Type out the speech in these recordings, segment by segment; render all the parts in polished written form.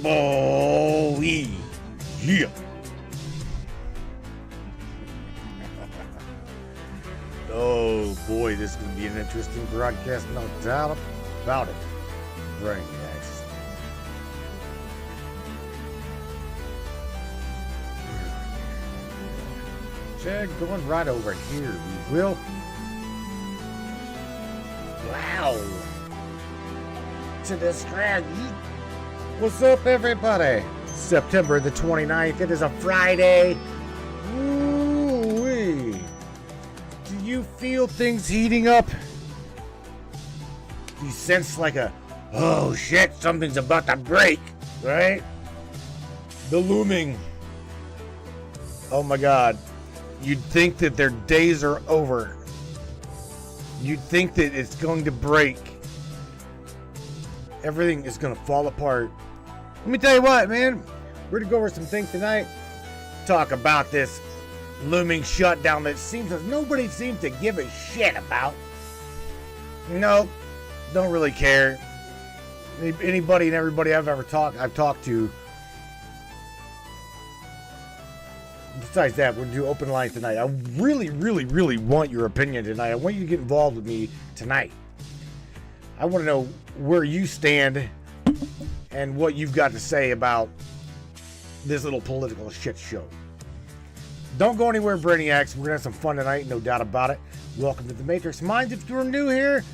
Oh, yeah. Oh, boy, this is going to be an interesting broadcast, no doubt about it. Brainiacs. Chad, going right over here, we will. Wow. To the strategy. What's up, everybody? September the 29th. It is a Friday. Ooh-wee. Do you feel things heating up? You sense like a, oh shit, something's about to break, right? The looming. Oh my God. You'd think that their days are over. You'd think that it's going to break. Everything is going to fall apart. Let me tell you what, man. We're going to go over some things tonight. Talk about this looming shutdown that seems like nobody seems to give a shit about. Nope. Don't really care. Anybody and everybody I've talked to. Besides that, we're going to do open lines tonight. I really, really, really want your opinion tonight. I want you to get involved with me tonight. I want to know where you stand and what you've got to say about this little political shit show. Don't go anywhere, Brainiacs. We're going to have some fun tonight, no doubt about it. Welcome to the Matrix Minds. If you're new here,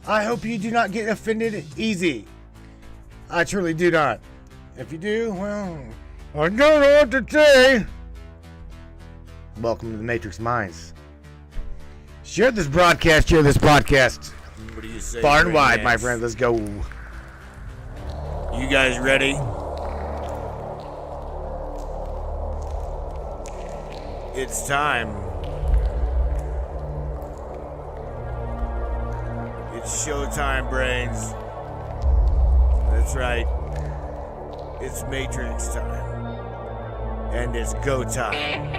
I hope you do not get offended easy. I truly do not. If you do, well, I don't know what to say. Welcome to the Matrix Minds. Share this broadcast. What do you say? Far and wide, my friend. Let's go. You guys ready? It's time. It's showtime, brains. That's right. It's Matrix time. And it's go time.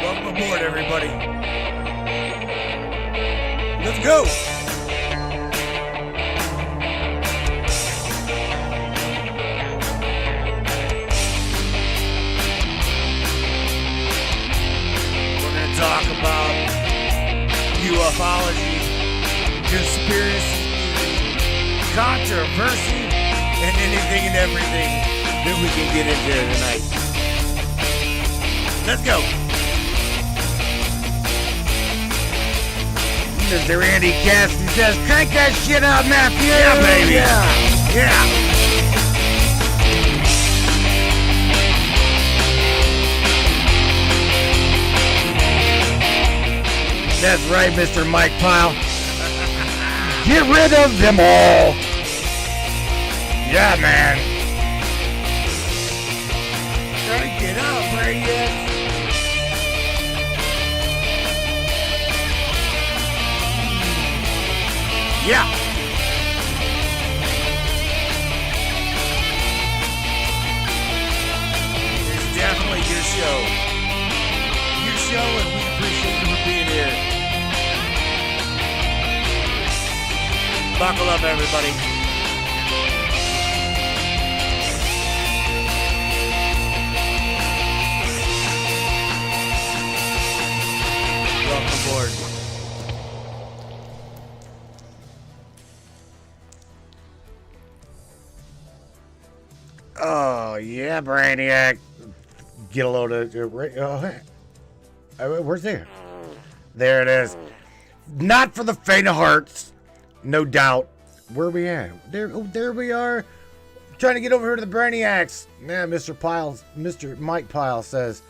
Welcome aboard, everybody. Let's go. We're going to talk about ufology, conspiracy, controversy, and anything and everything that we can get into tonight. Let's go. Mr. Andy Cassidy says, crank that shit out, Matthew. Yeah, baby. Yeah. That's right, Mr. Mike Pyle. Get rid of them all. Yeah, man. Crank it up, Brainiacs. Yeah. It's definitely your show. Your show, and we appreciate you for being here. Buckle up, everybody. Welcome aboard. Oh, yeah, Brainiac. Get a load of... where's there? There it is. Not for the faint of hearts. No doubt. Where are we at? There we are. Trying to get over here to the Brainiacs. Yeah, Mr. Mike Pyle says,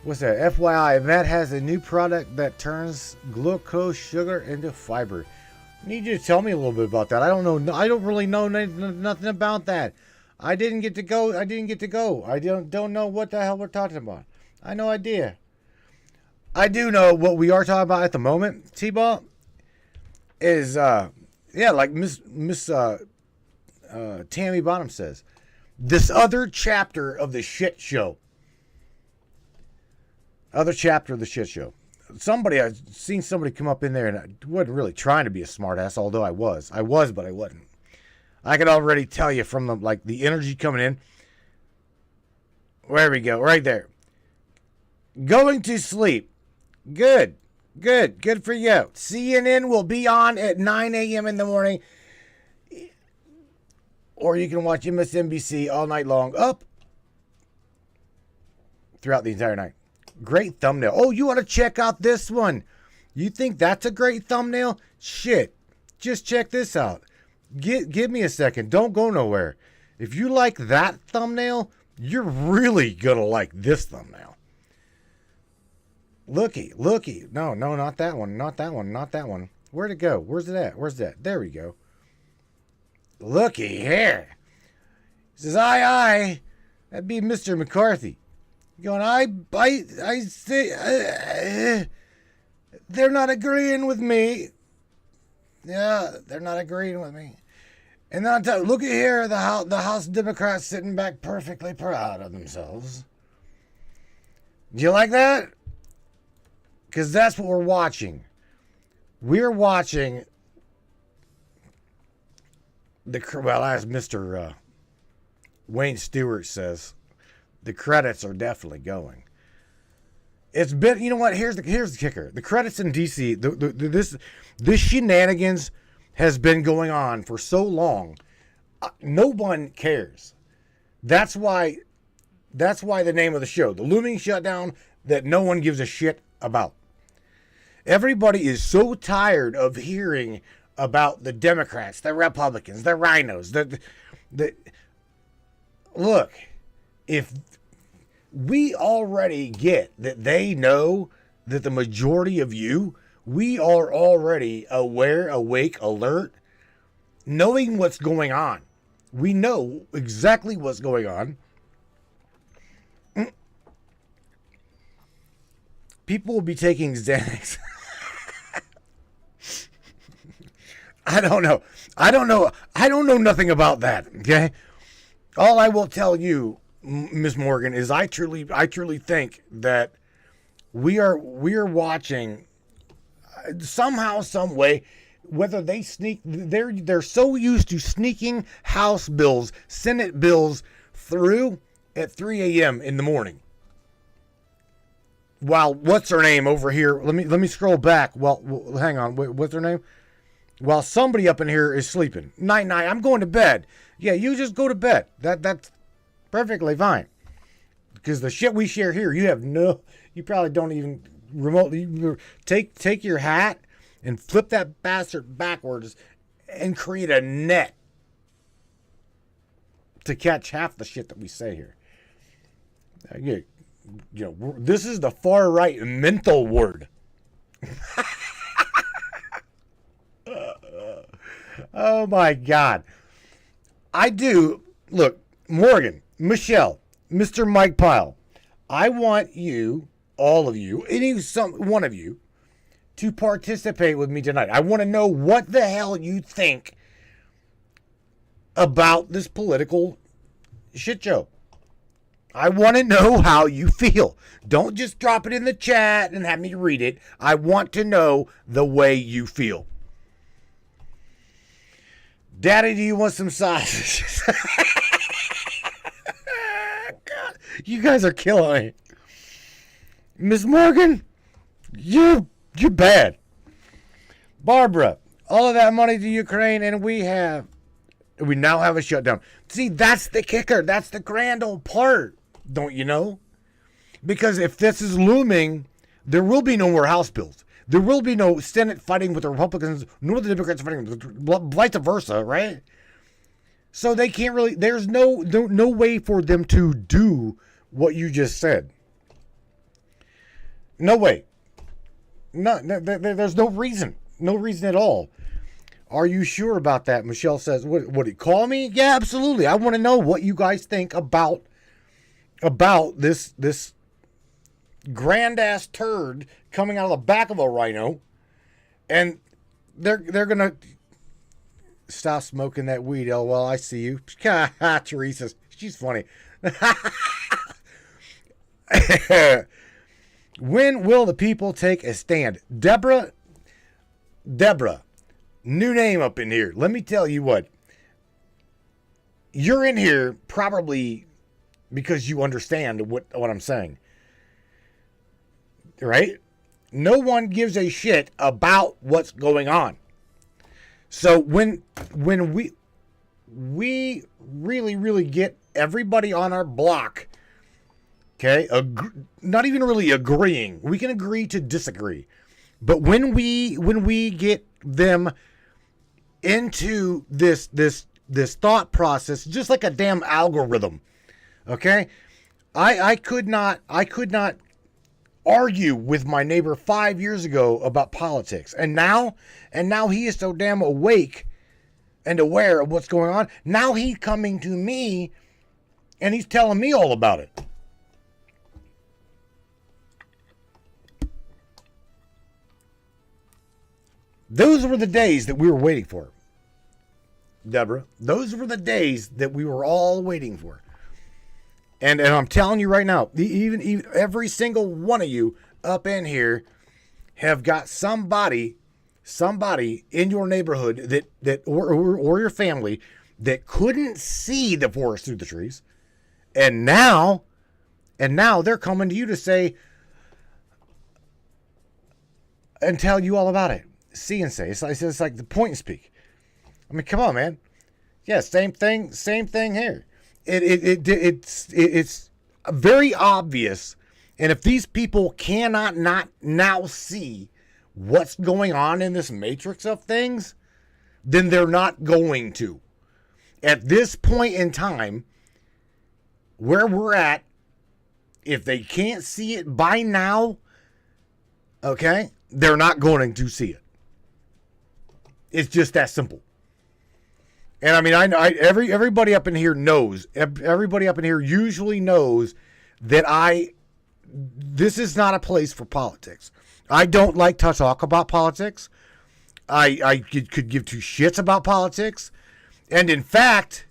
what's that? FYI, Matt has a new product that turns glucose sugar into fiber. I need you to tell me a little bit about that. I don't know. I don't really know nothing about that. I didn't get to go. I don't know what the hell we're talking about. I have no idea. I do know what we are talking about at the moment, T-Ball, is, like Miss Tammy Bottom says, this other chapter of the shit show. I've seen somebody come up in there, and I wasn't really trying to be a smartass, although I was, but I wasn't. I could already tell you from the energy coming in. There we go, right there. Going to sleep. Good for you. CNN will be on at 9 a.m. in the morning, or you can watch MSNBC all night long, up throughout the entire night. Great thumbnail. Oh, you want to check out this one? You think that's a great thumbnail? Shit. Just check this out. Give me a second. Don't go nowhere. If you like that thumbnail, you're really going to like this thumbnail. Looky. No, not that one. Not that one. Where'd it go? Where's it at? There we go. Looky here. He says, aye. That'd be Mr. McCarthy. Going, I say, they're not agreeing with me. Yeah, they're not agreeing with me. And then look at here, the House Democrats sitting back perfectly proud of themselves. Do you like that? Because that's what we're watching. We're watching as Mr. Wayne Stewart says, the credits are definitely going. It's been, you know what? Here's the kicker. The credits in DC, this shenanigans has been going on for so long. No one cares. That's why the name of the show, the looming shutdown that no one gives a shit about. Everybody is so tired of hearing about the Democrats, the Republicans, the rhinos, look, if we already get that they know that the majority of you, we are already aware, awake, alert, knowing what's going on. We know exactly what's going on. People will be taking Xanax. I don't know. I don't know nothing about that, okay? All I will tell you, Miss Morgan, is I truly think that we are watching somehow, some way, whether they sneak, they're so used to sneaking House bills, Senate bills through at 3 a.m. in the morning. While what's her name over here? Let me scroll back. Well, hang on. What's her name? While somebody up in here is sleeping. Night. I'm going to bed. Yeah, you just go to bed. That's perfectly fine. Because the shit we share here, you probably don't even remotely take your hat and flip that bastard backwards and create a net to catch half the shit that we say here. This is the far right mental word. Oh my God. I do. Look, Morgan, Michelle, Mr. Mike Pyle, I want you, all of you, one of you, to participate with me tonight. I want to know what the hell you think about this political shit show. I want to know how you feel. Don't just drop it in the chat and have me read it. I want to know the way you feel. Daddy, do you want some sausage? God, you guys are killing me. Miss Morgan, you're bad. Barbara, all of that money to Ukraine, and we now have a shutdown. See, that's the kicker. That's the grand old part. Don't you know? Because if this is looming, there will be no more House bills. There will be no Senate fighting with the Republicans, nor the Democrats fighting with vice versa, right? So they can't really, there's no way for them to do what you just said. No way. No, there's no reason. No reason at all. Are you sure about that? Michelle says, would it call me? Yeah, absolutely. I want to know what you guys think about this grand ass turd coming out of the back of a rhino, and they're gonna stop smoking that weed. Oh well, I see you. Teresa, she's funny. When will the people take a stand? Deborah, new name up in here. Let me tell you what. You're in here probably because you understand what I'm saying. Right? No one gives a shit about what's going on. So when we really get everybody on our block, okay, not even really agreeing. We can agree to disagree. But when we get them into this thought process, just like a damn algorithm, okay? I could not argue with my neighbor 5 years ago about politics, and now he is so damn awake and aware of what's going on. Now he's coming to me and he's telling me all about it. Those were the days that we were waiting for, Deborah. Those were the days that we were all waiting for. And I'm telling you right now, even every single one of you up in here have got somebody in your neighborhood that or your family that couldn't see the forest through the trees, and now they're coming to you to say and tell you all about it. See and say. It's like the point and speak. I mean, come on, man. Yeah, same thing here. It's very obvious, and if these people cannot not now see what's going on in this matrix of things, then they're not going to. At this point in time, where we're at, if they can't see it by now, okay, they're not going to see it. It's just that simple. And I mean, everybody up in here knows. Everybody up in here usually knows that this is not a place for politics. I don't like to talk about politics. I could give two shits about politics. And in fact,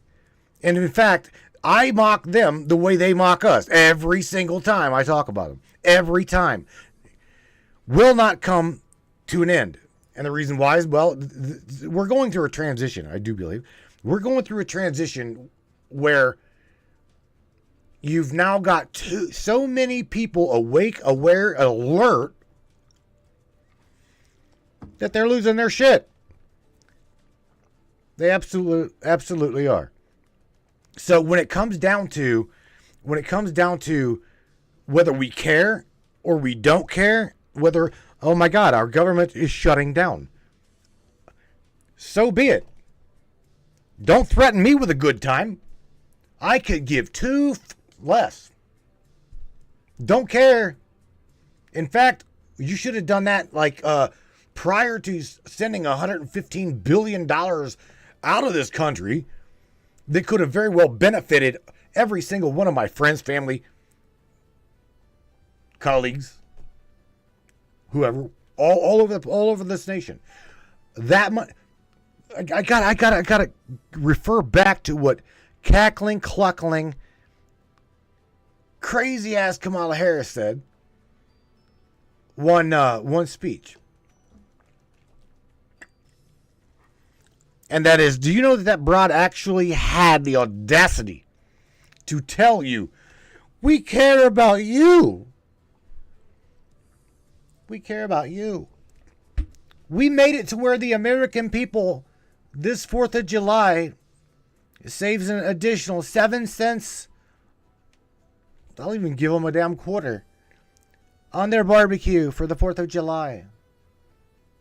I mock them the way they mock us every single time I talk about them. Every time. Will not come to an end. And the reason why is, well, we're going through a transition, I do believe. We're going through a transition where you've now got so many people awake, aware, alert, that they're losing their shit. They absolutely are. So when it comes down to whether we care or we don't care, whether, oh my God, our government is shutting down, so be it. Don't threaten me with a good time. I could give two less. Don't care. In fact, you should have done that like prior to sending $115 billion out of this country that could have very well benefited every single one of my friends, family, colleagues, whoever, all over this nation. That much. I gotta refer back to what cackling, cluckling, crazy ass Kamala Harris said. One speech. And that is, do you know that broad actually had the audacity to tell you, we care about you. We care about you. We made it to where the American people, this 4th of July, saves an additional 7 cents. I'll even give them a damn quarter on their barbecue for the 4th of July.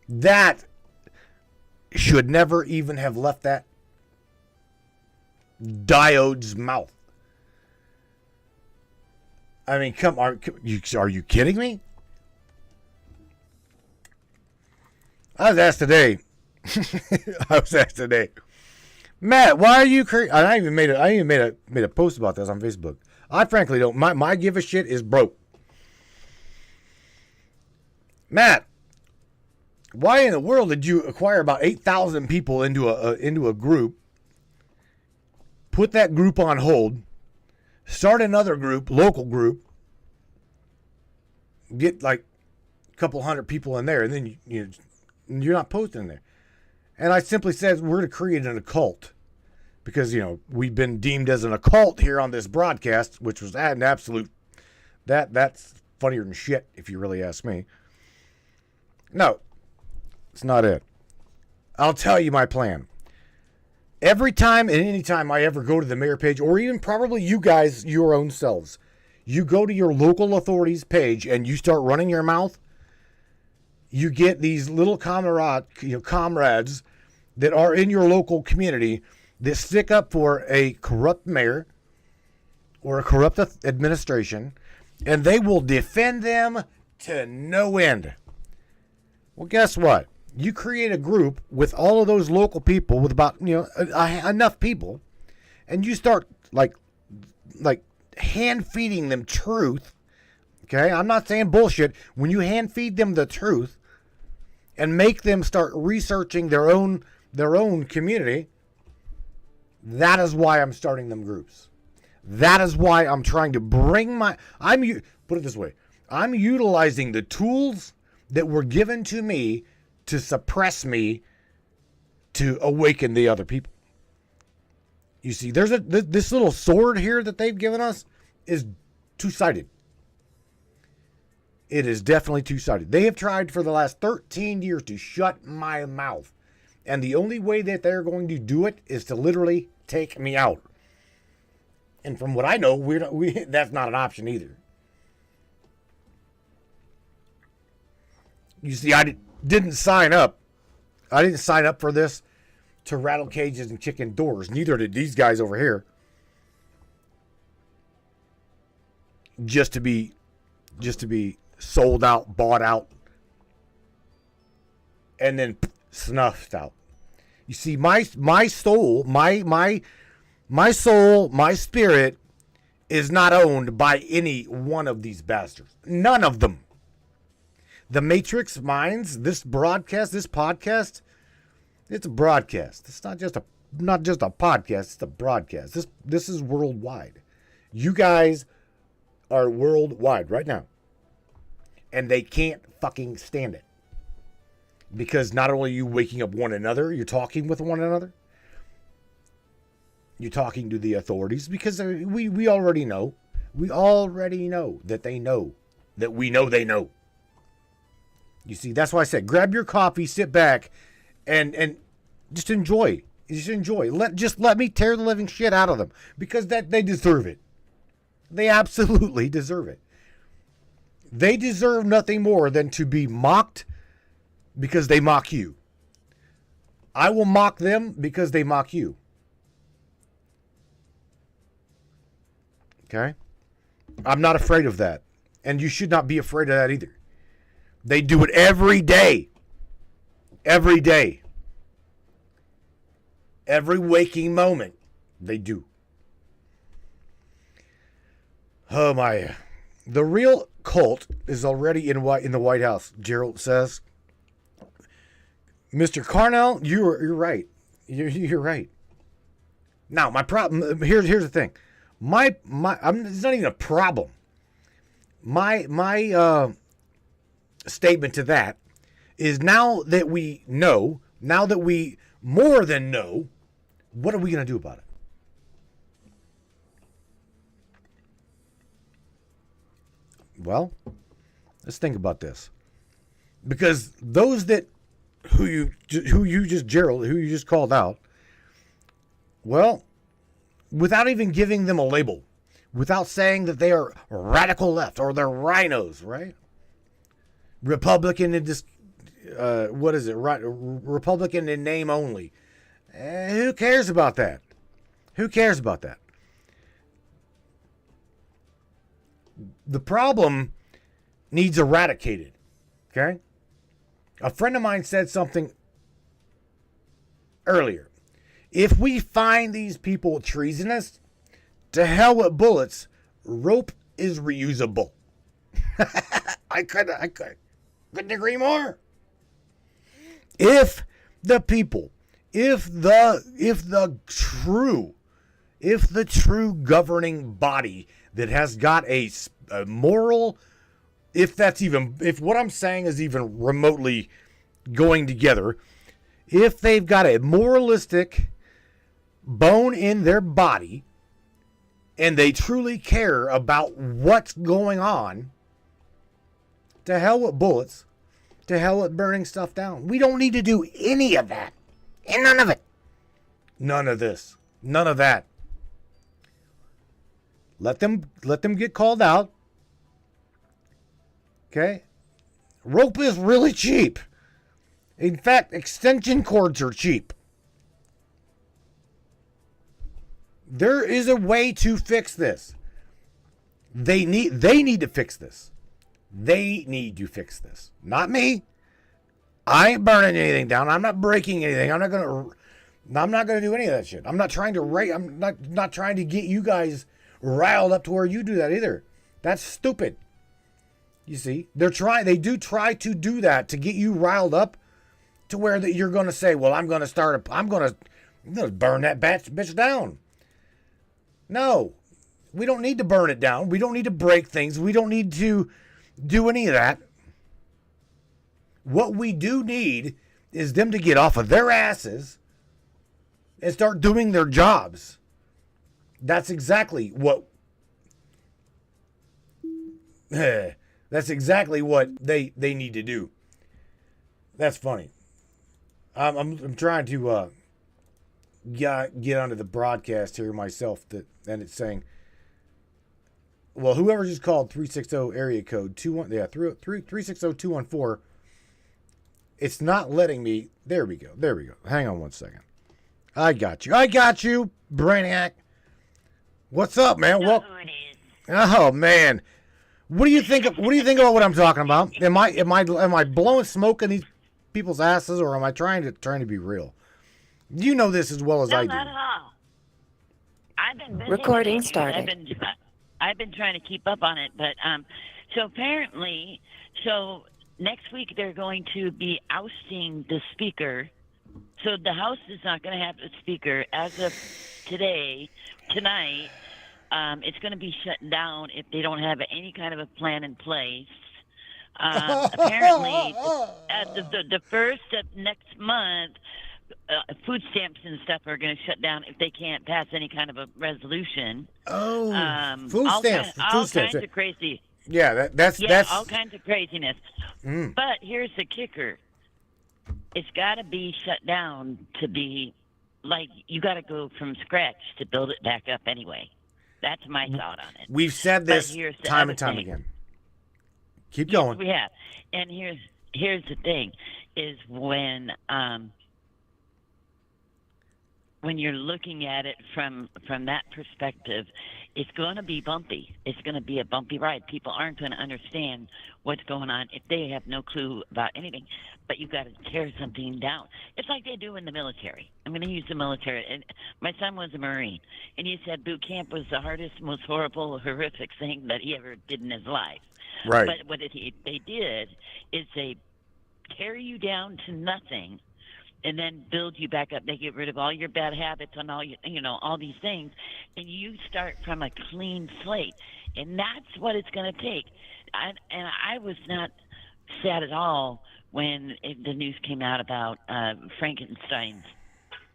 That should never even have left that diode's mouth. I mean, are you kidding me? I was asked today, Matt, why are you crazy? I even made a post about this on Facebook. I frankly don't. My give a shit is broke. Matt, why in the world did you acquire about 8,000 people into a group? Put that group on hold. Start another group, local group. get like a couple hundred people in there, and then you're not posting in there. And I simply said we're to create an occult because, we've been deemed as an occult here on this broadcast, which was an absolute, that's funnier than shit if you really ask me. No, it's not it. I'll tell you my plan. Every time and any time I ever go to the mayor page, or even probably you guys, your own selves, you go to your local authorities page and you start running your mouth, you get these little comrades that are in your local community that stick up for a corrupt mayor or a corrupt administration, and they will defend them to no end. Well, guess what? You create a group with all of those local people, with about enough people, and you start like hand feeding them truth. Okay, I'm not saying bullshit. When you hand feed them the truth and make them start researching their own community, that is why I'm starting them groups. That is why I'm trying to bring put it this way. I'm utilizing the tools that were given to me to suppress me to awaken the other people. You see, there's this little sword here that they've given us is two-sided. It is definitely two-sided. They have tried for the last 13 years to shut my mouth. And the only way that they're going to do it is to literally take me out. And from what I know, that's not an option either. You see, I didn't sign up. I didn't sign up for this to rattle cages and kick in doors. Neither did these guys over here. Just to be sold out, bought out, and then snuffed out. You see, my soul, my spirit is not owned by any one of these bastards. None of them. The Matrix Minds, this podcast, it's a broadcast. It's not just a podcast, it's a broadcast. This is worldwide. You guys are worldwide right now. And they can't fucking stand it. Because not only are you waking up one another, you're talking with one another. You're talking to the authorities because we already know. We already know that they know that we know they know. You see, that's why I said grab your coffee, sit back, and just enjoy. Just enjoy. Let me tear the living shit out of them because that they deserve it. They absolutely deserve it. They deserve nothing more than to be mocked because they mock you. I will mock them because they mock you. Okay? I'm not afraid of that. And you should not be afraid of that either. They do it every day. Every day. Every waking moment. They do. Oh my. The real cult is already in the White House, Gerald says. Mr. Carnell, you're right. You're right. Now, my problem, here's the thing. It's not even a problem. My statement to that is now that we more than know, what are we going to do about it? Well, let's think about this. Because those who you just called out, well, without even giving them a label, without saying that they are radical left or they're rhinos, right? Republican in this, Republican in name only. Who cares about that? Who cares about that? The problem needs eradicated, okay? A friend of mine said something earlier. If we find these people treasonous, to hell with bullets, rope is reusable. I couldn't agree more. If the true governing body that has got a moral if what I'm saying is even remotely going together, if they've got a moralistic bone in their body and they truly care about what's going on, to hell with bullets, to hell with burning stuff down. We don't need to do any of that. And none of it. None of this. None of that. Let them get called out. Okay? Rope is really cheap. In fact, extension cords are cheap. There is a way to fix this. They need to fix this. They need to fix this. Not me. I ain't burning anything down. I'm not breaking anything. I'm not gonna do any of that shit. I'm not trying to get you guys riled up to where you do that either. That's stupid. You see, they do try to do that to get you riled up to where that you're going to say, well, I'm going to burn that bitch down. No, we don't need to burn it down. We don't need to break things. We don't need to do any of that. What we do need is them to get off of their asses and start doing their jobs. That's exactly what they need to do. That's funny. I'm trying to get onto the broadcast here myself, and it's saying, well, whoever just called 360 area code 360-214, it's not letting me. There we go. Hang on one second. I got you, Brainiac. What's up, man? Well, oh man, what do you think about what I'm talking about? Am I blowing smoke in these people's asses, or am I trying to be real? You know this as well as I do. Not at all. I've been busy. Recording started. I've been trying to keep up on it, but so apparently, next week they're going to be ousting the speaker. So the House is not going to have a speaker as of tonight. It's going to be shut down if they don't have any kind of a plan in place. Apparently, at the first of next month, food stamps and stuff are going to shut down if they can't pass any kind of a resolution. Food stamps. All kinds of crazy. Yeah, that's all kinds of craziness. But here's the kicker: it's got to be shut down to be like you got to go from scratch to build it back up anyway. That's my thought on it. We've said this time and time again. Keep going. Yes, we have. And here's the thing: is when you're looking at it from that perspective, it's going to be bumpy. It's going to be a bumpy ride. People aren't going to understand what's going on if they have no clue about anything. But you've got to tear something down. It's like they do in the military. I'm going to use the military. And my son was a Marine, and he said boot camp was the hardest, most horrible, horrific thing that he ever did in his life. Right. But what they did is they tear you down to nothing, and then build you back up. They get rid of all your bad habits and all all these things, and you start from a clean slate. And that's what it's going to take. I was not sad at all when the news came out about Frankenstein's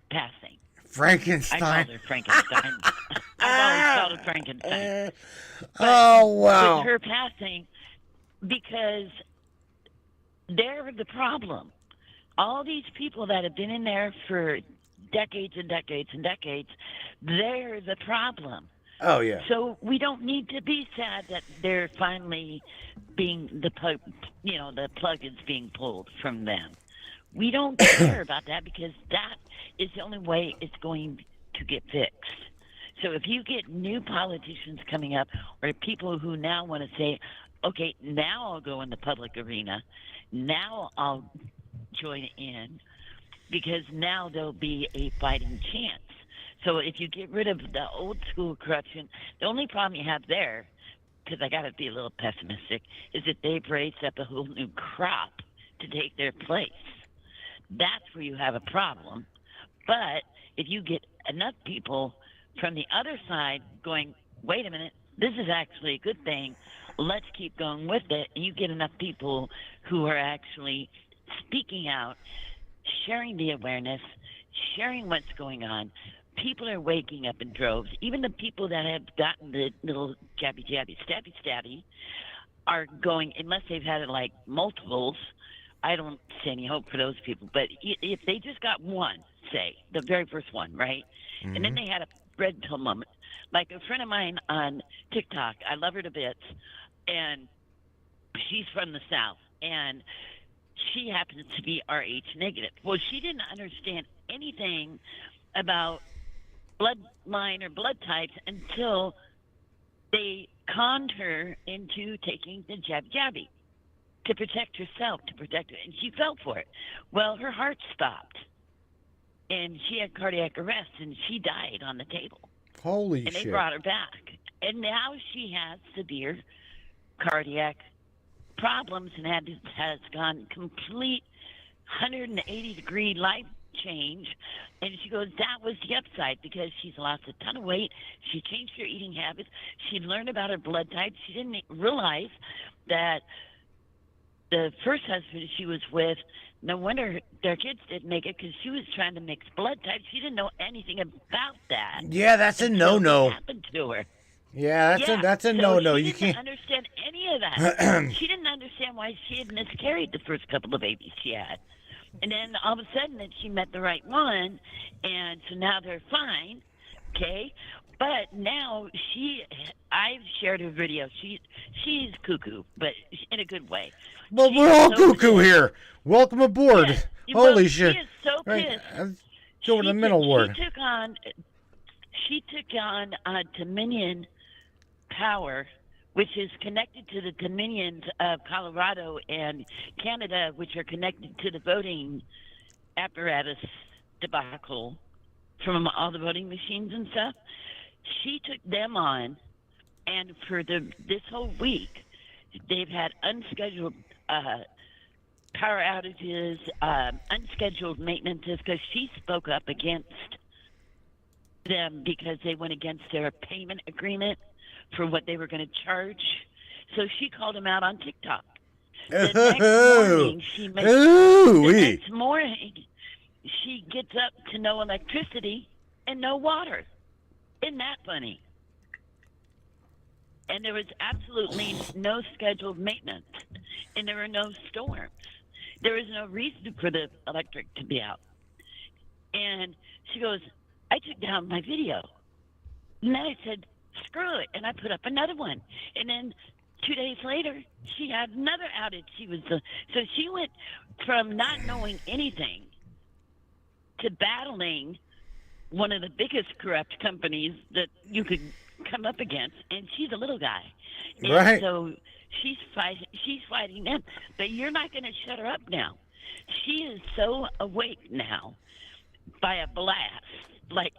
passing. Frankenstein. I called her Frankenstein. I've always called her Frankenstein. Oh, wow. With her passing, because they're the problem. All these people that have been in there for decades and decades and decades, they're the problem. Oh, yeah. So we don't need to be sad that they're finally being the plug is being pulled from them. We don't care about that because that is the only way it's going to get fixed. So if you get new politicians coming up or people who now want to say, okay, now I'll go in the public arena, now I'll join in, because now there'll be a fighting chance. So if you get rid of the old school corruption, the only problem you have there, because I got to be a little pessimistic, is that they've raised up a whole new crop to take their place. That's where you have a problem. But if you get enough people from the other side going, wait a minute, this is actually a good thing. Let's keep going with it. And you get enough people who are actually speaking out, sharing the awareness, sharing what's going on. People are waking up in droves. Even the people that have gotten the little jabby, stabby, stabby are going, unless they've had it like multiples. I don't see any hope for those people. But if they just got one, say, the very first one, right? Mm-hmm. And then they had a red pill moment. Like a friend of mine on TikTok, I love her to bits, and she's from the South, and she happens to be Rh negative. Well, she didn't understand anything about bloodline or blood types until they conned her into taking the jabby to protect herself, to protect her, and she fell for it. Well, her heart stopped, and she had cardiac arrest, and she died on the table. Holy and shit. they brought her back. And now she has severe cardiac problems and has gone complete 180-degree life change. And she goes, that was the upside, because she's lost a ton of weight. She changed her eating habits. She learned about her blood type. She didn't realize that the first husband she was with, no wonder their kids didn't make it, because she was trying to mix blood types. She didn't know anything about that. Yeah, that's a no-no. What happened to her? Yeah, that's a no-no. She You didn't can't understand any of that. She didn't understand why she had miscarried the first couple of babies she had. And then all of a sudden that she met the right one, and so now they're fine, okay? But now I've shared her video. She's cuckoo, but in a good way. Well, She's we're all so cuckoo pissed. here. Welcome aboard. Yes. Holy Well, shit. She is so pissed. Let's go to the middle word. She took on Dominion Power, which is connected to the Dominions of Colorado and Canada, which are connected to the voting apparatus debacle from all the voting machines and stuff. She took them on, and for this whole week, they've had unscheduled power outages, unscheduled maintenances, because she spoke up against them because they went against their payment agreement for what they were going to charge. So she called them out on TikTok. The next morning, she gets up to no electricity and no water. Isn't that funny? And there was absolutely no scheduled maintenance, and there were no storms. There was no reason for the electric to be out. And she goes, I took down my video. And then I said, screw it, and I put up another one. And then 2 days later, she had another outage. So she went from not knowing anything to battling one of the biggest corrupt companies that you could come up against, and she's a little guy. And right. So she's fighting them. But you're not going to shut her up now. She is so awake now by a blast. Like,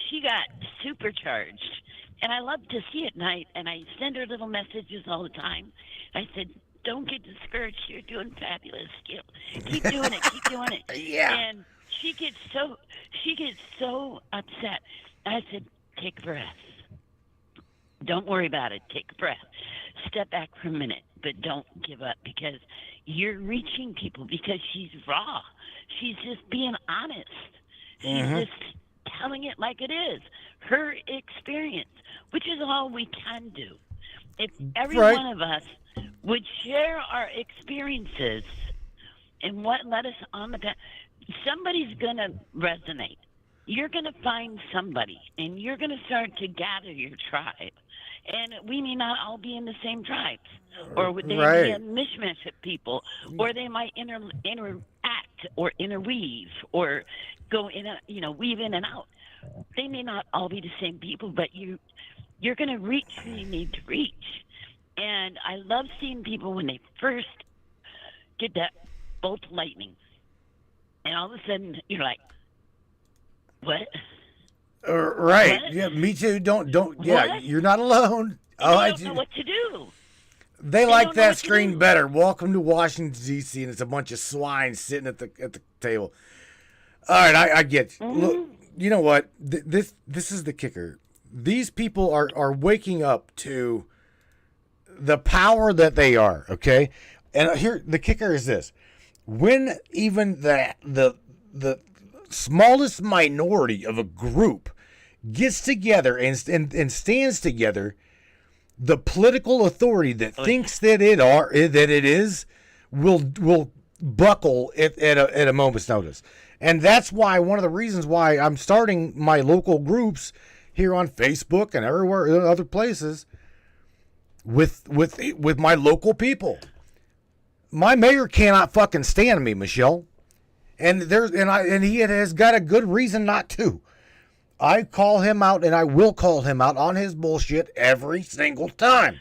she got supercharged. And I love to see it, and I send her little messages all the time. I said, don't get discouraged. You're doing fabulous. Keep doing it. Keep doing it. Yeah. And she gets so upset. I said, take a breath. Don't worry about it. Take a breath. Step back for a minute, but don't give up, because you're reaching people, because she's raw. She's just being honest. She's just telling it like it is. Her experience, which is all we can do. If every one of us would share our experiences and what led us on the path, somebody's going to resonate. You're going to find somebody, and you're going to start to gather your tribe. And we may not all be in the same tribes, or they may be a mishmash of people, or they might interact or interweave or go in, weave in and out. They may not all be the same people, but you're going to reach who you need to reach. And I love seeing people when they first get that bolt of lightning, and all of a sudden you're like, what? Right. What? Yeah, me too. Don't. Yeah, What? you're not alone. They don't know what to do. They like don't know that what to screen do. better. Welcome to Washington, D.C., and it's a bunch of swine sitting at the table. All right, I get you. Look, you know what? This is the kicker. these people are waking up to the power that they are, okay? And here, the kicker is this. When even the smallest minority of a group gets together and stands together, the political authority that thinks that it is will buckle at a moment's notice. And that's why one of the reasons why I'm starting my local groups here on Facebook and everywhere other places with my local people. My mayor cannot fucking stand me, Michelle. And he has got a good reason not to. I call him out, and I will call him out on his bullshit every single time.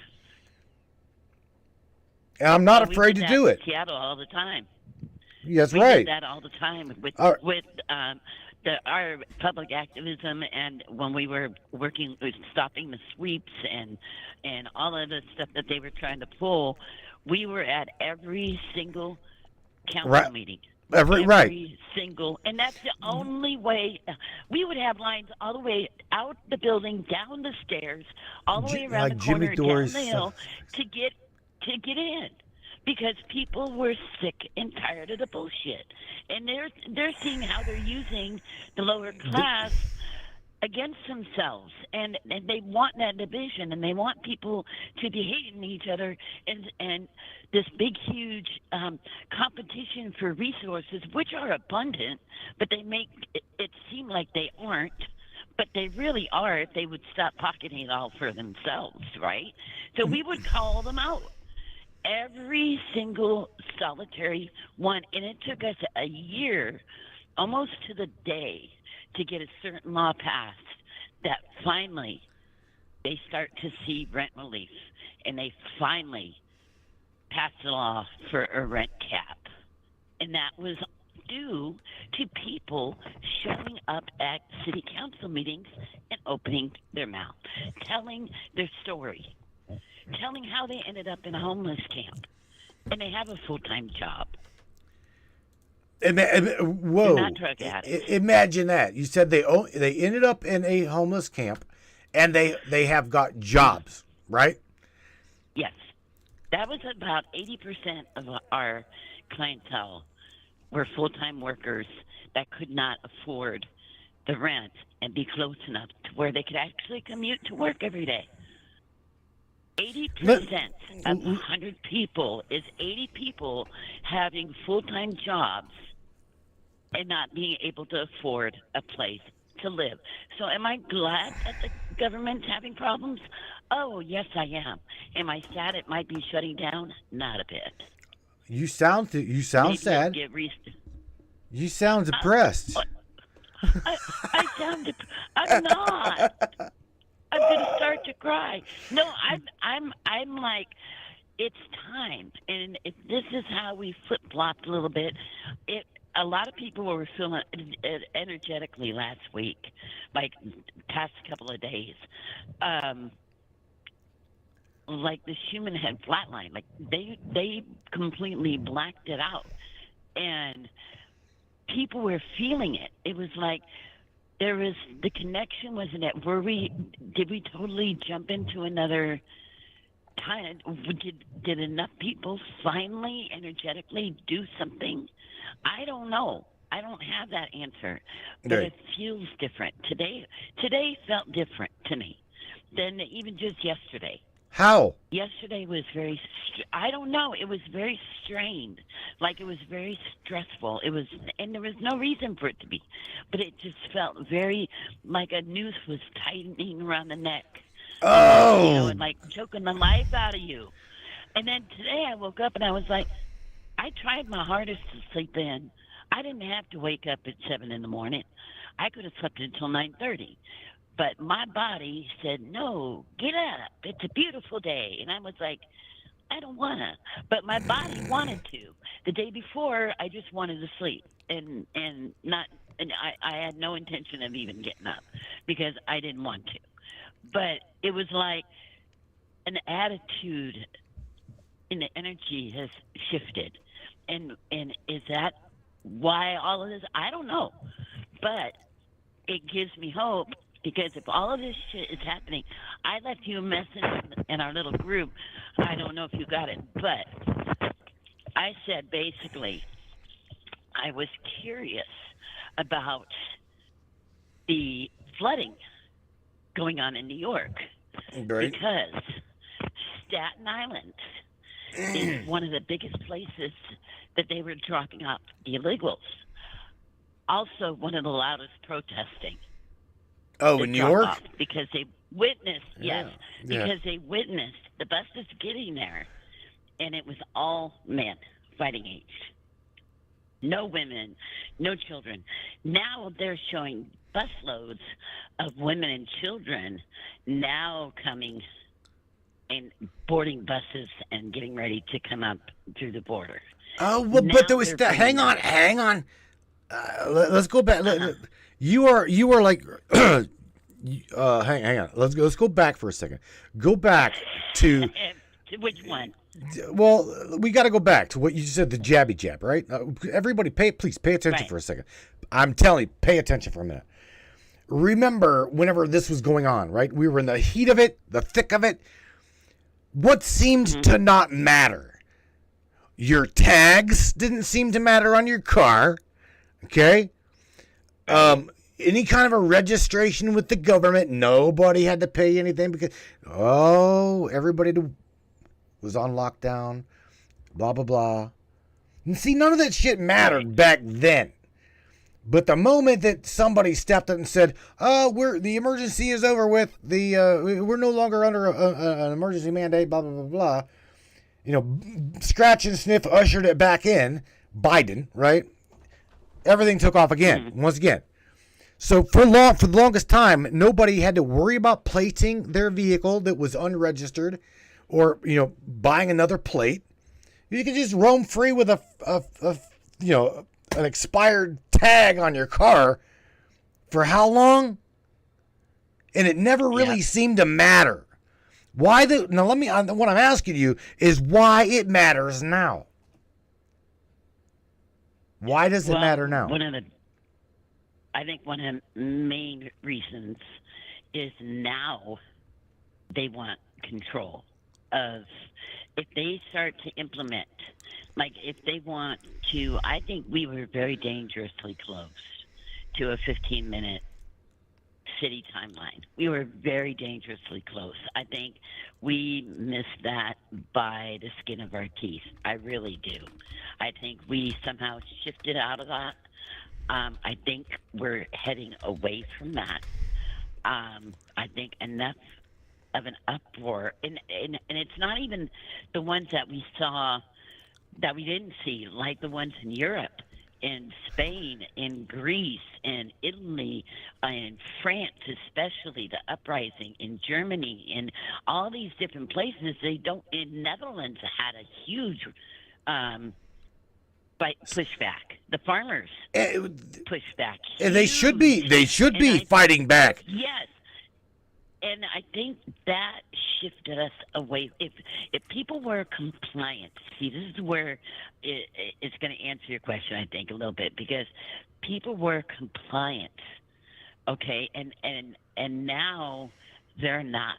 And I'm not afraid to do it. In Seattle all the time. That's we right. We did that all the time with our public activism, and when we were working with stopping the sweeps and all of the stuff that they were trying to pull, we were at every single council meeting. Every single, and that's the only way. We would have lines all the way out the building, down the stairs, all the way around the corner, down the hill to get in, because people were sick and tired of the bullshit, and they're seeing how they're using the lower class against themselves, and they want that division, and they want people to be hating each other, and this big huge competition for resources, which are abundant, but they make it seem like they aren't, but they really are if they would stop pocketing it all for themselves, right? So we would call them out, every single solitary one, and it took us a year, almost to the day, to get a certain law passed that finally they start to see rent relief, and they finally passed a law for a rent cap. And that was due to people showing up at city council meetings and opening their mouth, telling their story, telling how they ended up in a homeless camp, and they have a full-time job. Whoa! Not drug addicts. Imagine that. You said they ended up in a homeless camp, and they have got jobs, right? Yes, that was about 80% of our clientele were full-time workers that could not afford the rent and be close enough to where they could actually commute to work every day. 80% of 100 people is 80 people having full-time jobs and not being able to afford a place to live. So am I glad that the government's having problems? Oh, yes, I am. Am I sad it might be shutting down? Not a bit. You sound sad. You sound depressed. I sound I'm not. I'm gonna start to cry. No, I'm like, it's time. And if this is how we flip-flopped a little bit, a lot of people were feeling energetically last week, like past couple of days. Like the human had flatlined. Like they completely blacked it out. And people were feeling it. It was like there was, the connection wasn't it. Did we totally jump into another time? Did enough people finally energetically do something? I don't know. I don't have that answer, but It feels different. Today felt different to me than even just yesterday. How? Yesterday was very, I don't know. It was very strained. Like it was very stressful. It was, and there was no reason for it to be, but it just felt very like a noose was tightening around the neck. Oh. You know, and like choking the life out of you. And then today I woke up and I was like, I tried my hardest to sleep in. I didn't have to wake up at 7 a.m. I could have slept until 9:30. But my body said, no, get up. It's a beautiful day. And I was like, I don't want to. But my body wanted to. The day before, I just wanted to sleep. And I had no intention of even getting up because I didn't want to. But it was like an attitude and the energy has shifted. And is that why all of this? I don't know. But it gives me hope Because if all of this shit is happening, I left you a message in our little group. I don't know if you got it, but I said basically I was curious about the flooding going on in New York. Right. Because Staten Island is one of the biggest places that they were dropping off the illegals. Also, one of the loudest protesting. Oh, in New York? Because they witnessed, Yeah. yes, Yeah. because they witnessed the buses getting there, and it was all men fighting age. No women, no children. Now they're showing busloads of women and children now coming and boarding buses and getting ready to come up through the border. Oh, well, Now but there was they're hang on, bringing hang on. Let's go back. You are like, hang on. Let's go back for a second. Go back to. Which one? Well, we got to go back to what you said, the jabby jab, right? Everybody, please pay attention Right. for a second. I'm telling you, pay attention for a minute. Remember, whenever this was going on, right? We were in the heat of it, the thick of it. What seemed to not matter? Your tags didn't seem to matter on your car, okay? Any kind of a registration with the government, nobody had to pay anything because, everybody was on lockdown, blah, blah, blah. And see, none of that shit mattered back then. But the moment that somebody stepped up and said, the emergency is over with, we're no longer under an emergency mandate, blah, blah, blah, blah. Scratch and sniff ushered it back in, Biden, right? Everything took off again, once again. So for the longest time, nobody had to worry about plating their vehicle that was unregistered or, buying another plate. You could just roam free with an expired tag on your car for how long? And it never really seemed to matter. What I'm asking you is why it matters now. Why does it matter now? I think one of the main reasons is now they want control of, if they start to implement, like if they want to, I think we were very dangerously close to a 15-minute city timeline. We were very dangerously close. I think we missed that by the skin of our teeth. I really do. I think we somehow shifted out of that. I think we're heading away from that. I think enough of an uproar, and it's not even the ones that we saw that we didn't see, like the ones in Europe, in Spain, in Greece, in Italy, in France, especially the uprising in Germany, in all these different places. In Netherlands had a huge pushback. The farmers pushed back. And they should be fighting back. Yes. And I think that shifted us away. If people were compliant, see, this is where it's going to answer your question, I think, a little bit, because people were compliant, okay, and now they're not.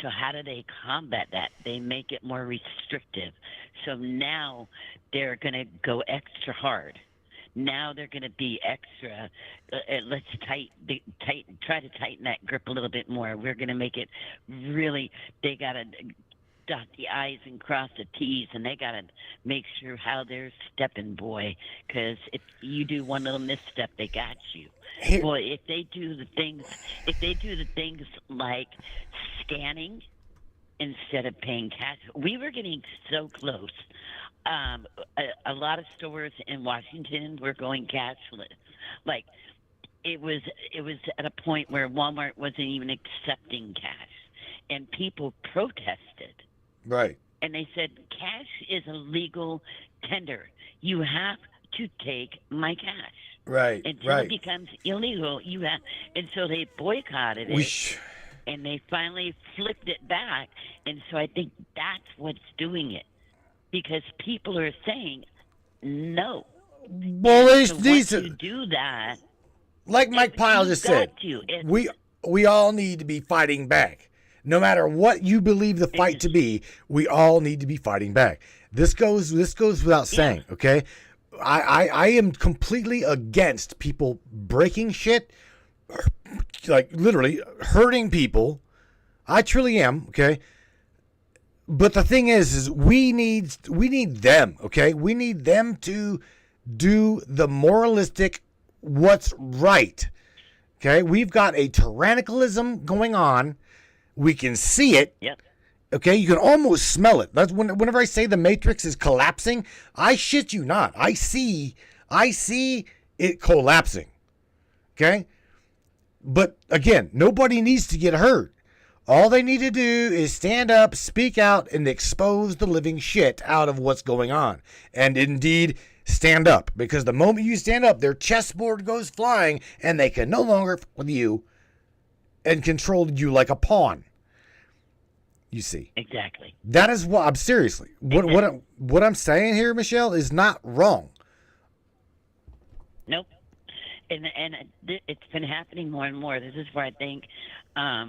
So how do they combat that? They make it more restrictive. So now they're going to go extra hard. Now they're going to be extra. Let's try to tighten that grip a little bit more. We're going to make it really. They got to dot the I's and cross the T's, and they got to make sure how they're stepping, boy. Because if you do one little misstep, they got you. Boy, if they do the things like scanning instead of paying cash, we were getting so close. A lot of stores in Washington were going cashless. Like it was at a point where Walmart wasn't even accepting cash, and people protested. Right. And they said, cash is a legal tender. You have to take my cash. Right. Until it becomes illegal, and so they boycotted it. And they finally flipped it back. And so I think that's what's doing it. Because people are saying no. Well, once you do that, like Mike Pyle just said, we all need to be fighting back. No matter what you believe the fight to be, we all need to be fighting back. This goes without saying, okay? I am completely against people breaking shit, like literally hurting people. I truly am, okay? But the thing is we need them, okay? We need them to do the moralistic what's right. Okay? We've got a tyrannicalism going on. We can see it. Yep. Okay? You can almost smell it. That's whenever I say the Matrix is collapsing, I shit you not. I see it collapsing. Okay? But again, nobody needs to get hurt. All they need to do is stand up, speak out, and expose the living shit out of what's going on. And indeed, stand up. Because the moment you stand up, their chessboard goes flying, and they can no longer f with you and control you like a pawn. You see. Exactly. That is what I'm seriously. What I'm saying here, Michelle, is not wrong. Nope. And it's been happening more and more. This is where I think, I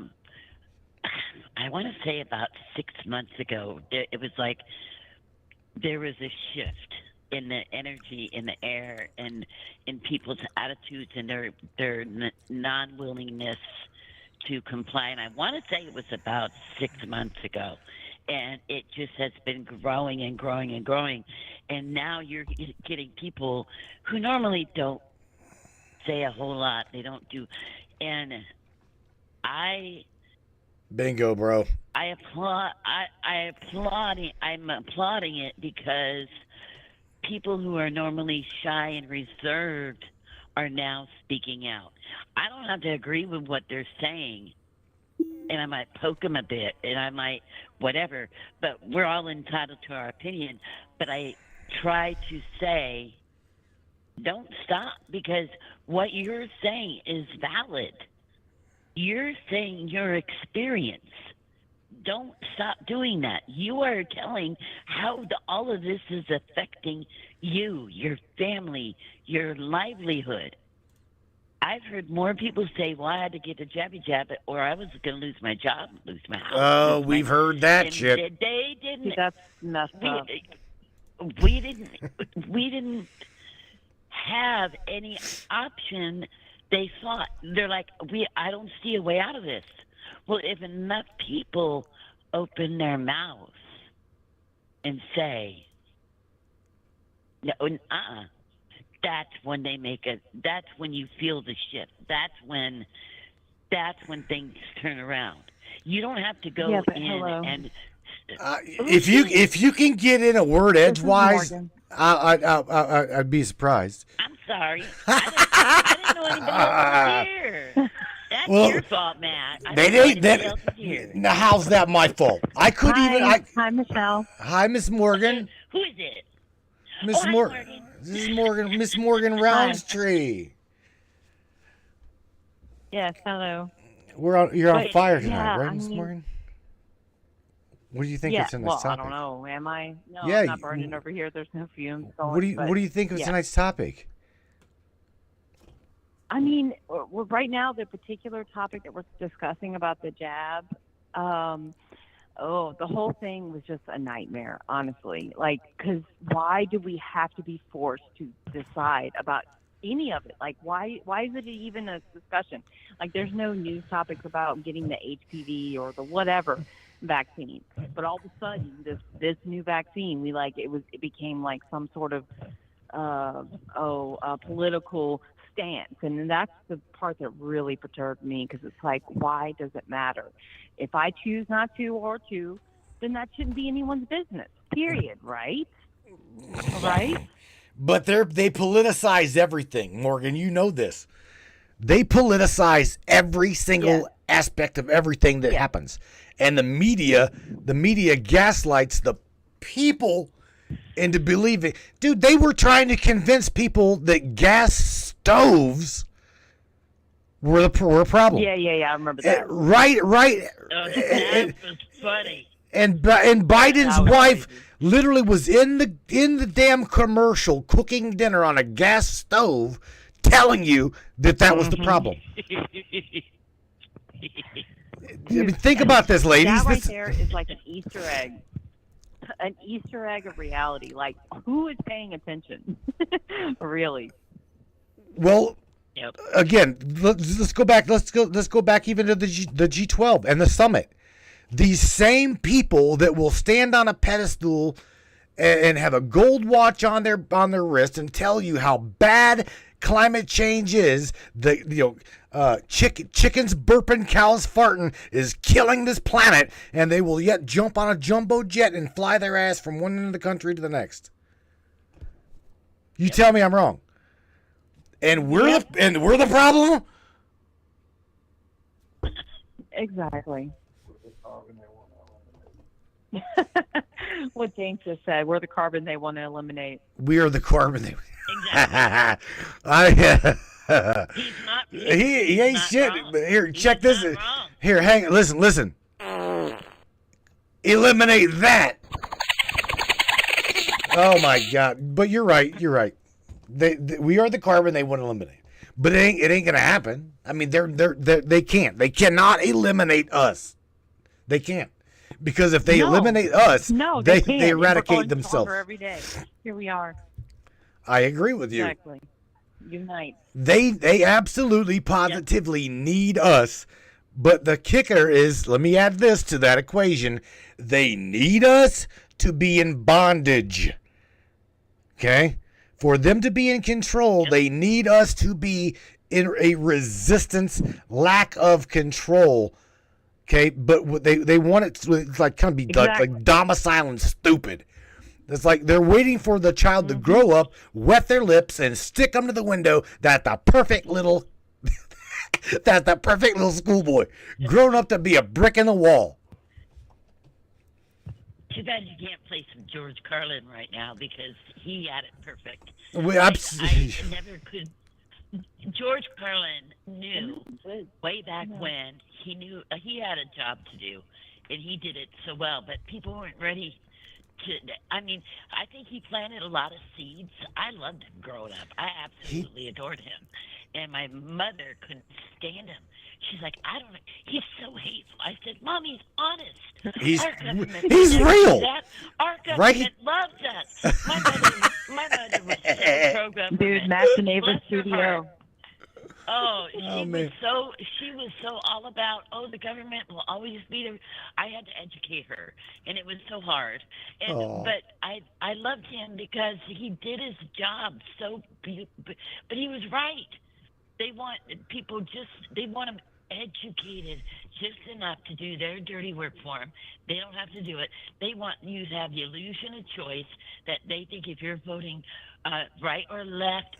want to say about 6 months ago, it was like there was a shift in the energy in the air and in people's attitudes and their non-willingness to comply. And I want to say it was about 6 months ago. And it just has been growing and growing and growing. And now you're getting people who normally don't say a whole lot. They don't do. And Bingo, bro. I'm applauding it because people who are normally shy and reserved are now speaking out. I don't have to agree with what they're saying, and I might poke them a bit, and I might whatever, but we're all entitled to our opinion. But I try to say, don't stop, because what you're saying is valid. You're saying your experience. Don't stop doing that. You are telling how all of this is affecting you, your family, your livelihood. I've heard more people say, well, I had to get a jabby jab, or I was going to lose my job, lose my house. Oh, we've heard that shit. They didn't. That's messed up. We didn't have any option. They thought, they're like, I don't see a way out of this. Well, if enough people open their mouths and say, no, that's when they that's when you feel the shift. That's when things turn around. You don't have to go and if you can get in a word edgewise, I'd be surprised. I'm sorry. I didn't know anybody else was here. That's your fault, Matt. Now, how's that my fault? I couldn't even. Hi, Michelle. Hi, Miss Morgan. Who is it? Miss Morgan. This is Morgan. Miss Morgan Roundstree. Yes, hello. You're on fire tonight, yeah, right, Miss Morgan? What do you think of tonight's topic? I don't know. Am I? No, yeah, I'm not burning over here. There's no fumes going. What do you think of tonight's topic? I mean, right now, the particular topic that we're discussing about the jab, the whole thing was just a nightmare, honestly. Like, because why do we have to be forced to decide about any of it? Like, why is it even a discussion? Like, there's no news topics about getting the HPV or the whatever vaccine, but all of a sudden, this new vaccine, it became like some sort of political stance, and that's the part that really perturbed me, because it's like, why does it matter? If I choose not to or to, then that shouldn't be anyone's business, period, right? Right? But they politicize everything, Morgan. You know this. They politicize every single aspect of everything that happens, and the media gaslights the people into believing. Dude, they were trying to convince people that gas stoves were a problem. Yeah, I remember that. Right. That was funny. And Biden's wife literally was in the damn commercial cooking dinner on a gas stove, telling you that was the problem. I mean, think about this, ladies. That right This, there is like an Easter egg of reality. Like, who is paying attention? Really? well, Yep. again, let's go back. Let's go back even to the G12 and the summit. These same people that will stand on a pedestal and have a gold watch on their wrist and tell you how bad climate change is, chickens burping, cows farting is killing this planet, and they will yet jump on a jumbo jet and fly their ass from one end of the country to the next. You tell me I'm wrong. And we're the problem? Exactly. What James just said, we're the carbon they want to eliminate. We are the carbon. Exactly. He's not. He ain't not shit. wrong. Here, He's check this. not wrong. Here, hang. Listen. Eliminate that. Oh my God! But you're right. We are the carbon they want to eliminate. But it ain't gonna happen. I mean, they can't. They cannot eliminate us. They can't. Because if they eliminate us, they eradicate themselves. Every day. Here we are. I agree with you. Exactly. Unite. They absolutely positively need us. But the kicker is, let me add this to that equation. They need us to be in bondage. Okay? For them to be in control, they need us to be in a resistance, lack of control. Okay, but what they want it to like kind of be like domicile and stupid. It's like they're waiting for the child to grow up, wet their lips, and stick them to the window. That's the perfect little schoolboy, grown up to be a brick in the wall. Too bad you can't play some George Carlin right now because he had it perfect. I never could. George Carlin knew way back when he knew he had a job to do, and he did it so well. But people weren't ready to. I mean, I think he planted a lot of seeds. I loved him growing up. I absolutely adored him, and my mother couldn't stand him. She's like, I don't know. He's so hateful. I said, Mom, he's honest. He's real. That. Our government loves us. My mother was so pro-government. Dude, Matt the neighbor studio. She was so all about, the government will always be there. I had to educate her, and it was so hard. But I loved him because he did his job so beautiful. But he was right. They want people they want them educated just enough to do their dirty work for them. They don't have to do it. They want you to have the illusion of choice that they think if you're voting right or left,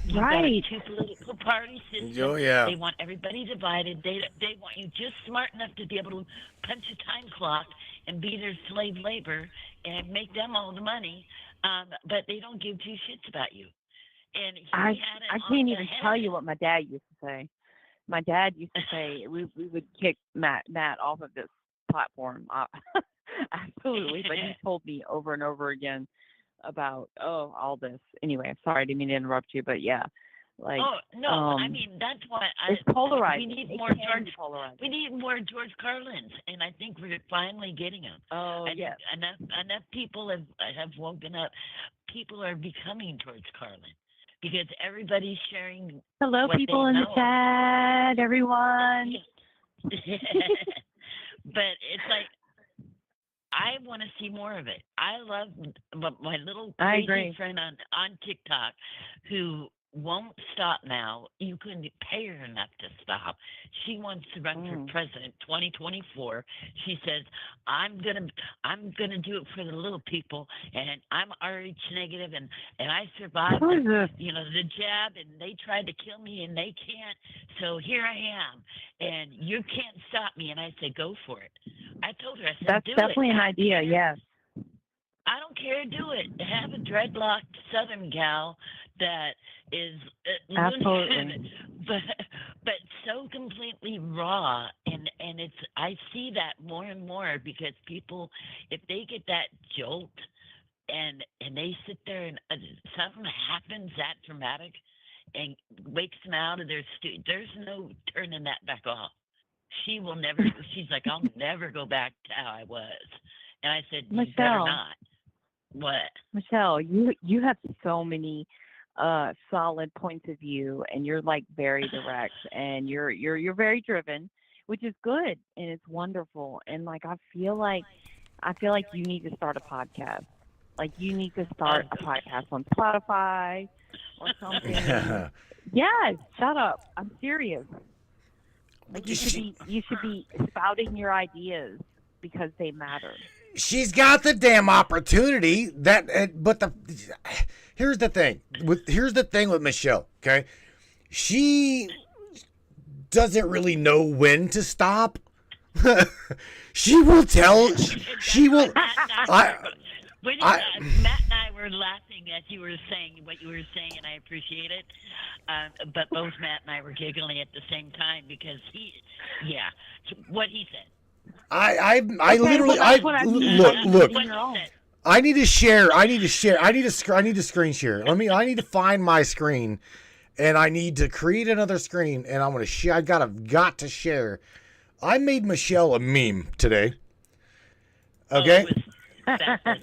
you've got a two political party system. Oh, yeah. They want everybody divided. They want you just smart enough to be able to punch a time clock and be their slave labor and make them all the money, but they don't give two shits about you. And I can't even tell you what my dad used to say. My dad used to say we would kick Matt off of this platform. Absolutely, but he told me over and over again about all this. Anyway, I'm sorry, I didn't mean to interrupt you, but yeah, like I mean that's why it's polarized. We need more George Carlins, and I think we're finally getting them. Yes. Enough people have woken up. People are becoming George Carlin. Because everybody's sharing. Hello, people in the chat, everyone. But it's like, I want to see more of it. I love my little crazy friend on TikTok who won't stop now. You couldn't pay her enough to stop. She wants to run for president 2024. She says, I'm gonna do it for the little people, and I'm RH negative, and I survived the jab, and they tried to kill me, and they can't. So here I am, and you can't stop me. And I said, go for it. I told her, I said, that's do definitely it. an idea. Yes. I don't care. Do it. Have a dreadlocked Southern gal that is absolutely, but so completely raw, and it's. I see that more and more because people, if they get that jolt, and they sit there and something happens that dramatic, and wakes them out of their there's no turning that back off. she will never. She's like, I'll never go back to how I was. And I said, you better Michelle. not. What? Michelle, you have so many solid points of view, and you're like very direct, and you're very driven, which is good, and it's wonderful. And like I feel like you need to start a podcast. Like you need to start a podcast on Spotify or something. Yes, shut up. I'm serious. Like you should be spouting your ideas because they matter. She's got the damn opportunity but here's the thing with Michelle, okay? She doesn't really know when to stop. She will tell. She will. Matt and I were laughing as you were saying what you were saying, and I appreciate it. But both Matt and I were giggling at the same time because what he said. I literally look. I need to share. I need to screen share. I need to find my screen, and I need to create another screen, and I'm gonna share. I got to share. I made Michelle a meme today. Okay,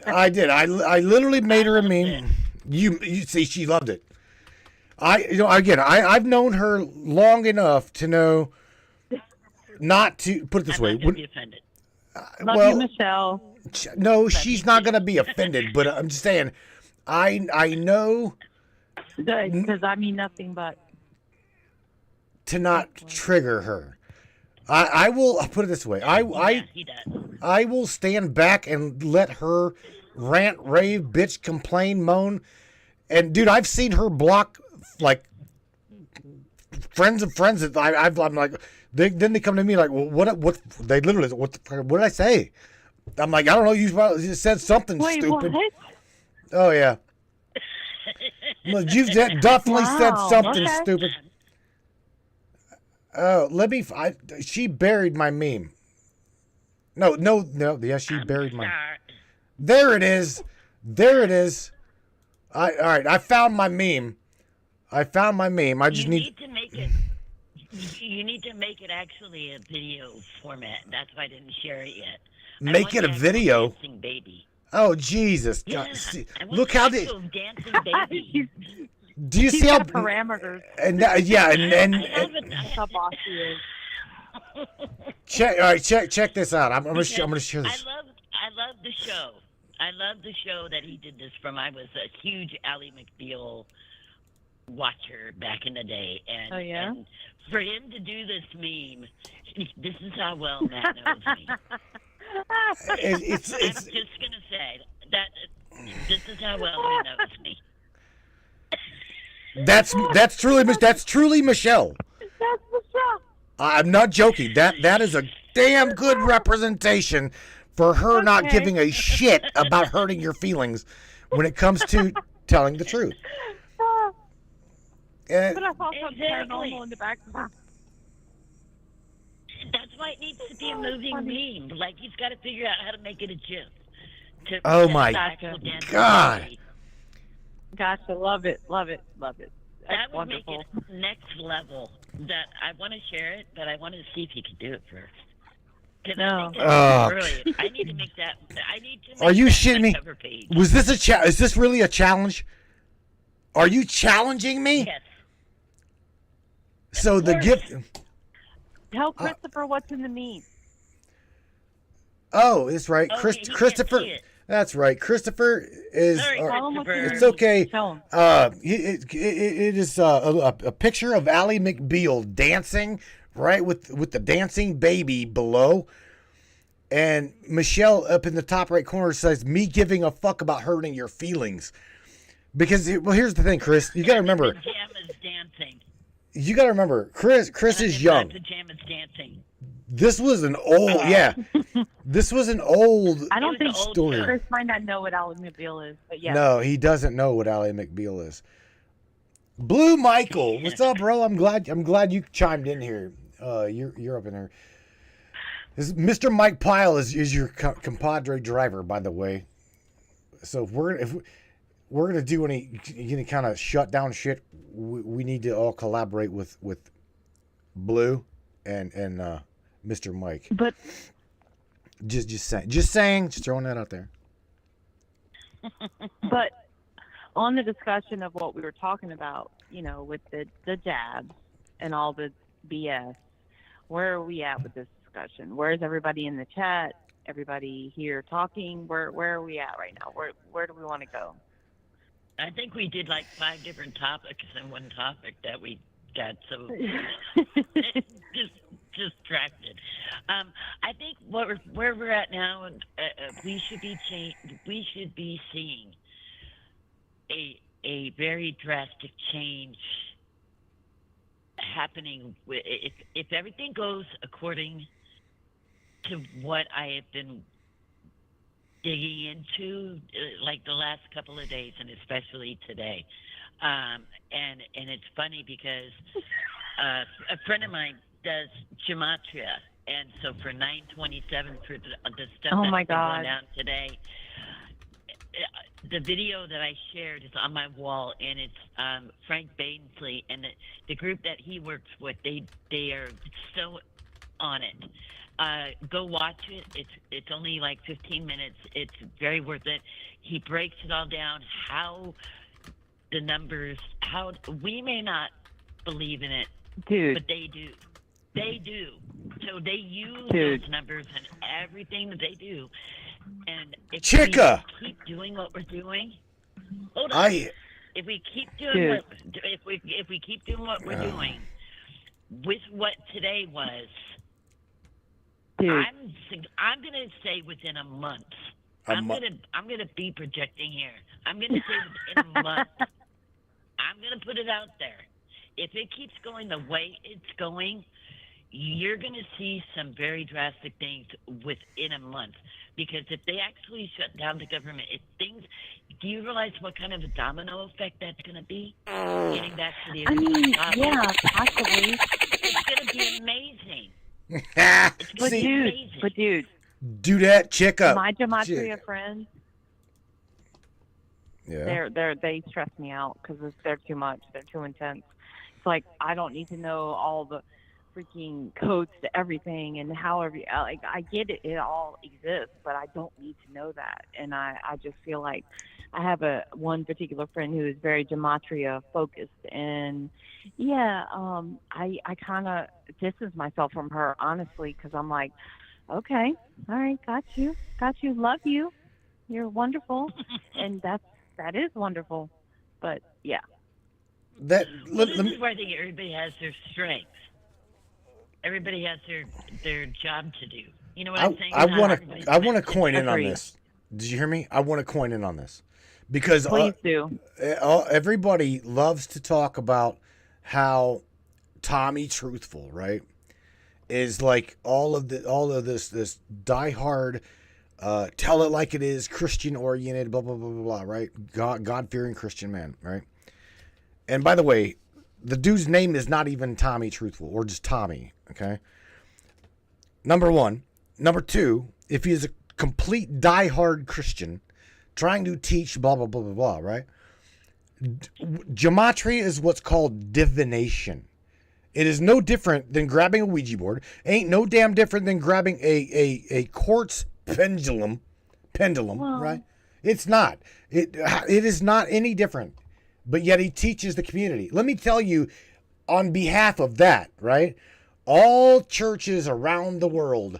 I did. I literally made her a meme. You see, she loved it. I've known her long enough to know not to put it this way. I'm not gonna be offended. Love you, Michelle. No, she's not going to be offended, but I'm just saying, I know Because I mean nothing but to not trigger her. I will I'll put it this way. He does. I will stand back and let her rant, rave, bitch, complain, moan. And dude, I've seen her block like friends of friends that I'm like. Then they come to me like, well, what? They literally, what did I say? I'm like, I don't know. You probably said something stupid. What? Oh yeah. Well, you've definitely said something stupid. Oh, she buried my meme. No. Yeah, she buried my. There it is. All right. I found my meme. I just need to make it. You need to make it actually a video format. That's why I didn't share it yet. Make it a video. Dancing baby. Oh Jesus! Yeah, God, look how they. Dancing baby. Do you see how parameters? And How bossy is. check. All right, check this out. I'm gonna share this. I love the show. I love the show that he did this from. I was a huge Ally McBeal watcher back in the day, and, and for him to do this meme, this is how well Matt knows me. I'm just gonna say that this is how well he knows me. That's truly Michelle. That's Michelle. I'm not joking. That is a damn good representation for her not giving a shit about hurting your feelings when it comes to telling the truth. But I saw something paranormal in the background. That's why it needs to be a moving meme. Like, he's got to figure out how to make it a gif. Oh my God. Gotcha. Love it. That's that would wonderful. make it next level. That I want to share it, but I want to see if he can do it first. No. I need to make that. Are you shitting me? Cover page. Was this is this really a challenge? Are you challenging me? Yes. So the gift. Tell Christopher what's in the meme. Oh, that's right. Okay, Christopher. That's right. Christopher is. Sorry, Christopher. It's okay. Tell him. It is a picture of Ally McBeal dancing right with the dancing baby below, and Michelle up in the top right corner says, "Me giving a fuck about hurting your feelings." Because here's the thing, Chris. You gotta remember. Pajamas dancing. You gotta remember, Chris is young. Pajamas dancing. This was an old, This was an old. I don't think story. Chris might not know what Ally McBeal is, but yeah. No, he doesn't know what Ally McBeal is. Blue Michael, what's up, bro? I'm glad you chimed in here. You're up in there. Mr. Mike Pyle is your compadre driver, by the way. So if we're gonna do any kind of shutdown shit, we need to all collaborate with Blue and Mr. Mike. But Just saying, just throwing that out there. but on the discussion of what we were talking about, with the jabs and all the BS, where are we at with this discussion? Where's everybody in the chat? Everybody here talking? Where are we at right now? Where do we want to go? I think we did like 5 different topics in one topic that we got so just distracted. I think where we're at now, we should be seeing a very drastic change happening. If everything goes according to what I have been digging into, like the last couple of days, and especially today. And it's funny because a friend of mine does gematria, and so for 9/27, for the stuff Oh that's my been God. going down today, the video that I shared is on my wall, and it's Frank Bainsley and the group that he works with. They are so on it. Go watch it. It's only like 15 minutes. It's very worth it. He breaks it all down, how the numbers, how we may not believe in it, Dude. but they do. They do. So they use Dude. those numbers and everything that they do. And if Chica. we keep doing what we're doing, hold on. If we keep doing if we keep doing what we're doing with what today was, Dude. I'm gonna say within a month. I'm gonna be projecting here. I'm gonna say within a month. I'm gonna put it out there. If it keeps going the way it's going, you're gonna see some very drastic things within a month. Because if they actually shut down the government, do you realize what kind of a domino effect that's gonna be? Getting back to the original topic. Yeah, possibly. It's gonna be amazing. But dude, do that, Chica. my gematria friends, Yeah. they stress me out because they're too much. They're too intense. It's like I don't need to know all the freaking codes to everything and how I get it. It all exists, but I don't need to know that. And I just feel like I have one particular friend who is very gematria focused, and I kind of distance myself from her, honestly, because I'm like, okay, all right, got you, love you, you're wonderful, and that is wonderful, but yeah. This is where I think everybody has their strengths. Everybody has their job to do. You know what I'm saying? I want to coin in on this. Did you hear me? I want to coin in on this because please do. Everybody loves to talk about how Tommy Truthful, right, is like all of this diehard, tell it like it is, Christian oriented, blah blah blah blah blah, right? God fearing Christian man, right? And by the way, the dude's name is not even Tommy Truthful or just Tommy, okay? Number one. Number two, if he is a complete diehard Christian trying to teach blah, blah, blah, blah, blah, right? Gematria is what's called divination. It is no different than grabbing a Ouija board. Ain't no damn different than grabbing a quartz pendulum, right? It's not. It is not any different. But yet he teaches the community. Let me tell you, on behalf of that, right? All churches around the world,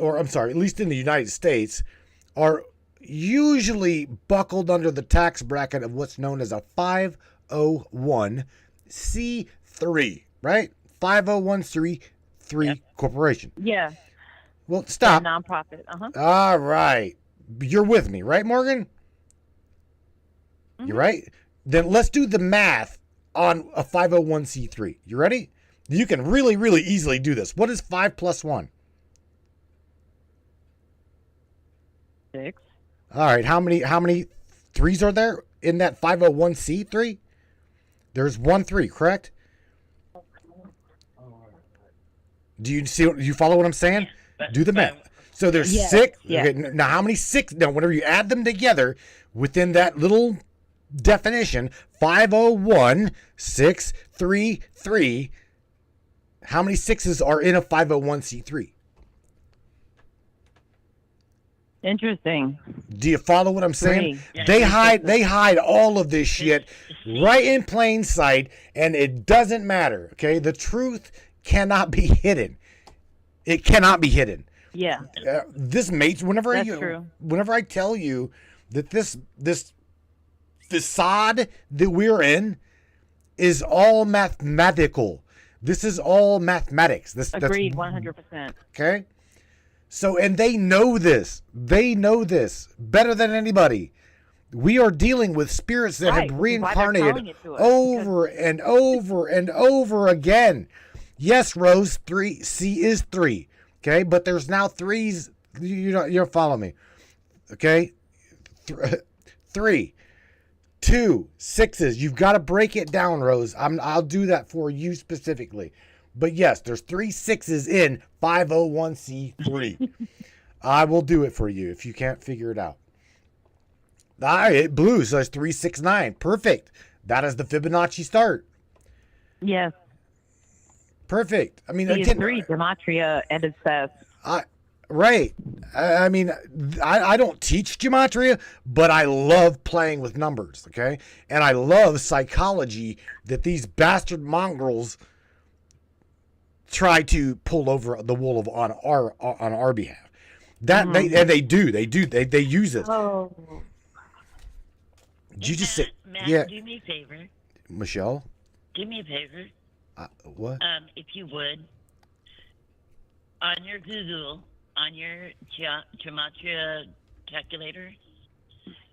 or I'm sorry, at least in the United States, are usually buckled under the tax bracket of what's known as a 501c3, right? 501c3 corporation. Yeah. Well, stop. Nonprofit. All right. You're with me, right, Morgan? Mm-hmm. You're right. Then let's do the math on a 501c3. You ready? You can really, really easily do this. What is 5 plus 1? 6. All right. How many threes are there in that 501c3? There's 1 3, correct? Do you follow what I'm saying? Do the math. So there's 6. Yeah. Okay, now how many 6? Now whenever you add them together within that little definition, 501, 6, 3, 3. How many 6s are in a 501c3? Interesting. Do you follow what I'm saying? Three. They hide all of this shit right in plain sight, and it doesn't matter. Okay, the truth cannot be hidden. It cannot be hidden. Yeah. This mates. That's true. Whenever I tell you that this facade that we're in is all mathematical. This is all mathematics. Agreed, 100%. Okay. So, and they know this. They know this better than anybody. We are dealing with spirits that Right, have which is why they're telling reincarnated it to us, over and over and over again. Yes, Rose, 3C is 3. Okay, but there's now 3s. You don't follow me. Okay, 3, 2, 6s. You've got to break it down, Rose. I'll do that for you specifically. But yes, there's 3 6s in 501c3. I will do it for you if you can't figure it out. All right, it blew, so it's 369. Perfect. That is the Fibonacci start. Yes. Perfect. I mean, He is again, 3, gematria at its best. right. I mean, I don't teach gematria, but I love playing with numbers, okay? And I love psychology that these bastard mongrels try to pull over the wool on our behalf. That they use it. Oh. Did you just say, Matt, yeah, do me a favor. Michelle? Do me a favor. What? If you would, on your Google, on your gematria calculator,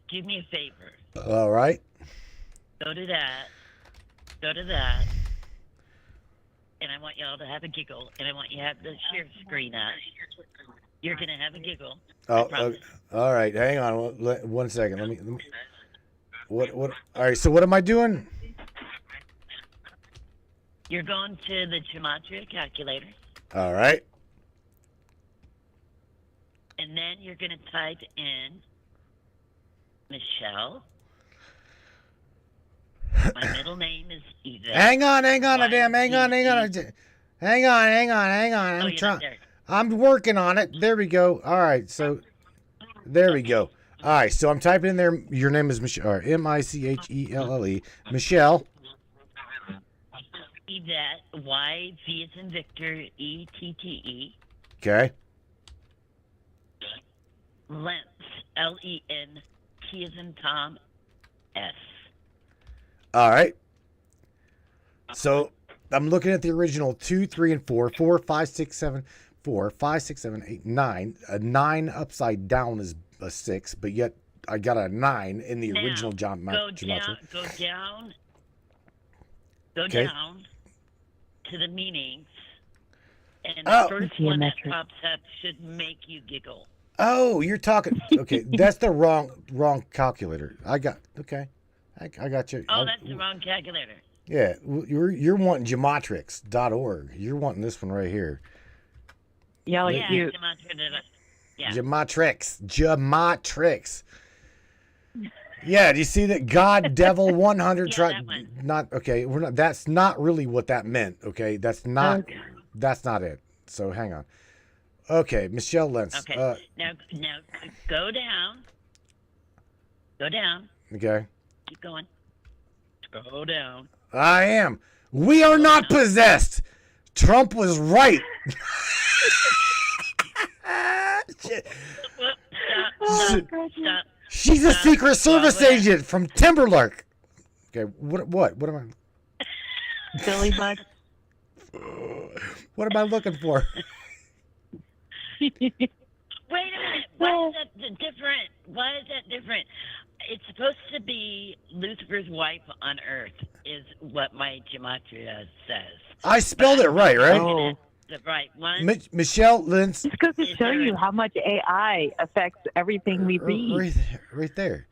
do me a favor. All right. Go to that, and I want y'all to have a giggle, and I want you to have the share screen up. You're gonna have a giggle. I promise. All right. Hang on 1 second. Let me. What? All right. So what am I doing? You're going to the gematria calculator, All right. and then you're gonna type in Michelle. My middle name is Yvette. Hang on. Hang on. Y-V-E. I'm Oh, you're trying. not there. I'm working on it. There we go. All right. So there we go. All right. So I'm typing in there. Your name is Michelle. Or Michelle. Michelle. Yvette, Y, V as in Victor, E-T-T-E. Okay. Lentz, L-E-N, T as in Tom, S. All right. So I'm looking at the original 2, 3, and 4. 4, 5, 6, 7, 4, 5, 6, 7, 8, 9. A 9 upside down is a 6, but yet I got a 9 in the original gematria. Go Okay. down to the meanings, and Oh. the first one that Geometric. pops up should make you giggle. Oh, you're talking. Okay, that's the wrong calculator. I got you. Oh, that's the wrong calculator. Yeah, you're wanting gematrix.org. You're wanting this one right here. Yeah, like Yeah, you. yeah. Gematrix. Yeah, do you see that? God, devil, 100. Yeah, that one. Not okay. We're not. That's not really what that meant. Okay, that's not. That's not it. So hang on. Okay, Michelle Lentz. Okay. Now go down. Go down. Okay. Keep going. Go down. I am. We are not possessed. Trump was right. Whoop, stop. She's a Secret Service Well, agent from Timberlark. Okay, what am Silly butt. what am I looking for? Wait a minute. Why is that different? It's supposed to be Lucifer's wife on Earth, is what my gematria says. I spelled it right? Oh. The right one. Michelle Lentz. This goes to show you how much AI affects everything we read. Right there.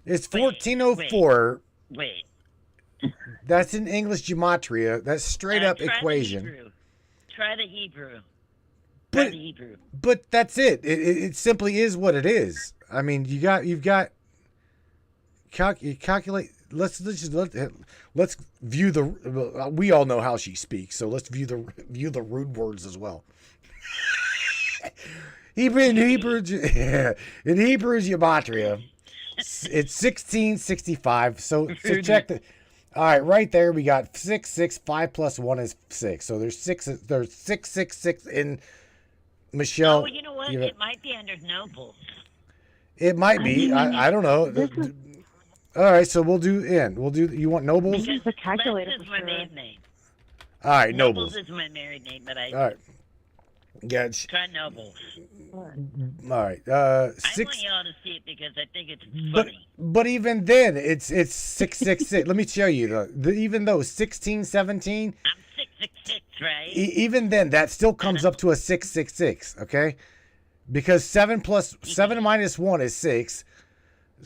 It's 1404. Wait. That's in English gematria. That's straight up Try equation. Try the Hebrew. But that's it. It simply is what it is. I mean, you've got calculate. Let's view the. We all know how she speaks, so let's view the rude words as well. In Hebrew, gematria, it's 1665. So check the. All right, right there we got 6, 6, 5 plus 1 is 6. So there's 666 in Michelle. Oh, you know what? It might be under nobles. It might be. I don't know. All right, so we'll do in. We'll do. You want nobles? This is a calculator Les is for my sure. maiden name. All right, Nobles nobles. is my married name, but I All right. Yeah. try nobles. All right. I 6. want y'all to see it because I think it's But funny. even then, it's 666. Let me show you. Even though 1617, I'm 666, right? even then, that still comes up to a 666. Okay, because 7 minus 1 is 6.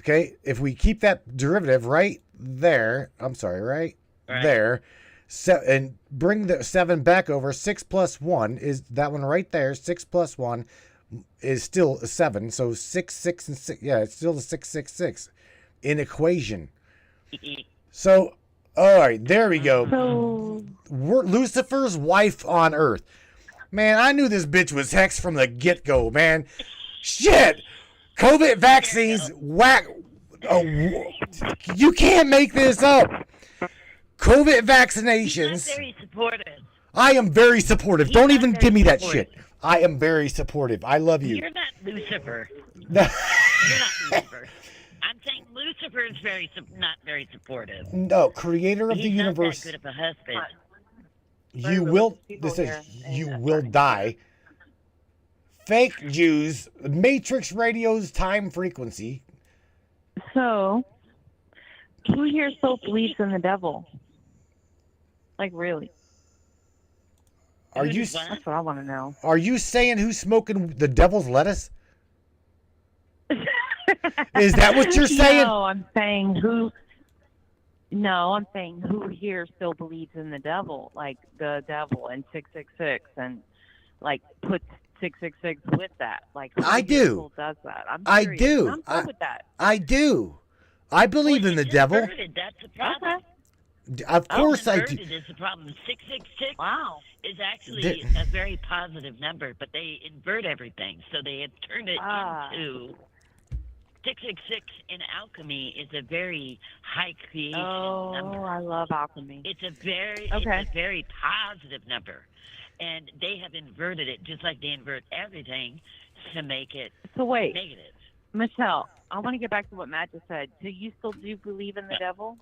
Okay, if we keep that derivative right there, right there, and bring the 7 back over, 6 plus 1 is that one right there. 6 plus 1 is still a 7. So 6, 6, and 6. Yeah, it's still the 666 in equation. So, all right, there we go. So We're Lucifer's wife on Earth. Man, I knew this bitch was hex from the get-go, man. Shit. COVID vaccines, whack. Oh, you can't make this up. COVID He's not vaccinations. very supportive. I am very supportive. Don't not even very give me that supportive. shit. I am very supportive. I love you. You're not Lucifer. You're not Lucifer. I'm saying Lucifer is not very supportive. No, creator of the He's universe. not that good of a husband. You will. people This is here, you and will die. Fake Jews. Matrix Radio's time frequency. So, who here still believes in the devil? Like, really? Are you What? That's what I want to know. are you saying who's smoking the devil's lettuce? Is that what you're saying? No, I'm saying who. No, I'm saying who here still believes in the devil, like the devil and 666, and like puts 666 with that. Like who I here do. still does that? I'm I curious. do. I'm good with that. I do. I believe in the It's devil. inverted, that's the problem. Okay. Of course I do. Inverted is the problem. 666 Wow. is actually There- a very positive number, but they invert everything. So they had turned it into 666 in alchemy is a very high creation Oh, number. I love alchemy. It's a very positive number. And they have inverted it just like they invert everything to make it So wait, negative. Michelle, I want to get back to what Matt just said. Do you still do believe in the devil?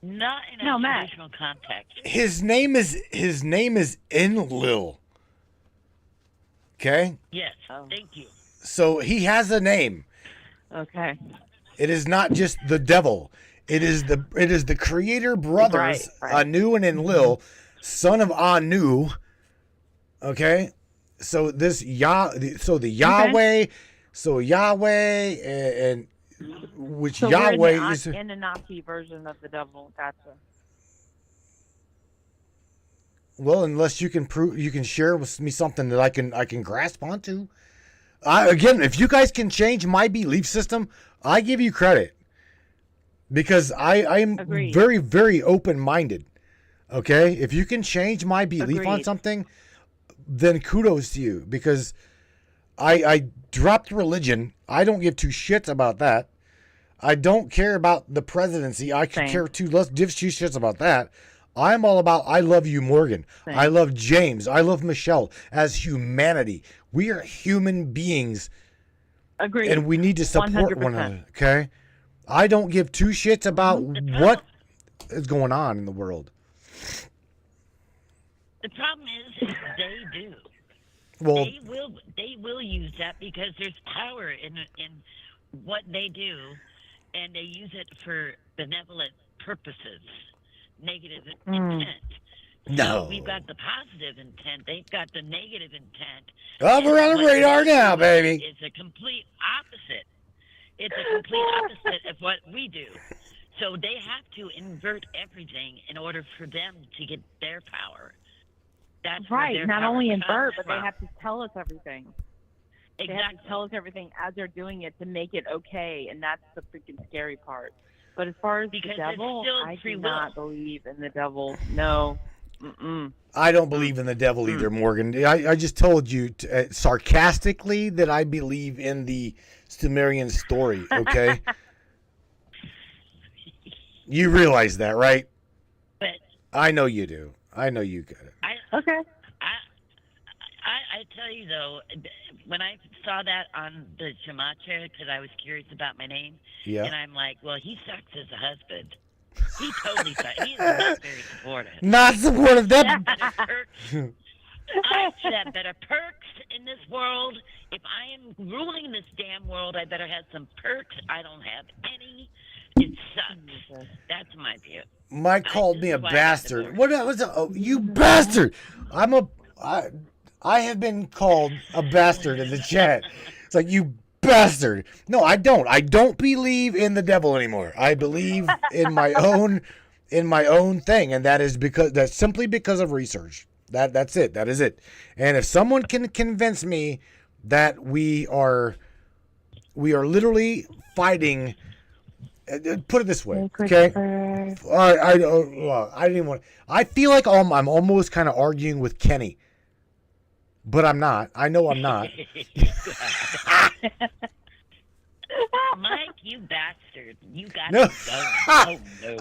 Not in No, a Matt. traditional context. His name is Enlil. Okay? Yes, Oh. thank you. So he has a name. Okay. It is not just the devil. It is the creator brothers, Right. Anu and Enlil, son of Anu. Okay? So the Yahweh, and which So Yahweh we're in is the Anunnaki version of the devil. Gotcha. well, unless you can share with me something that I can grasp onto. Again, if you guys can change my belief system, I give you credit because I am Agreed. very, very open-minded. Okay, if you can change my belief on Agreed. something, then kudos to you because I dropped religion. I don't give two shits about that. I don't care about the presidency. I could Same. care less give two shits about that. I'm all about I love you, Morgan. Same. I love James. I love Michelle as humanity. We are human beings Agreed. and we need to support one 100%. another. Okay? I don't give two shits about Mhm. what is going on in the world. The problem is they do. Well, They will use that because there's power in what they do, and they use it for benevolent purposes, negative intent. No. So we've got the positive intent. They've got the negative intent. oh, we're on the What radar they now, do baby. It's a complete opposite. It's a complete opposite of what we do. So they have to invert everything in order for them to get their power. That's where Right. their Not power only comes invert, but they from. have to tell us everything. They have to Exactly. tell us everything as they're doing it to make it okay, and that's the freaking scary part. But as far as Because the it's devil, still I free do will. not believe in the devil. No. I don't believe in the devil either, Morgan. I just told you sarcastically that I believe in the Sumerian story, okay? You realize that, right? But I know you do. I know you get it. Okay. I tell you though, when I saw that on the gematria, because I was curious about my name, Yeah. and I'm like, well, he sucks as a husband. He totally sucks. He's not very supportive. Not supportive. That Better perks. I should have better perks in this world. If I am ruling this damn world, I better have some perks. I don't have any. It sucks. That's my view. Mike called me a This is why I got bastard. divorced. What was it? Oh, you bastard! I have been called a bastard in the chat. It's like, you bastard. No, I don't. I don't believe in the devil anymore. I believe in my own thing, and that's simply because of research. That's it. That is it. And if someone can convince me that we are literally fighting, put it this way, okay? I didn't even want. I feel like I'm almost kind of arguing with Kenny, but I'm not. I know I'm not. Mike, you bastard. You got No. to go. Oh, no.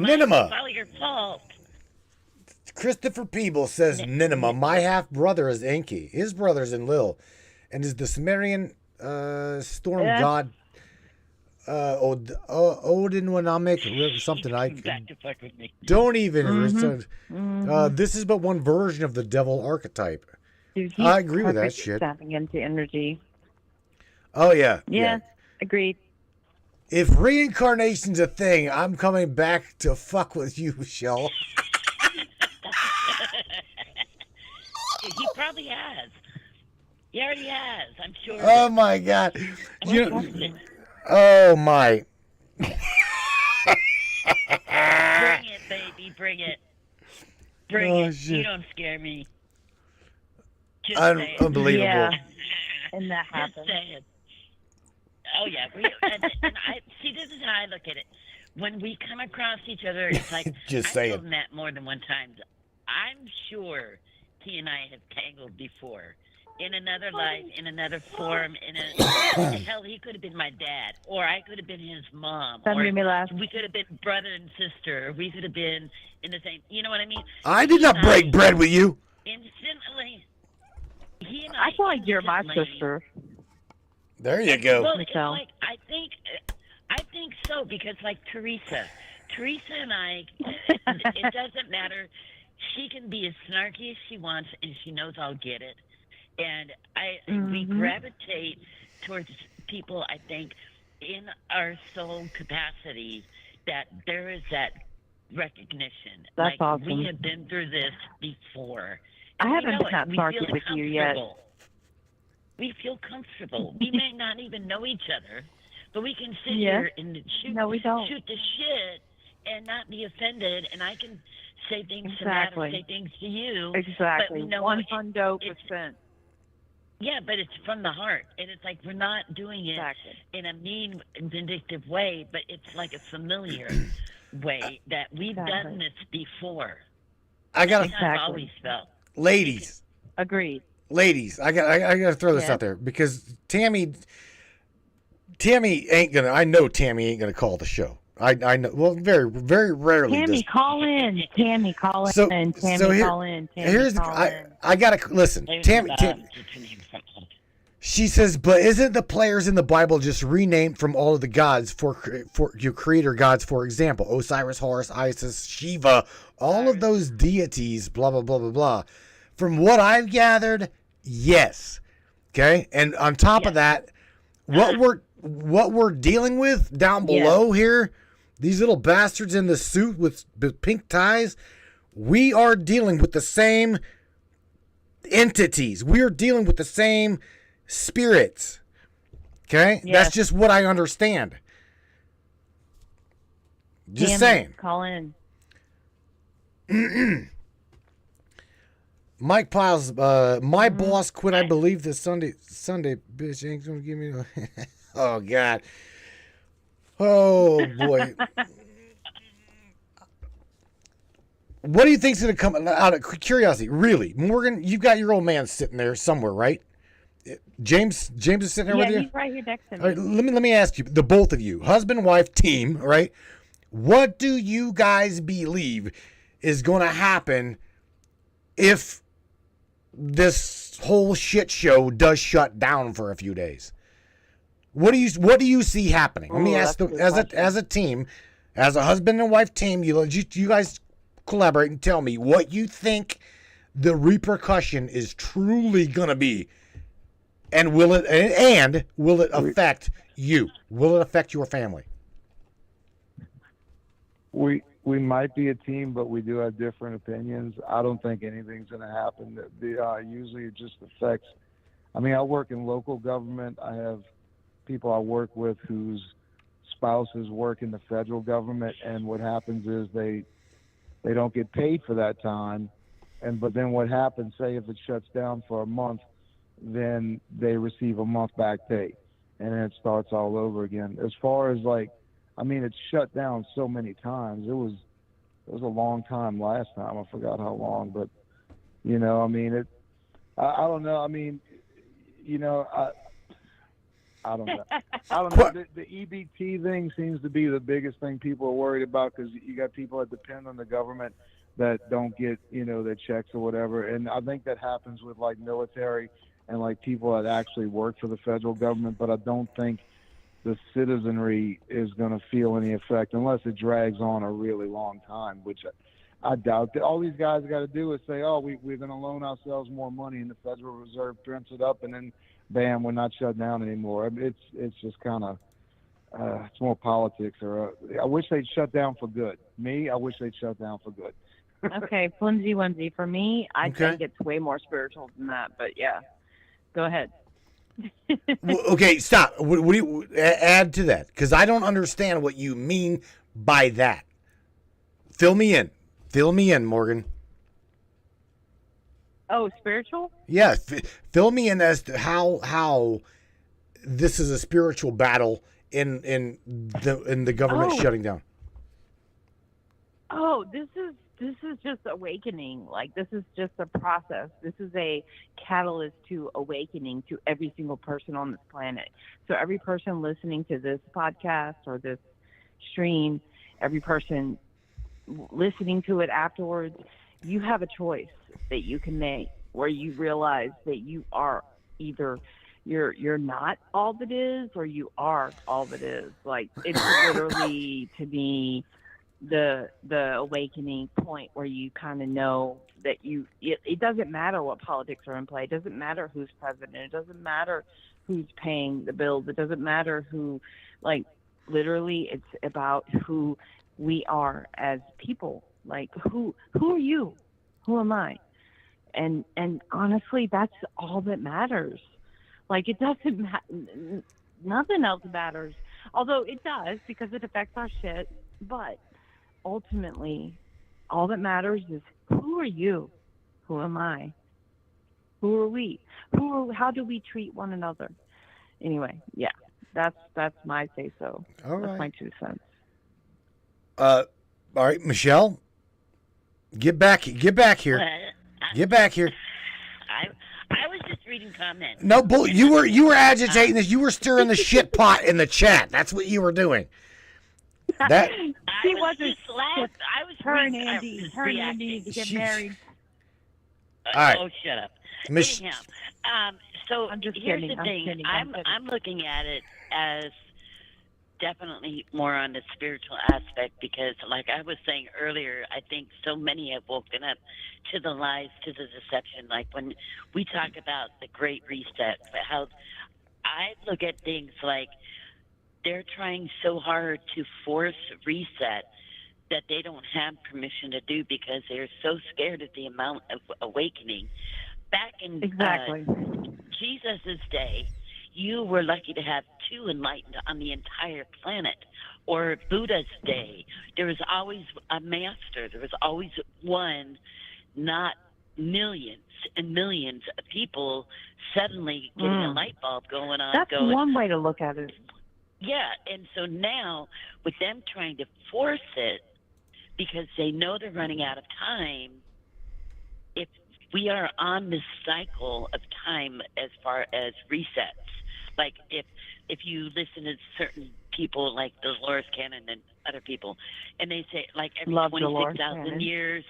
Ninema. It's all your fault. Christopher Peeble says Ninema. My half brother is Enki. His brother's Enlil, and is the Sumerian storm god. Odinwanic something. I Back to fuck with me. don't even. This is but one version of the devil archetype. Dude, I agree with that perfect shit. Tapping into energy. Oh yeah, Yeah, agreed. If reincarnation's a thing, I'm coming back to fuck with you, Shell. He probably has. He already has. I'm sure. Oh my god. Oh my. Bring it, baby. Bring it. Bring Oh, it. shit. You don't scare me. Just say it. Unbelievable. Yeah. And that Just happens. say it. Oh yeah, and I see. This is how I look at it. When we come across each other, it's like Just I say told it. him that more than one time. I'm sure he and I have tangled before, in another life, in another form. Hell, he could have been my dad, or I could have been his mom, That or made me laugh. we could have been brother and sister. Or we could have been in the same. You know what I mean? I did not break bread with you. Instantly. He and I feel like you're my instantly- sister. There you go. Well, it's Michelle. like I think so, because like Teresa and I, it doesn't matter. She can be as snarky as she wants, and she knows I'll get it. And we gravitate towards people, I think, in our soul capacity, that there is that recognition. That's like, awesome. We have been through this before. I And we haven't know been it. that We snarky feel with you yet. comfortable. We feel comfortable. We may not even know each other, but we can sit Yeah. here and No, we don't. shoot the shit and not be offended. And I can say things to Exactly. Matt or say things to you. Exactly. But we know 100%. Yeah, but it's from the heart. And it's like we're not doing it Exactly. in a mean, vindictive way, but it's like a familiar way that we've done this before. I got That's how I've Exactly. always felt. ladies. Agreed. Ladies, I gotta throw this Yeah. out there because Tammy ain't gonna. I know Tammy ain't gonna call the show. I know. Well, very rarely. Tammy, does. call in. Tammy, call in. So- Tammy, so here- call in. Tammy, Here's call in. I gotta listen. Tammy, she says, but isn't the players in the Bible just renamed from all of the gods for your creator gods? For example, Osiris, Horus, Isis, Shiva, all of those deities. Blah blah blah blah blah. From what I've gathered, yes. Okay, and on top of that, what we're dealing with down below here, these little bastards in the suit with pink ties, we are dealing with the same entities. We are dealing with the same spirits. Okay, Yes. that's just what I understand. Just Tammy, saying. Call in. Mike Piles, my boss quit. I believe this Sunday bitch ain't gonna give me no. Oh God. Oh boy. What do you think's going to come out of curiosity? Really, Morgan, you've got your old man sitting there somewhere, right? James is sitting there with you. Yeah, he's right here next to me. All right, let me ask you, the both of you, husband, wife, team, all right? What do you guys believe is going to happen if this whole shit show does shut down for a few days? What do you see happening? Let me ask as a team, as a husband and wife team, you guys collaborate and tell me what you think the repercussion is truly going to be. And will it affect you? Will it affect your family? We might be a team, but we do have different opinions. I don't think anything's going to happen. Usually it just affects. I mean, I work in local government. I have people I work with whose spouses work in the federal government, and what happens is they don't get paid for that time. But then what happens, say if it shuts down for a month, then they receive a month back pay, and then it starts all over again. As far as it's shut down so many times. It was a long time last time. I forgot how long, but I don't know. I don't know. I don't know. The EBT thing seems to be the biggest thing people are worried about, because you got people that depend on the government that don't get, their checks or whatever. And I think that happens with military and people that actually work for the federal government, but I don't think the citizenry is going to feel any effect unless it drags on a really long time, which I doubt. All these guys got to do is say, we're going to loan ourselves more money, and the Federal Reserve prints it up, and then bam, we're not shut down anymore. It's just kind of it's more politics. I wish they'd shut down for good. I wish they'd shut down for good. Okay, flimsy whimsy. For me, I think it's way more spiritual than that. But yeah, go ahead. Okay, stop. What do you add to that? Because I don't understand what you mean by that. Fill me in, Morgan. Oh, spiritual? Yeah, fill me in as to how this is a spiritual battle in the government shutting down. Oh, this is just awakening. This is just a process. This is a catalyst to awakening to every single person on this planet. So every person listening to this podcast or this stream, every person listening to it afterwards, you have a choice that you can make where you realize that you are either you're not all that is, or you are all that is. It's literally, to me, the awakening point where you kind of know that it doesn't matter what politics are in play. It doesn't matter who's president. It doesn't matter who's paying the bills. It doesn't matter who, literally it's about who we are as people. Who are you? Who am I? And honestly, that's all that matters. It doesn't matter. Nothing else matters. Although it does, because it affects our shit. But ultimately, all that matters is, who are you? Who am I? Who are we? How do we treat one another? Anyway, yeah, that's my say so. All right. That's my 2 cents. All right, Michelle, get back here. Get back here. I was just reading comments. No, you were agitating this. You were stirring the shit pot in the chat. That's what you were doing. That She wasn't. I was Her and reading. Andy. Her and Andy need to get married. All right. Oh, shut up. Mich- Anyhow, so I'm just here's kidding. the I'm thing. kidding. I'm looking at it as definitely more on the spiritual aspect, because, like I was saying earlier, I think so many have woken up to the lies, to the deception. Like when we talk about the Great Reset, how I look at things like they're trying so hard to force reset that they don't have permission to do, because they're so scared of the amount of awakening. Back in Jesus' day, you were lucky to have 2 enlightened on the entire planet. Or Buddha's day, there was always a master. There was always one, not millions and millions of people suddenly getting a light bulb going on. That's one way to look at it. Yeah, and so now with them trying to force it, because they know they're running out of time. If we are on this cycle of time as far as resets, like if you listen to certain people like Dolores Cannon and other people, and they say like Love Dolores Cannon.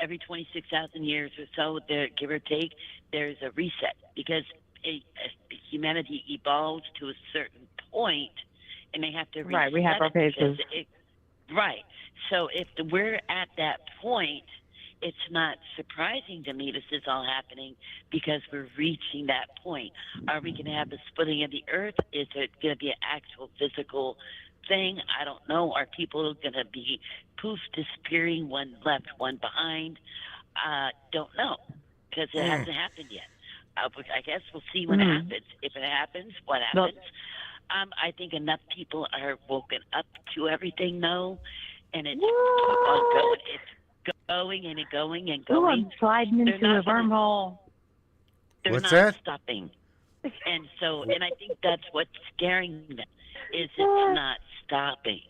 every 26,000 years or so, there, give or take, there's a reset because humanity evolves to a certain point, and they have to reset. Right, we have our phases. Right. So if we're at that point, it's not surprising to me this is all happening because we're reaching that point. Are we going to have the splitting of the earth? Is it going to be an actual physical thing? I don't know. Are people going to be poof disappearing, one left, one behind? Don't know because it hasn't happened yet. I guess we'll see when it happens. If it happens, what happens? I think enough people are woken up to everything now, and it's keep on going. It's going and going and Ooh, going. I'm sliding into a wormhole. They're What's not that? stopping. And so, and I think that's what's scaring them, is it's not stopping.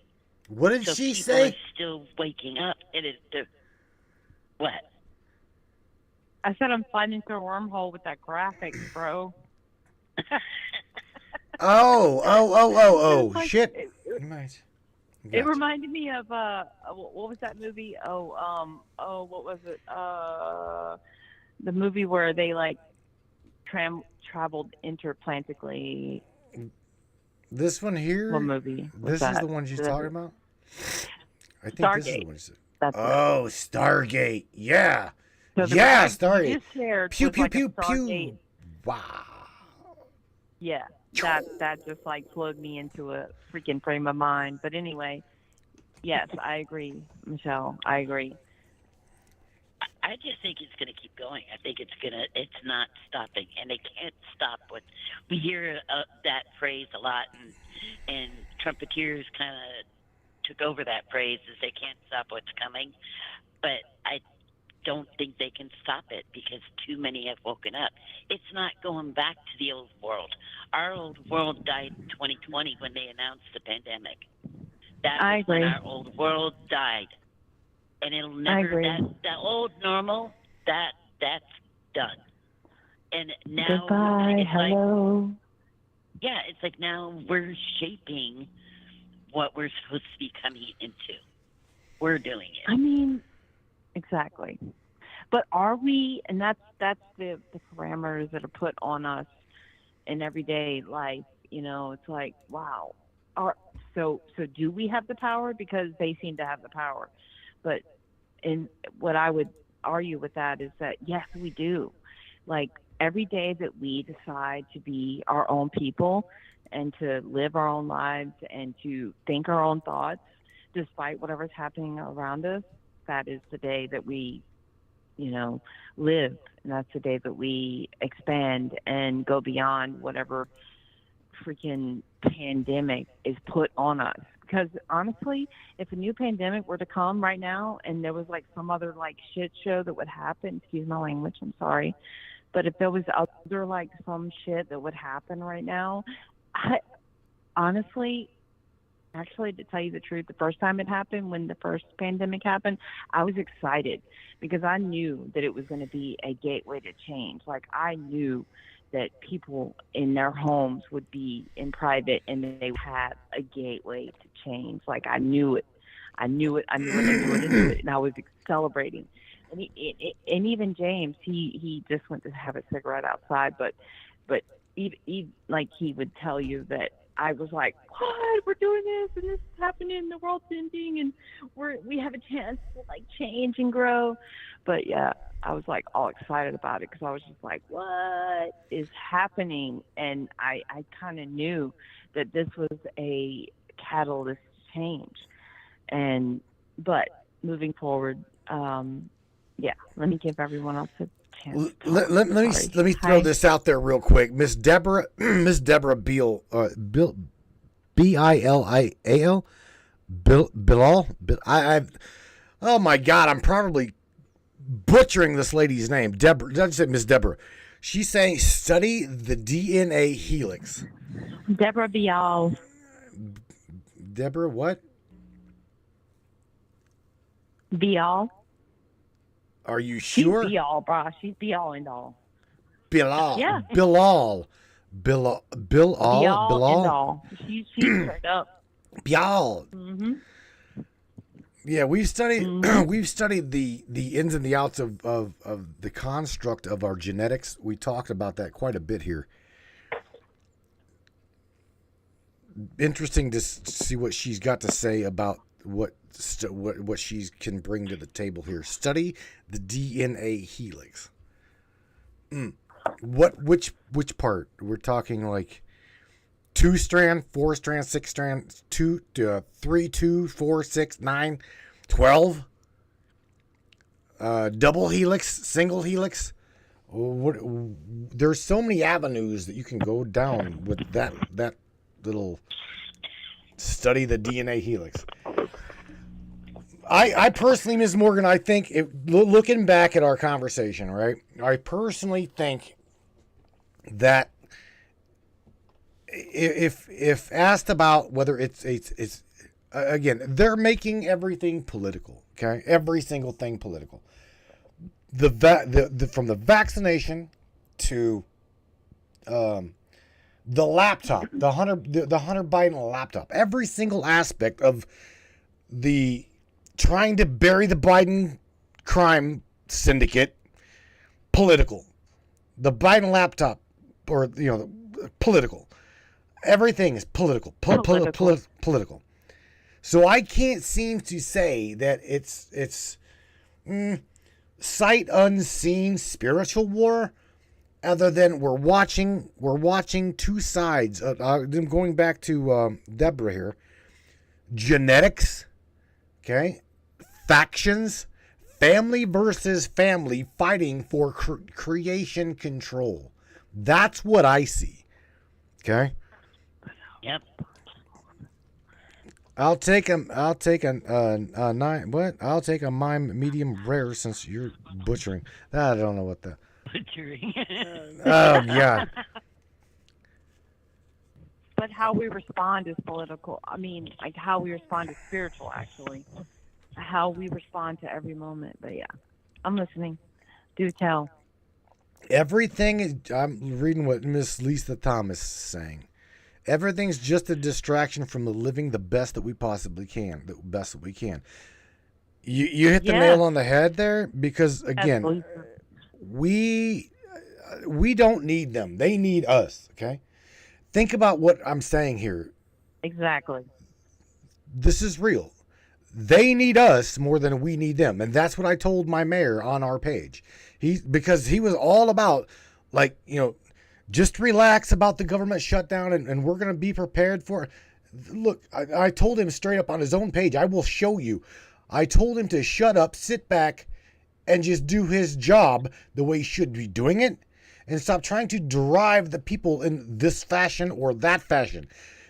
What did So she people say? are still waking up, and what? I said I'm sliding into a wormhole with that graphic, bro. Oh, Like, shit. It reminded me of what was that movie? What was it? The movie where they like traveled interplanetally. This one here? What movie? This is the one she's talking about? I think Stargate. this is the one she's That's Oh, Stargate. Yeah. So the Yeah, graphic you Stargate. just shared Pew, was pew, like pew, a Stargate. pew. Wow. Yeah, that just like flowed me into a freaking frame of mind. But anyway, yes, I agree, Michelle. I agree. I just think it's going to keep going. I think it's not stopping, and they can't stop what we hear that phrase a lot, and Trumpeteers kind of took over that phrase as they can't stop what's coming. But I don't think they can stop it because too many have woken up. It's not going back to the old world. Our old world died in 2020 when they announced the pandemic. I That's when agree. our old world died. And it'll never, that old normal, that's done. And now Goodbye, hello. It's like now we're shaping what we're supposed to be coming into. We're doing it. I mean, exactly. But are we? And that's the parameters that are put on us in everyday life. You know, it's like, wow. So do we have the power? Because they seem to have the power. But what I would argue with that is that, yes, we do. Like, every day that we decide to be our own people and to live our own lives and to think our own thoughts, despite whatever's happening around us, that is the day that we, live. And that's the day that we expand and go beyond whatever freaking pandemic is put on us. Because honestly, if a new pandemic were to come right now and there was like some other like shit show that would happen, excuse my language, I'm sorry, but if there was other like some shit that would happen right now, I honestly, actually, to tell you the truth, the first time it happened, when the first pandemic happened, I was excited because I knew that it was going to be a gateway to change. Like, I knew that people in their homes would be in private and they would have a gateway to change. Like, I knew it. I knew it into it, and I was celebrating. And even James, he just went to have a cigarette outside, but he like he would tell you that I was like, what? We're doing this, and this is happening, the world's ending, and we have a chance to like change and grow. But yeah, I was like all excited about it because I was just like, what is happening? And I kind of knew that this was a catalyst to change. But moving forward, let me give everyone else a chance. Let me throw this out there real quick. Miss Deborah Beal, Bial, Bilal. Oh my God, I'm probably butchering this lady's name. Deborah, doesn't say Miss Deborah. She's saying study the DNA helix. Deborah, Bial. Deborah what? Be all. Are you She's sure? be all, brah. She's be all and all. Bilal. Yeah. Bilal. Be Bilal. all and Bilal. all. She's straight up. Bilal. Mm-hmm. Yeah, we've studied we've studied the ins and the outs of the construct of our genetics. We talked about that quite a bit here. Interesting to see what she's got to say about what she can bring to the table here. Study the DNA helix. Which part? We're talking like 2 strand, 4 strand, 6 strand, 3, 2, 4, 6, 9, 12. Double helix, single helix. There's so many avenues that you can go down with that little study the DNA helix. I personally, Ms. Morgan, I think looking back at our conversation, right? I personally think that if asked about whether it's again, they're making everything political. Okay, every single thing political. The from the vaccination to the laptop, the Hunter Biden laptop, every single aspect of the trying to bury the Biden crime syndicate, political. The Biden laptop, or political. Everything is political. Political. So I can't seem to say that it's sight unseen spiritual war, other than we're watching two sides. I'm going back to Deborah here. Genetics, okay, factions, family versus family fighting for creation control. That's what I see. Okay. Yep. I'll take a nine. What? I'll take a mime medium rare since you're butchering. I don't know what that. Butchering. Oh God. But how we respond is political. I mean, like how we respond is spiritual, actually. How we respond to every moment. But yeah, I'm listening. Do tell. Everything is. I'm reading what Miss Lisa Thomas is saying. Everything's just a distraction from the living the best that we possibly can. The best that we can. You hit the nail on the head there, because again, we don't need them. They need us. Okay. Think about what I'm saying here. Exactly. This is real. They need us more than we need them. And that's what I told my mayor on our page. Because he was all about, like, just relax about the government shutdown and we're going to be prepared for it. Look, I told him straight up on his own page, I will show you. I told him to shut up, sit back, and just do his job the way he should be doing it. And stop trying to drive the people in this fashion or that fashion.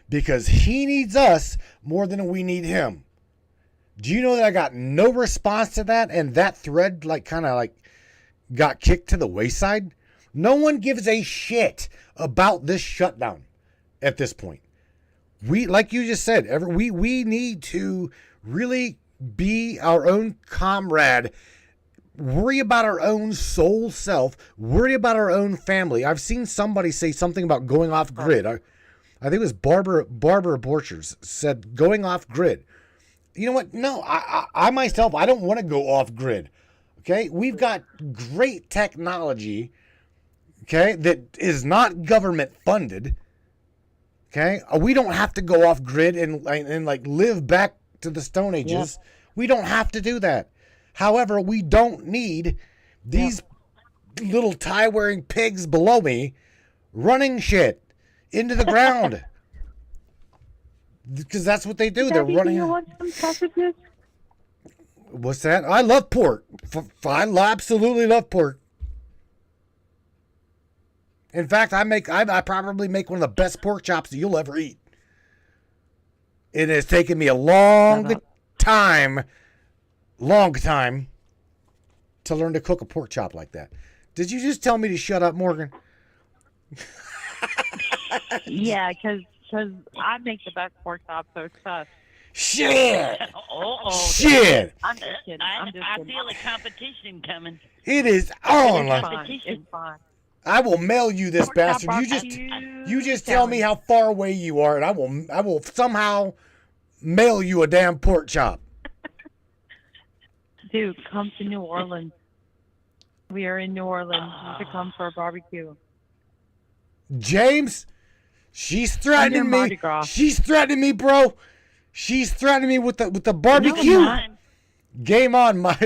Because he needs us more than we need him. Do you know that I got no response to that? And that thread kind of got kicked to the wayside? No one gives a shit about this shutdown at this point. We, like you just said, we need to really be our own comrade. Worry about our own soul self. Worry about our own family. I've seen somebody say something about going off grid. I think it was Barbara Borchers said going off grid. You know what? No, I myself, I don't want to go off grid. Okay? We've got great technology, okay, that is not government funded. Okay? We don't have to go off grid and live back to the Stone Ages. Yep. We don't have to do that. However, we don't need these little tie-wearing pigs below me running shit into the ground. Because that's what they do. They're running. You want some sausages? What's that? I love pork. I absolutely love pork. In fact, I probably make one of the best pork chops that you'll ever eat. It has taken me a long time to learn to cook a pork chop like that. Did you just tell me to shut up, Morgan? Yeah, because I make the best pork chop, so it's tough. Shit. Oh, Shit. I'm just kidding. I'm just I kidding. feel a competition coming. It is on. It's fine. It's fine. I will mail you this Pork chop bastard. barbecue You just tell me challenge. how far away you are, and I will somehow mail you a damn pork chop. Dude, come to New Orleans. We are in New Orleans. You should come for a barbecue. James, she's threatening Mardi me. Gras. She's threatening me, bro. She's threatening me with the barbecue. No, I'm not. Game on, my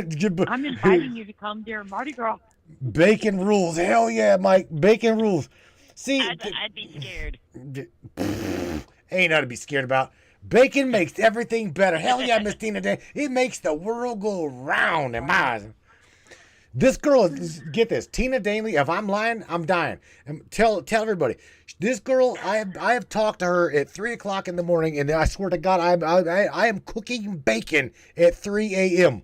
I'm inviting you to come during Mardi Gras. bacon rules. Hell yeah, Mike. Bacon rules. See, I'd be scared. ain't nothing to be scared about. Bacon makes everything better. Hell yeah, Miss Tina Day. It makes the world go round in my eyes. This girl is, get this, Tina Daly. If I'm lying, I'm dying. And tell everybody. This girl, I have talked to her at 3:00 in the morning, and I swear to God, I am cooking bacon at 3 a.m.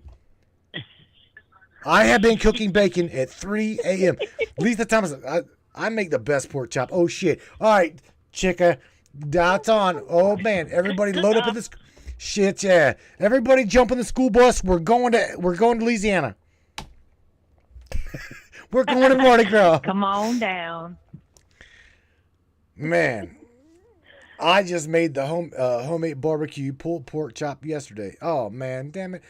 I have been cooking bacon at 3 a.m. Lisa Thomas, I make the best pork chop. Oh shit! All right, chicka, that's on. Oh man, everybody load up in this shit. Yeah, everybody jump in the school bus. We're going to Louisiana. We're going to Mardi Gras. Come on down. Man, I just made the homemade barbecue pulled pork chop yesterday. Oh man, damn it!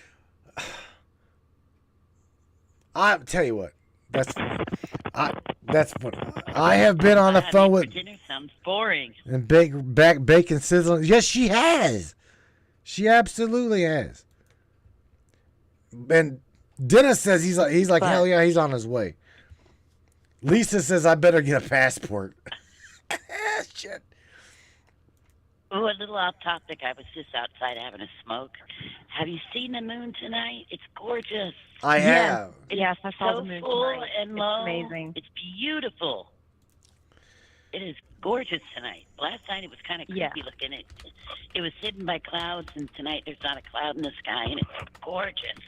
I tell you what, that's funny. I have been on the phone with Dinner sounds boring. and bacon sizzling. Yes, she has. She absolutely has. And Dennis says he's like hell yeah, he's on his way. Lisa says I better get a passport. Shit. Oh, a little off topic. I was just outside having a smoke. Have you seen the moon tonight? It's gorgeous. I have. Yes, I saw So the moon full tonight. and It's low. amazing. It's beautiful. It is gorgeous tonight. Last night it was kind of creepy Yeah. looking. It was hidden by clouds, and tonight there's not a cloud in the sky, and it's gorgeous.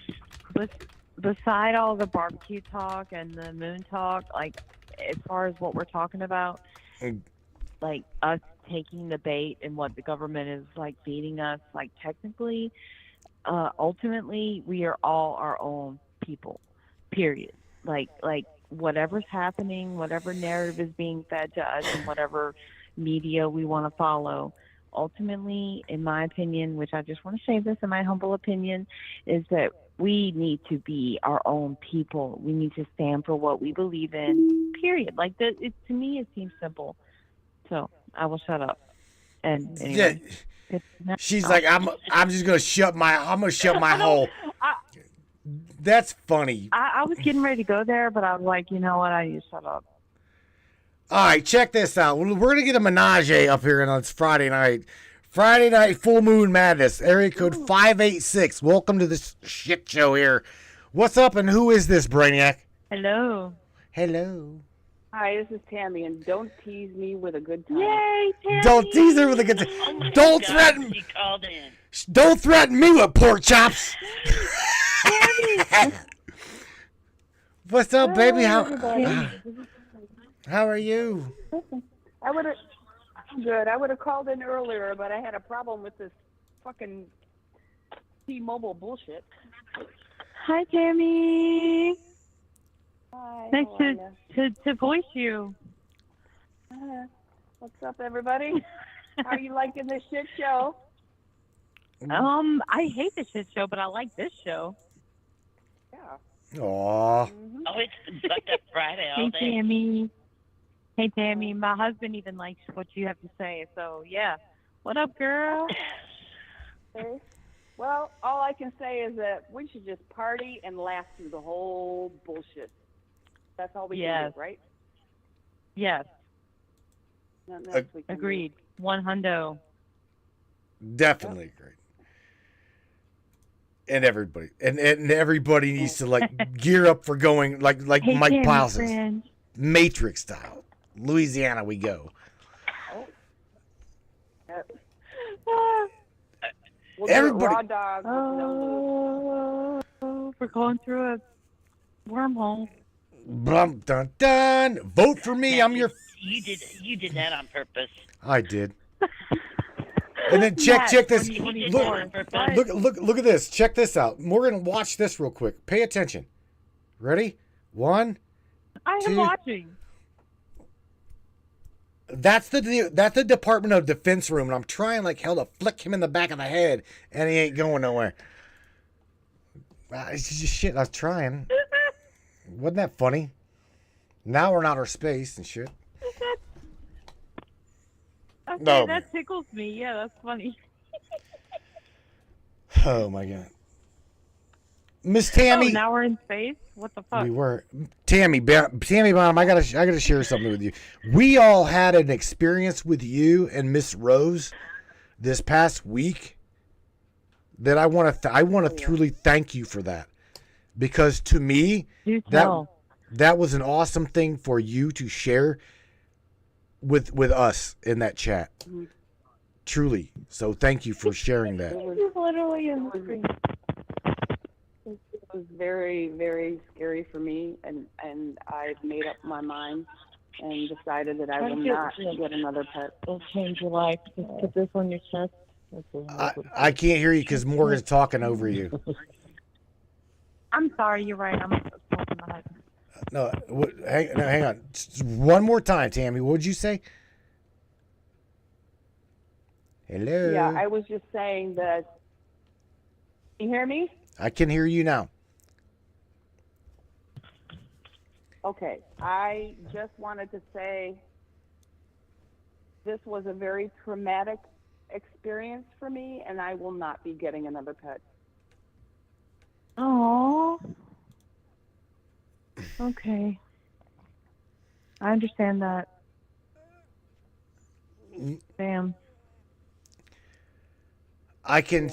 Beside all the barbecue talk and the moon talk, like as far as what we're talking about, like us taking the bait and what the government is like feeding us, like technically, ultimately, we are all our own people. Period. Like whatever's happening, whatever narrative is being fed to us, and whatever media we want to follow. Ultimately, in my opinion, which I just want to say this in my humble opinion, is that we need to be our own people. We need to stand for what we believe in. Period. Like that. To me, it seems simple. So I will shut up. And anyway, She's like, I'm just gonna shut my hole. That's funny. I was getting ready to go there, but I was like, you know what? I need to shut up. All right, check this out. We're gonna get a menage up here on this Friday night. Friday night full moon madness. Area code 586. Welcome to this shit show here. What's up and who is this, Brainiac? Hello. Hello. Hi, this is Tammy, and don't tease me with a good time. Yay, Tammy. Don't tease her with a good time. Oh my Don't God, threaten. She called in. Don't threaten me with pork chops. What's up, baby? How are you? I would have. Good. I would have called in earlier, but I had a problem with this fucking T-Mobile bullshit. Hi, Tammy. Hi. Nice how are ya? to voice you. What's up, everybody? How are you liking this shit show? I hate the shit show, but I like this show. Yeah. Aw. Oh, it's Bucked Up Friday all Hey, day. Tammy. Hey, Tammy. My husband even likes what you have to say. So, yeah. What up, girl? Okay. Well, all I can say is that we should just party and laugh through the whole bullshit. That's all we can Yes. do, right? Yes. Nothing else we can do. Agreed. 100. Definitely great. And everybody needs to like gear up for going like Hey, Mike Tammy, Pyle says, friend. Matrix style. Louisiana we go. We'll do Everybody- raw dog with no Oh, we're going through a wormhole. Blum dun dun. Vote for me. I'm your You did that on purpose. I did. And then check this. 2024. Look at this. Check this out. Morgan, watch this real quick. Pay attention. Ready? 1, I am 2. watching. That's the Department of Defense room, and I'm trying like hell to flick him in the back of the head, and he ain't going nowhere. It's just shit. I was trying. Wasn't that funny? Now we're in outer space and shit. Okay, No. that tickles me. Yeah, that's funny. Oh my god, Miss Tammy. Oh, now we're in space. What the fuck? We were Tammy Bomb. I gotta share something with you. We all had an experience with you and Miss Rose this past week that I want to truly thank you for that, because to me that was an awesome thing for you to share with us in that chat. Mm-hmm. Truly, so thank you for sharing that. He's literally in the screen. It was very, very scary for me, and I've made up my mind and decided that I will not get another pet. It'll change your life. Just put this on your chest. I can't hear you because Morgan's talking over you. I'm sorry. You're right. I'm smoking my head. No, hang on. Just one more time, Tammy. What would you say? Hello. Yeah, I was just saying that. Can you hear me? I can hear you now. Okay, I just wanted to say this was a very traumatic experience for me, and I will not be getting another pet. Oh. Okay. I understand that. Damn. I can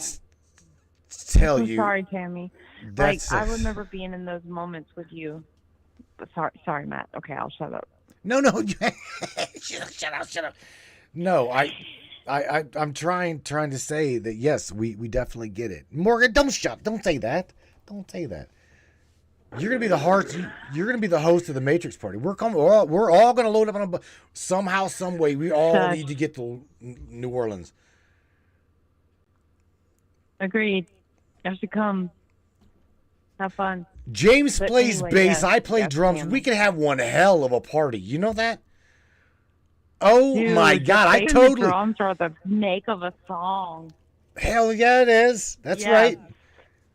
tell I'm you. sorry, Tammy. That's I remember being in those moments with you. But sorry, Matt. Okay, I'll shut up. No. Shut up. No, I'm trying to say that yes, we definitely get it. Morgan, don't say that. Don't say that. You're gonna be the heart. You're gonna be the host of the Matrix party. We're all gonna load up on somehow, some way. We all need to get to New Orleans. Agreed. I should come. Have fun. James plays bass. yes, I play drums. Tammy. We can have one hell of a party. You know that? Oh Dude, my God! I the totally. drums are the make of a song. Hell yeah, it is. That's right.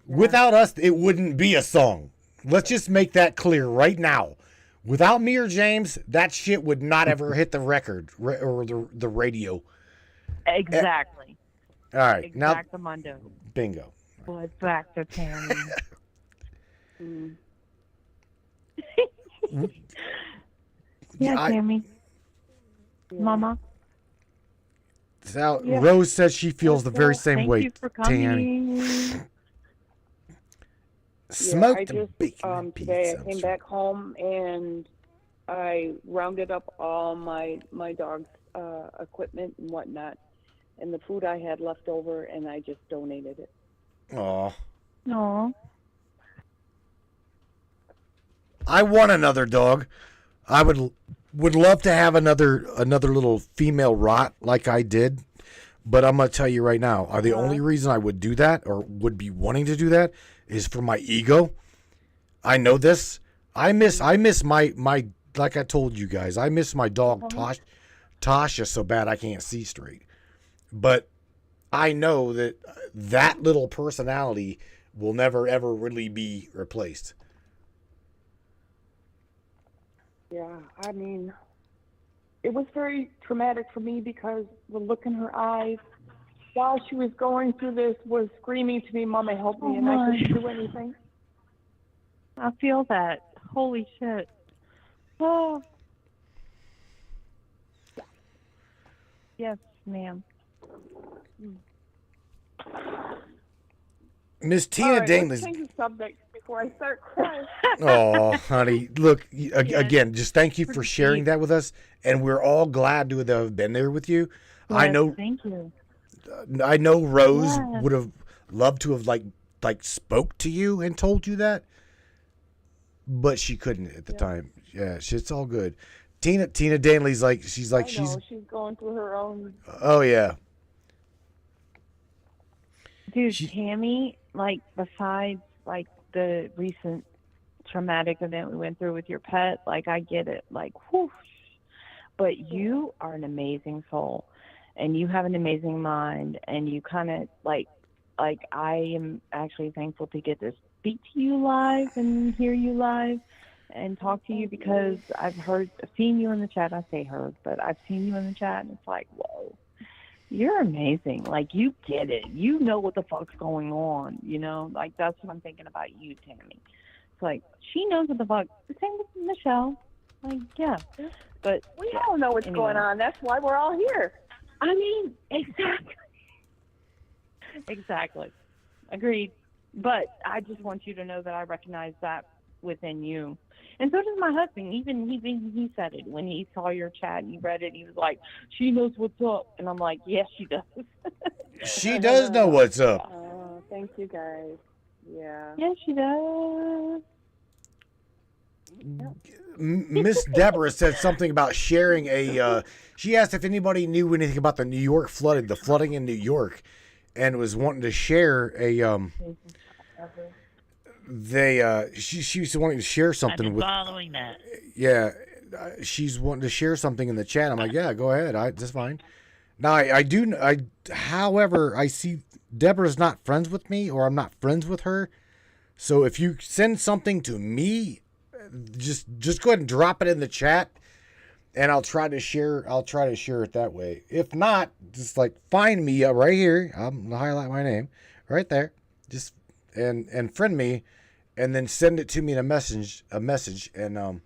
Without us, it wouldn't be a song. Let's just make that clear right now. Without me or James, that shit would not ever hit the record or the radio. Exactly. All right, Exactamundo. now bingo. Well, it's back to Tammy. Tammy. Mama. So, Rose says she feels the very same way. Thank you for Tammy. coming. Smoked I bacon just today pizza. I came back home and I rounded up all my dog's equipment and whatnot, and the food I had left over, and I just donated it. Aw. Aw. I want another dog. I would love to have another little female rot like I did, but I'm gonna tell you right now, the only reason I would do that or would be wanting to do that is for my ego. I know this. I miss my like I told you guys. I miss my dog Tasha so bad I can't see straight. But I know that little personality will never ever really be replaced. Yeah, I mean, it was very traumatic for me because the look in her eyes while she was going through this was screaming to me, "Mama, help me," and I couldn't do anything. I feel that. Holy shit. Oh. Yes, ma'am. Miss Tina All right, Dingley's. let's change the subject before I start crying. Oh, honey, look again. Just thank you for sharing that with us, and we're all glad to have been there with you. Yes, I know. Thank you. I know Rose would have loved to have like spoke to you and told you that, but she couldn't at the time. Yeah, it's all good. Tina Danley's she's I know, she's going through her own. oh yeah. Dude, Tammy, like, besides, like, the recent traumatic event we went through with your pet, like, I get it, like, whew. But you are an amazing soul, and you have an amazing mind, and you kind of, like, I am actually thankful to get to speak to you live and hear you live and talk to you, because I've seen you in the chat. I say heard, but I've seen you in the chat, and it's like, whoa. You're amazing. Like, you get it. You know what the fuck's going on, you know? Like, that's what I'm thinking about you, Tammy. It's like, she knows what the fuck. The same with Michelle. Like, yeah. But We all know what's going on. That's why we're all here. I mean, exactly. Exactly. Agreed. But I just want you to know that I recognize that within you. And so does my husband. Even he said it when he saw your chat and he read it. He was like, she knows what's up. And I'm like, yes, she does. She does know what's up. Oh, thank you guys. Yeah. Yes, she does. Miss Deborah said something about sharing she asked if anybody knew anything about the New York flooding, the flooding in New York, and was wanting to share she's wanting to share something I've been with. following that. Yeah, she's wanting to share something in the chat. I'm like, yeah, go ahead. That's fine. Now, however, I see Deborah's not friends with me, or I'm not friends with her. So if you send something to me, just go ahead and drop it in the chat, and I'll try to share it that way. If not, just like find me right here. I'm gonna highlight my name right there. Just and friend me, and then send it to me in a message, and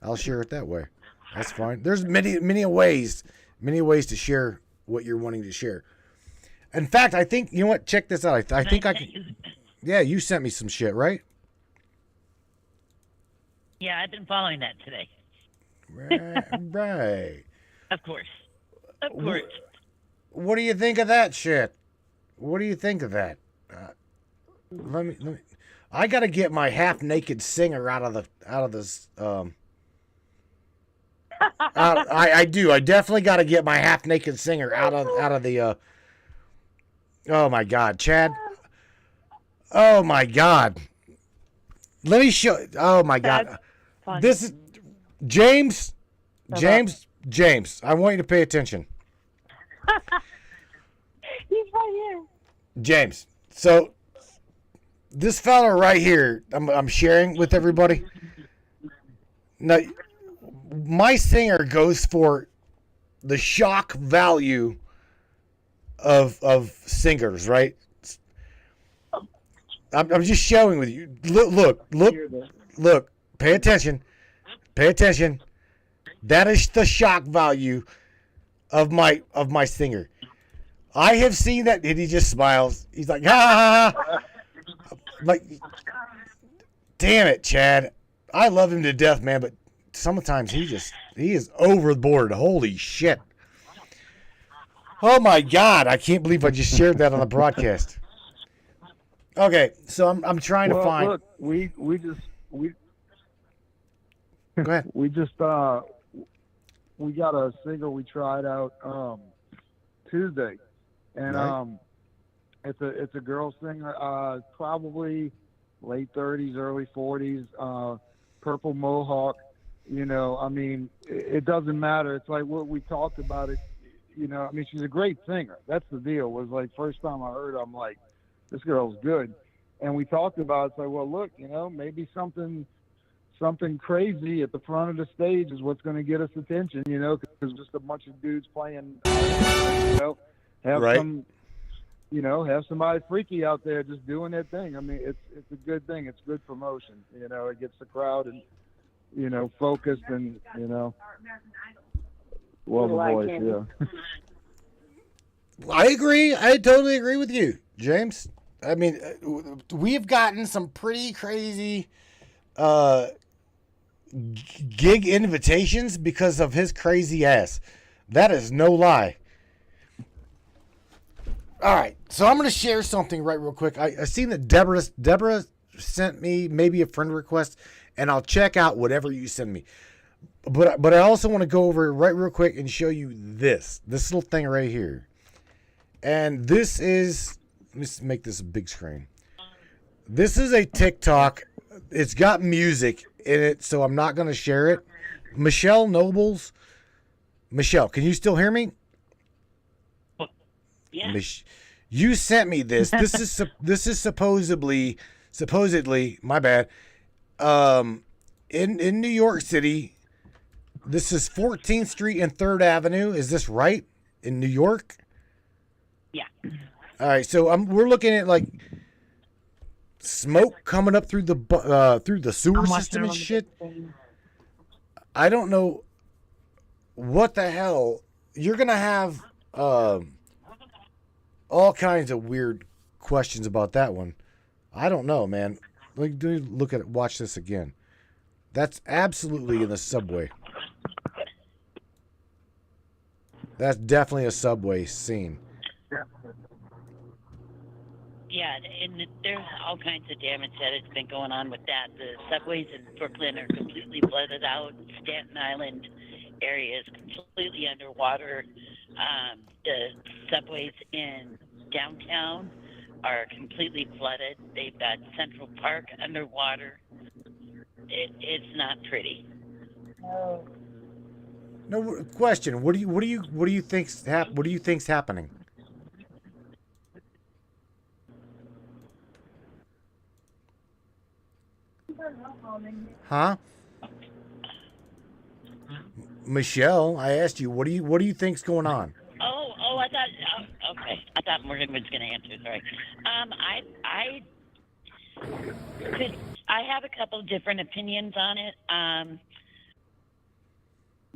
I'll share it that way. That's fine. There's many ways to share what you're wanting to share. In fact, I think, you know what? Check this out. I think I can. Yeah, you sent me some shit, right? Yeah, I've been following that today. Right. Of course. Of course. What do you think of that shit? What do you think of that? Let me. I gotta get my half-naked singer out of this. I do. I definitely gotta get my half-naked singer out of the. Oh my God, Chad. Oh my God. Let me show. Oh my God. This is James. James. I want you to pay attention. He's right here. James. So this fella right here, I'm sharing with everybody. Now, my singer goes for the shock value of singers, right? I'm just showing with you. Look. Pay attention. That is the shock value of my singer. I have seen that, and he just smiles. He's like, ha ha ha. Like, damn it, Chad. I love him to death, man, but sometimes he is overboard. Holy shit. Oh my God, I can't believe I just shared that on the broadcast. Okay, so I'm trying to find. Look, we Go ahead. we got a singer we tried out Tuesday, and right. It's a girl singer, probably late 30s, early 40s, purple mohawk. You know, I mean, it doesn't matter. It's like what we talked about it. You know, I mean, she's a great singer. That's the deal. Was like first time I heard her, I'm like, this girl's good. And we talked about it. It's like, well, look, you know, maybe something crazy at the front of the stage is what's going to get us attention, you know, because there's just a bunch of dudes playing, you know, have somebody freaky out there just doing their thing. I mean, it's a good thing. It's good promotion. You know, it gets the crowd and, you know, focused and, you know, well, the voice, yeah. I agree. I totally agree with you, James. I mean, we've gotten some pretty crazy gig invitations because of his crazy ass. That is no lie. All right, so I'm going to share something right real quick. I seen that Deborah sent me maybe a friend request, and I'll check out whatever you send me. But I also want to go over right real quick and show you this little thing right here. And this is Let me make this a big screen. This is a TikTok. It's got music in it, so I'm not going to share it. Michelle Nobles. Michelle, can you still hear me? Yeah. You sent me this. This is supposedly, my bad. In New York City, this is 14th Street and 3rd Avenue. Is this right? In New York? Yeah. All right, so we're looking at like smoke coming up through the sewer system and shit. I don't know what the hell. You're gonna have all kinds of weird questions about that one. I don't know, man. Watch this again. That's absolutely in the subway. That's definitely a subway scene. Yeah, and there's all kinds of damage that has been going on with that. The subways in Brooklyn are completely flooded out. Staten Island area is completely underwater. The subways in downtown are completely flooded. They've got Central Park underwater. It's not pretty. No question. What do you think's happening? Huh? Michelle, I asked you, what do you think's going on? I thought. Okay, I thought Morgan was going to answer. Sorry. I have a couple of different opinions on it.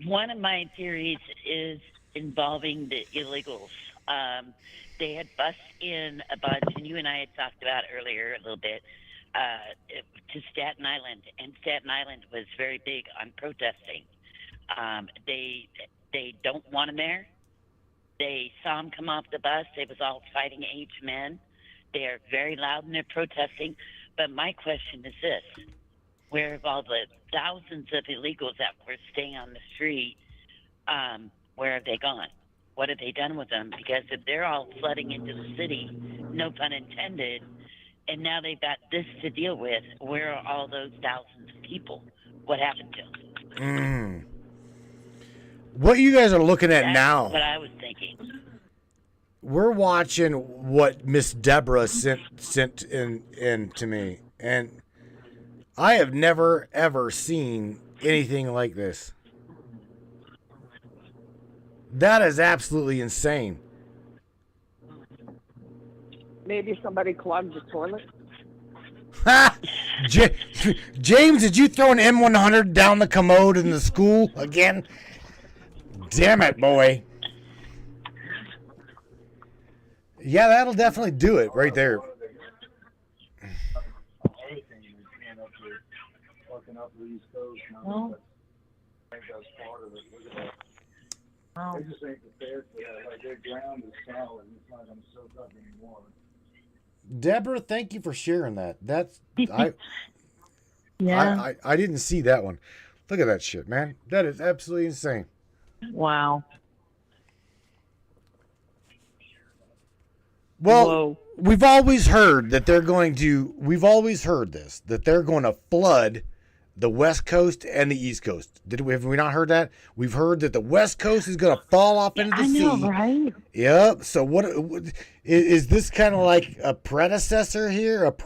One of my theories is involving the illegals. They had bussed in a bunch, and you and I had talked about earlier a little bit, to Staten Island, and Staten Island was very big on protesting. They don't want them there. They saw them come off the bus. It was all fighting age men. They are very loud in their protesting. But my question is this: where have all the thousands of illegals that were staying on the street? Where have they gone? What have they done with them? Because if they're all flooding into the city, no pun intended, and now they've got this to deal with, where are all those thousands of people? What happened to them? What you guys are looking at That's now? what I was thinking. We're watching what Miss Deborah sent in to me, and I have never ever seen anything like this. That is absolutely insane. Maybe somebody clogged the toilet. James, did you throw an M100 down the commode in the school again? Damn it, boy. Yeah, that'll definitely do it right there. They just ain't prepared for that. Like, their ground is solid. It's not going to soak up anymore. Deborah, thank you for sharing that. That's Yeah. I didn't see that one. Look at that shit, man. That is absolutely insane. Wow. Well, Whoa. we've always heard that they're going to flood the West Coast and the East Coast. Have we not heard that? We've heard that the West Coast is going to fall off into the sea. I know, right? Yep. So what is this kind of like a predecessor here? That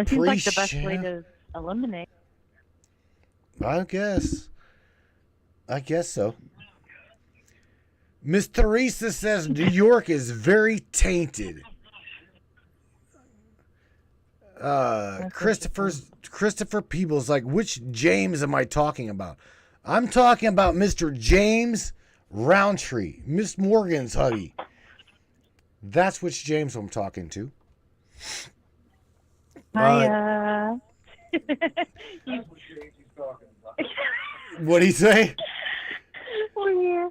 seems like the best way to eliminate. I guess so. Miss Teresa says New York is very tainted. Christopher Peebles, like, which James am I talking about? I'm talking about Mr. James Roundtree, Miss Morgan's hubby. That's which James I'm talking to. Hiya. What'd he say? Oh, yeah.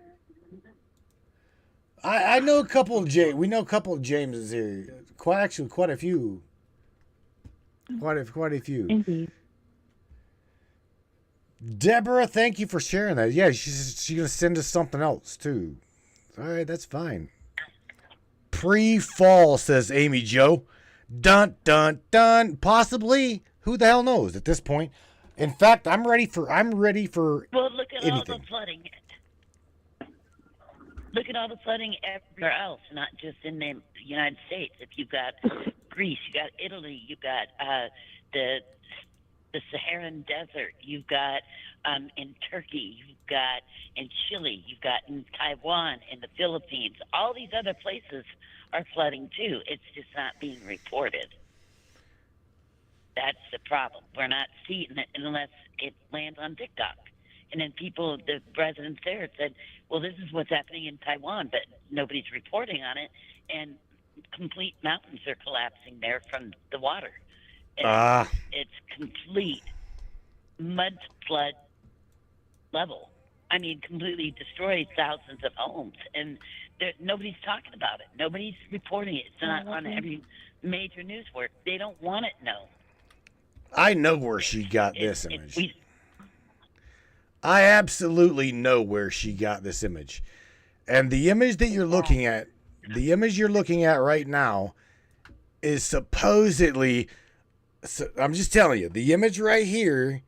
I know a couple of we know a couple of Jameses here. Quite a few. Quite a few. Indeed. Deborah, thank you for sharing that. Yeah, she's gonna send us something else too. All right, that's fine. pre-fall, says Amy Jo. Dun, dun, dun. Possibly. Who the hell knows at this point? In fact, I'm ready for Well, look at all anything. the flooding. Look at all the flooding everywhere else, not just in the United States. If you've got Greece, you got Italy, you got the Saharan Desert, you've got in Turkey, you've got in Chile, you've got in Taiwan, in the Philippines. All these other places are flooding too. It's just not being reported. That's the problem. We're not seeing it unless it lands on TikTok. And then the residents there said, well, this is what's happening in Taiwan, but nobody's reporting on it. And complete mountains are collapsing there from the water. And it's complete mud flood level. I mean, completely destroyed thousands of homes. And nobody's talking about it. Nobody's reporting it. It's not on every major news work. They don't want it known. I know where she got this image. I absolutely know where she got this image. And the image that you're looking at, right now is supposedly, I'm just telling you, the image right here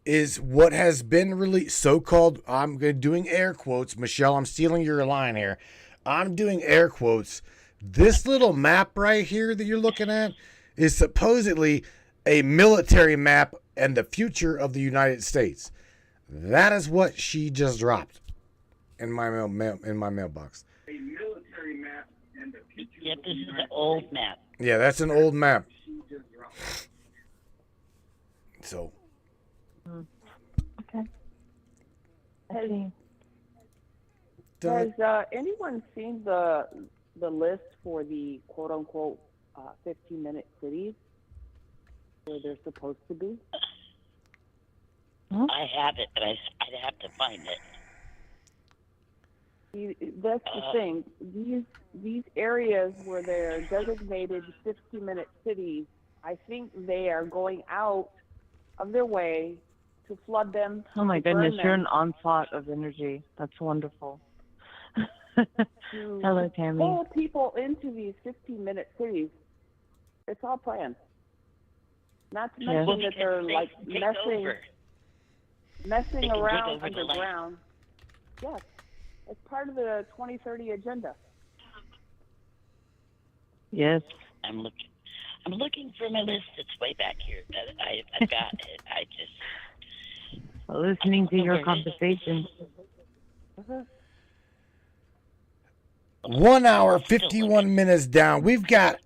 is what has been released, so-called, I'm doing air quotes. Michelle, I'm stealing your line here. I'm doing air quotes. This little map right here that you're looking at is supposedly a military map and the future of the United States. That is what she just dropped in my mailbox. A military map and the future. Yep, this is an old map. Yeah, that's an old map. So. Okay. Has anyone seen the list for the quote unquote 15-minute cities where they're supposed to be? I have it, but I'd have to find it. That's the thing. These areas where they're designated 50-minute cities, I think they are going out of their way to flood them. Oh my to burn goodness, you're them, an onslaught of energy. That's wonderful. Hello, Tammy. pull people into these 15-minute cities. It's all planned. Not to mention that they're like messing around underground. Yes, it's part of the 2030 agenda. Yes. I'm looking for my list. It's way back here. I got it. I just Listening to your conversation. 1 hour, 51 minutes down. We got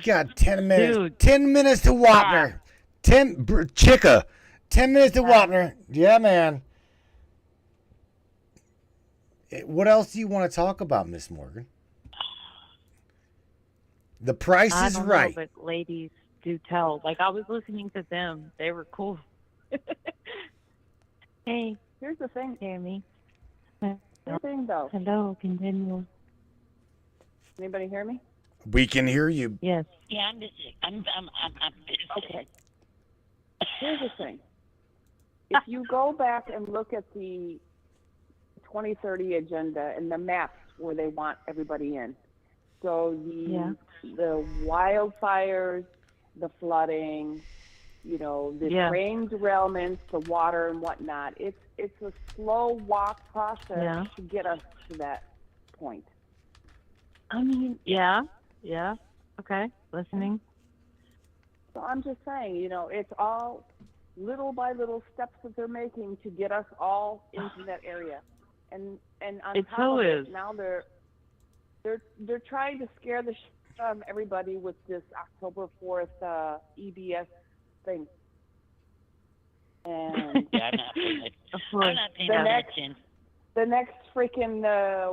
10 minutes. Dude. 10 minutes to Wapner. 10 minutes to Wapner. Yeah, man. What else do you want to talk about, Miss Morgan? The Price I is don't Right. know, but ladies do tell. Like, I was listening to them. They were cool. Hey, Here's the thing. Tammy. Here's the thing, though. Hello, continue. Anybody hear me? We can hear you. Yes. yeah, I'm busy. I'm busy. Okay. Here's the thing. If you go back and look at the 2030 agenda and the maps where they want everybody in, so the wildfires, the flooding, the train derailments, the water and whatnot, it's a slow walk process to get us to that point. I mean, yeah. Okay, listening. So I'm just saying, it's all little by little steps that they're making to get us all into that area. And on It top so of is. it, now they're trying to scare the shit out of everybody with this October 4th EBS thing. And Yeah, I'm not paying Of I'm course. not paying The next- attention. the next freaking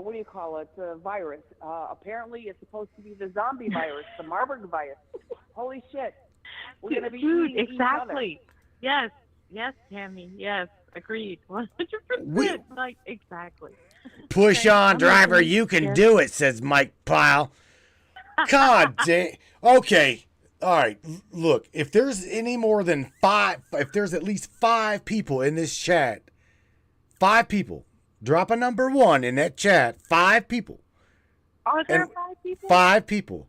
what do you call it? Virus. Apparently, it's supposed to be the zombie virus, the Marburg virus. Holy shit! We're gonna be Dude, eating exactly. Yes, Tammy. Yes, agreed. 100%. Like, exactly. Push Okay, on, I'm driver. listening. You can Yes. do it, says Mike Pyle. God damn. Okay. All right. Look, if there's any more than if there's at least 5 people in this chat, 5 people, drop a number 1 in that chat. 5 people. Are there And 5 people? 5 people.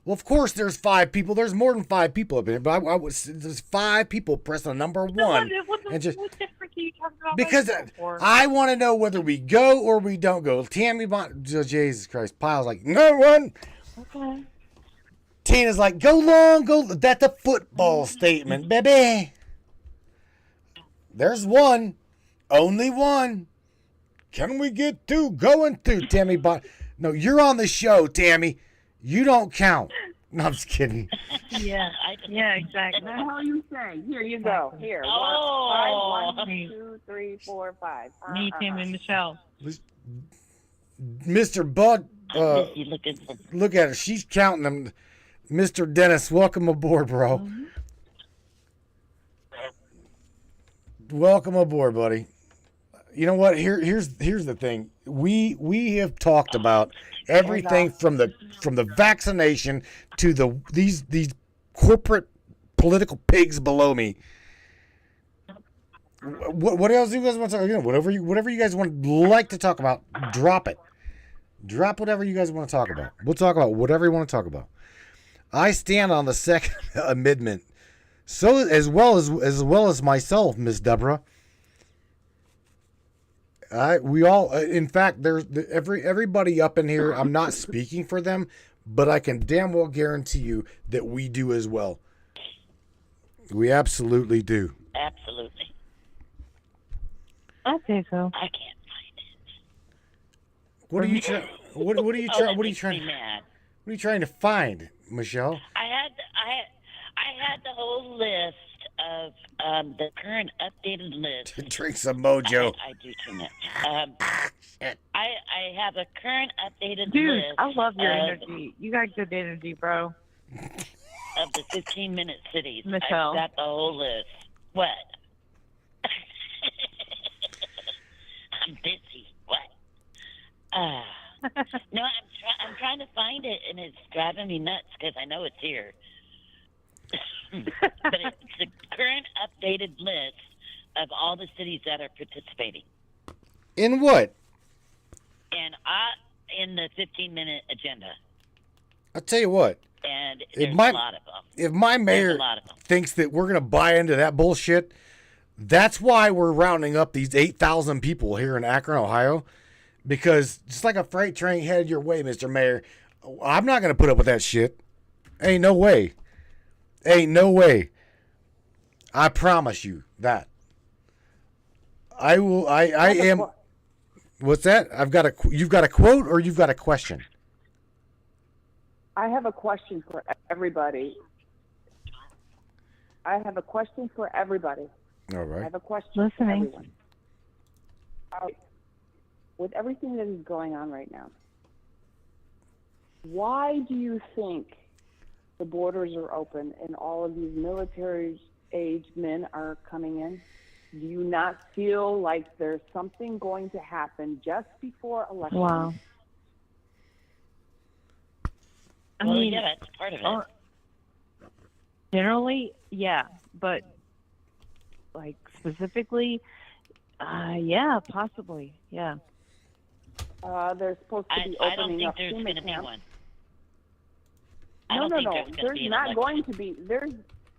Well, of course, there's 5 people. There's more than 5 people up in it, but there's 5 people pressing number 1. What And just difference are you talking about? because for? I want to know whether we go or we don't go. Tammy, Jesus Christ, Pyle's like, no one. Okay. Tina's like, go long, go. That's a football statement, baby. There's one. Only one. Can we get 2? Going to, Tammy. No, you're on the show, Tammy. You don't count. No, I'm just kidding. Yeah, Yeah, exactly. The hell you say? Here you go. Here. Oh. 1, 2, 3, 4, 5. Me, Tim, and Michelle. Mr. Bud, busy looking for. look at her. She's counting them. Mr. Dennis, welcome aboard, bro. Mm-hmm. Welcome aboard, buddy. You know what? Here's the thing. We have talked about everything from the vaccination to these corporate political pigs below me. What else do you guys want to talk about? Whatever you guys like to talk about, drop it. Drop whatever you guys want to talk about. We'll talk about whatever you want to talk about. I stand on the Second Amendment, so as well as myself, Miss Deborah. We all, in fact, everybody up in here. I'm not speaking for them, but I can damn well guarantee you that we do as well. We absolutely do. Absolutely. I think so. I can't find it. What are you trying? What are you trying? What are you trying? Mad. What are you trying to find, Michelle? I had the whole list of the current updated list. Drink some mojo. I do too much. I have a current updated Dude, list. I love your of, energy. You got good energy, bro. Of the 15-minute cities. Michelle. I've got the whole list. What? I'm busy. What? No, I'm trying to find it, and it's driving me nuts because I know it's here. But it's the current updated list of all the cities that are participating. In what? And in the 15-minute agenda. I'll tell you what. And If there's my- a lot of them. If my mayor There's a lot of them. thinks that we're gonna buy into that bullshit, that's why we're rounding up these 8,000 people here in Akron, Ohio. Because just like a freight train headed your way, Mr. Mayor, I'm not gonna put up with that shit. Ain't no way. Ain't no way. I promise you that. I will. I am. What's that? You've got a quote or you've got a question? I have a question for everybody. All I have a question for everyone. Listening. With everything that is going on right now, why do you think the borders are open and all of these military-aged men are coming in? Do you not feel like there's something going to happen just before election? Wow. I Well, mean, yeah, that's part of it. generally, yeah, but like specifically, yeah, possibly, yeah. They're supposed to be I don't opening think up there's FEMA going to be camps. one. I No, don't no, think no. there's gonna There's be an not election. going to be.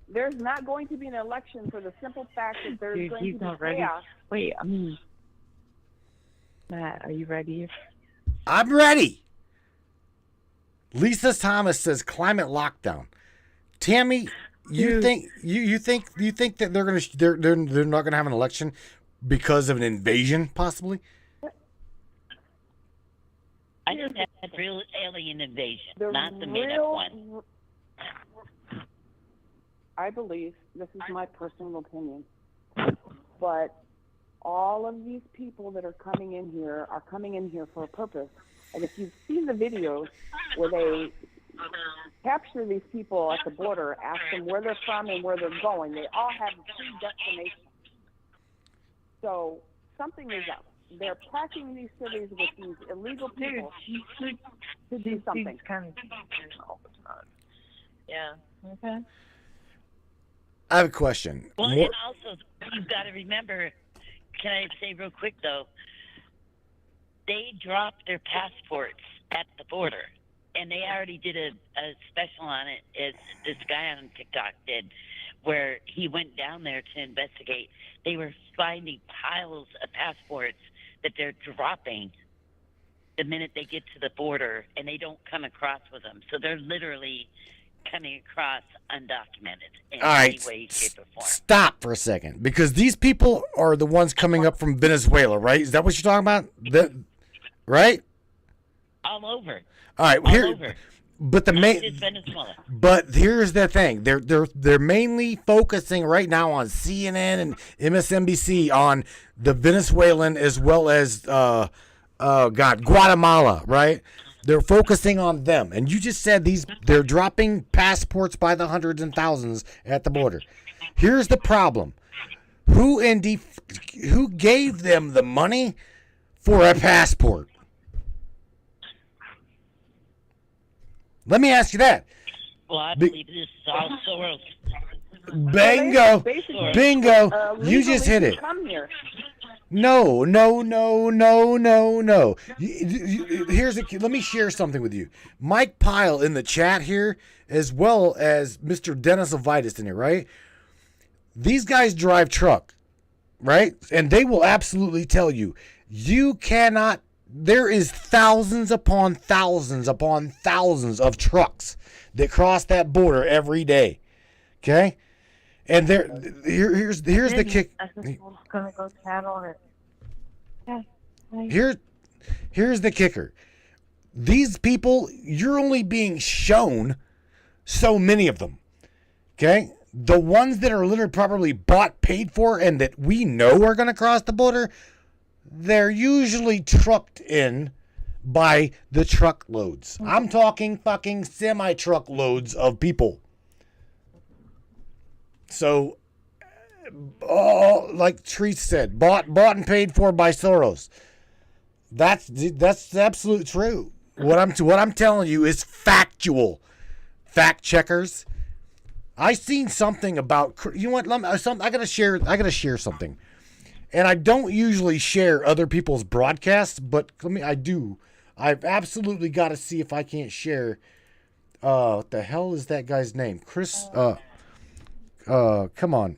There's not going to be an election for the simple fact that there's Dude, going he's to be not ready. chaos. Wait, Matt, are you ready? I'm ready. Lisa Thomas says climate lockdown. Tammy, you Dude. think that they're not gonna have an election because of an invasion, possibly? I think that's real alien invasion, The not the made-up one. I believe, this is my personal opinion, but all of these people that are coming in here for a purpose. And if you've seen the videos where they capture these people at the border, ask them where they're from and where they're going, they all have a predestination. So something is up. They're packing these cities with these illegal people to do something. Kind of yeah. Okay. I have a question. Well, More- and also, you've got to remember, can I say real quick, though, they dropped their passports at the border. And they already did a special on it, as this guy on TikTok did, where he went down there to investigate. They were finding piles of passports that they're dropping the minute they get to the border, and they don't come across with them. So they're literally coming across undocumented in All right, any way, shape, or form. stop for a second, because these people are the ones coming up from Venezuela, right? Is that what you're talking about? Right? All over. All right, All here. over. But the Not just main. Venezuela. But here's the thing: they're mainly focusing right now on CNN and MSNBC on the Venezuelan as well as Guatemala, right? They're focusing on them, and you just said they're dropping passports by the hundreds and thousands at the border. Here's the problem: who gave them the money for a passport? Let me ask you that. Well, I believe this is all Soros. Bingo. Basically, Bingo. You just hit it. Come here. No. Let me share something with you. Mike Pyle in the chat here, as well as Mr. Dennis Ovitis in here, right? These guys drive truck, right? And they will absolutely tell you, you cannot. There is thousands upon thousands upon thousands of trucks that cross that border every day. Okay? And here's the kick. Gonna go cattle and Here's the kicker. These people, you're only being shown so many of them. Okay? The ones that are literally properly bought, paid for, and that we know are going to cross the border, they're usually trucked in by the truckloads. I'm talking fucking semi-truck loads of people. So, like Treese said, bought and paid for by Soros. That's absolutely true. What I'm telling you is factual. Fact checkers. I seen something about, you know what? I gotta share something. And I don't usually share other people's broadcasts, but I do. I've absolutely got to see if I can't share. What the hell is that guy's name? Chris. Come on.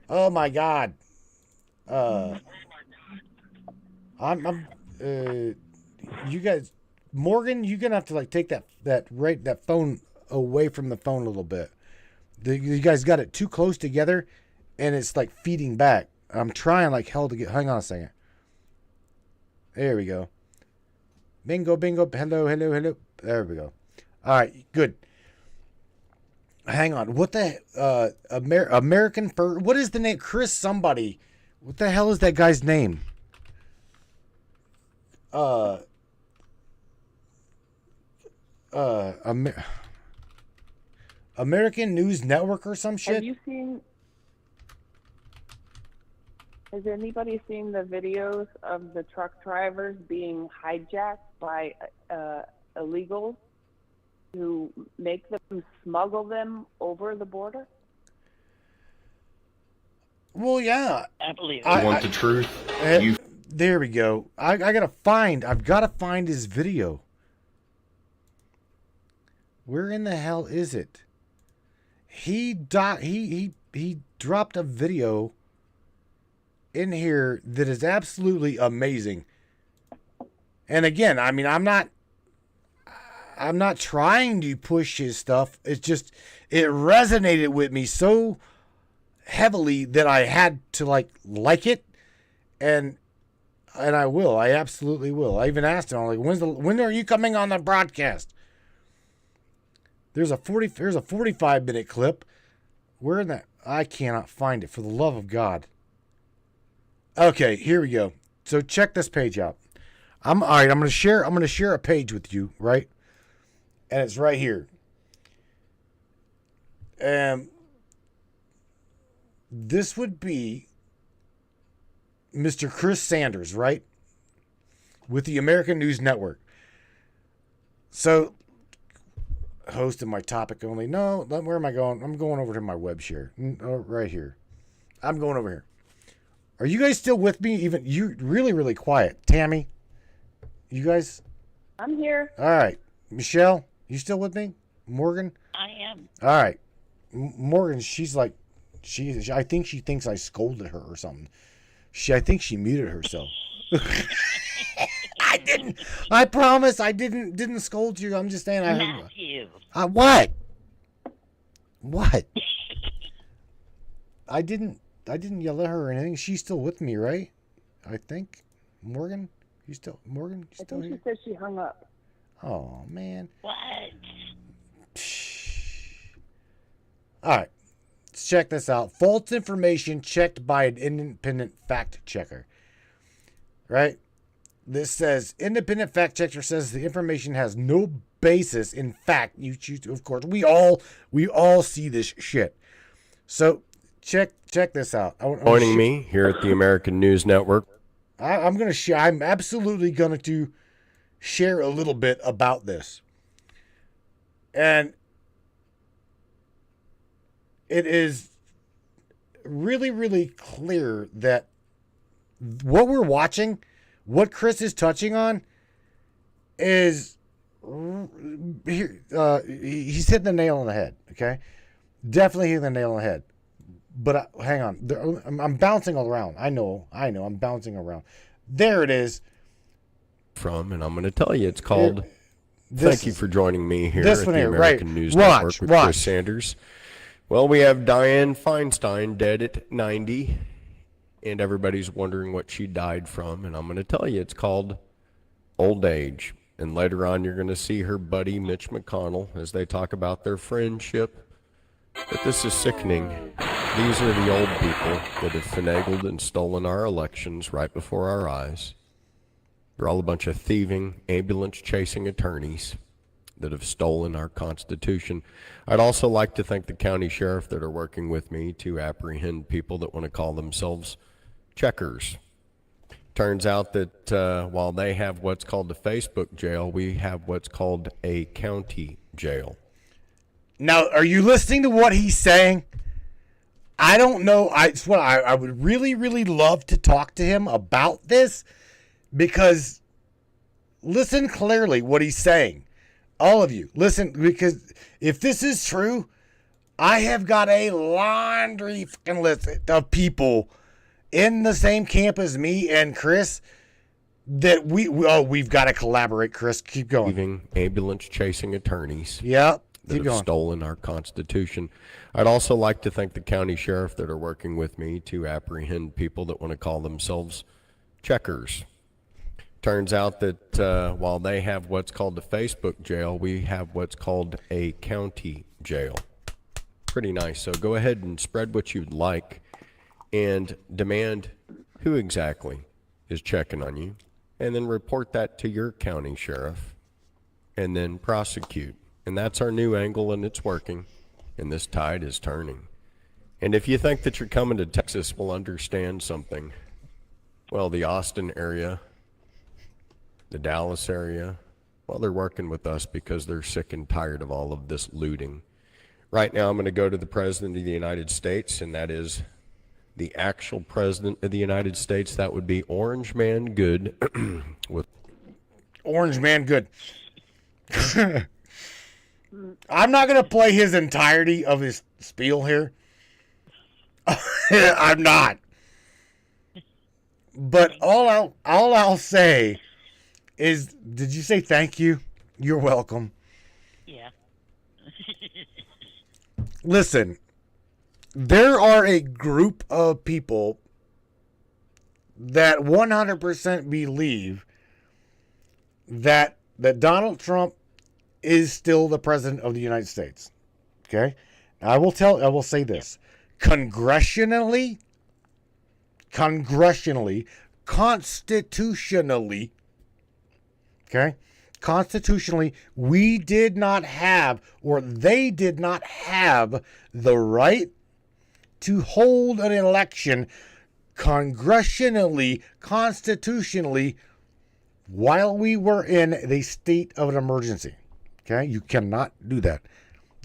Oh my God. You guys, Morgan, you're gonna have to like take that phone away from the phone a little bit. You guys got it too close together. And it's like feeding back. I'm trying like hell to get. Hang on a second. There we go. Bingo. Hello. There we go. All right, good. Hang on. What the American Fur? What is the name? Chris somebody. What the hell is that guy's name? American News Network or some shit. Have you seen? Has anybody seen the videos of the truck drivers being hijacked by illegals to make them smuggle them over the border? Well, yeah. I believe it. I want the truth. There we go. I've got to find his video. Where in the hell is it? He dropped a video in here that is absolutely amazing. And again, I mean, I'm not trying to push his stuff. It's just, it resonated with me so heavily that I had to like it. And I absolutely will. I even asked him, I'm like, when are you coming on the broadcast? There's a 45-minute clip. Where in that? I cannot find it for the love of God. Okay, here we go. So check this page out. I'm going to share a page with you, right? And it's right here. This would be Mr. Chris Sanders, right? With the American News Network. So, hosting my topic only. No, where am I going? I'm going over to my web share. Right here. I'm going over here. Are you guys still with me? Even you really, really quiet. Tammy, You guys? I'm here. All right. Michelle, you still with me? Morgan? I am. All right. Morgan, she's like, I think she thinks I scolded her or something. I think she muted herself. I didn't. I promise I didn't scold you. I'm just saying I heard. Matthew. What? What? I didn't yell at her or anything. She's still with me, right? I think. Morgan, you still I think here? she said she hung up. Oh man. What? All right. Let's check this out. False information checked by an independent fact checker. Right? This says independent fact checker says the information has no basis in fact. You choose to, of course. We all see this shit. So check this out. Joining me here at the American News Network. I'm gonna share. I'm absolutely going to share a little bit about this, and it is really, really clear that what we're watching, what Chris is touching on, is he's hitting the nail on the head. Okay, definitely hitting the nail on the head. But hang on, I'm bouncing all around. I know, I'm bouncing around. There it is. And I'm going to tell you, it's called. Thank you for joining me here at the here, American right. News Network with Chris Sanders. Well, we have Dianne Feinstein dead at 90, and everybody's wondering what she died from. And I'm going to tell you, it's called old age. And later on, you're going to see her buddy Mitch McConnell as they talk about their friendship. But this is sickening. These are the old people that have finagled and stolen our elections right before our eyes. They're all a bunch of thieving, ambulance-chasing attorneys that have stolen our Constitution. I'd also like to thank the county sheriff that are working with me to apprehend people that want to call themselves checkers. Turns out that while they have what's called a Facebook jail, we have what's called a county jail. Now, are you listening to what he's saying? I don't know. I would really, really love to talk to him about this, because listen clearly what he's saying. All of you, listen, because if this is true, I have got a laundry fucking list of people in the same camp as me and Chris that we've got to collaborate. Chris, keep going. Thieving, ambulance-chasing attorneys. Yep. That have stolen our Constitution. I'd also like to thank the county sheriff that are working with me to apprehend people that want to call themselves checkers. Turns out that while they have what's called a Facebook jail, we have what's called a county jail. Pretty nice. So go ahead and spread what you'd like and demand who exactly is checking on you, and then report that to your county sheriff, and then prosecute. And that's our new angle, and it's working, and this tide is turning. And if you think that you're coming to Texas, we'll understand something. Well, the Austin area, the Dallas area, well, they're working with us because they're sick and tired of all of this looting. Right now, I'm going to go to the President of the United States, and that is the actual President of the United States. That would be Orange Man Good. With Orange Man Good. I'm not going to play his entirety of his spiel here. I'm not. But all I'll say is, did you say thank you? You're welcome. Yeah. Listen, there are a group of people that 100% believe that Donald Trump is still the president of the United States. Okay? I will say this. Constitutionally, okay? Constitutionally, we did not have, or they did not have, the right to hold an election constitutionally, while we were in the state of an emergency. Okay? You cannot do that.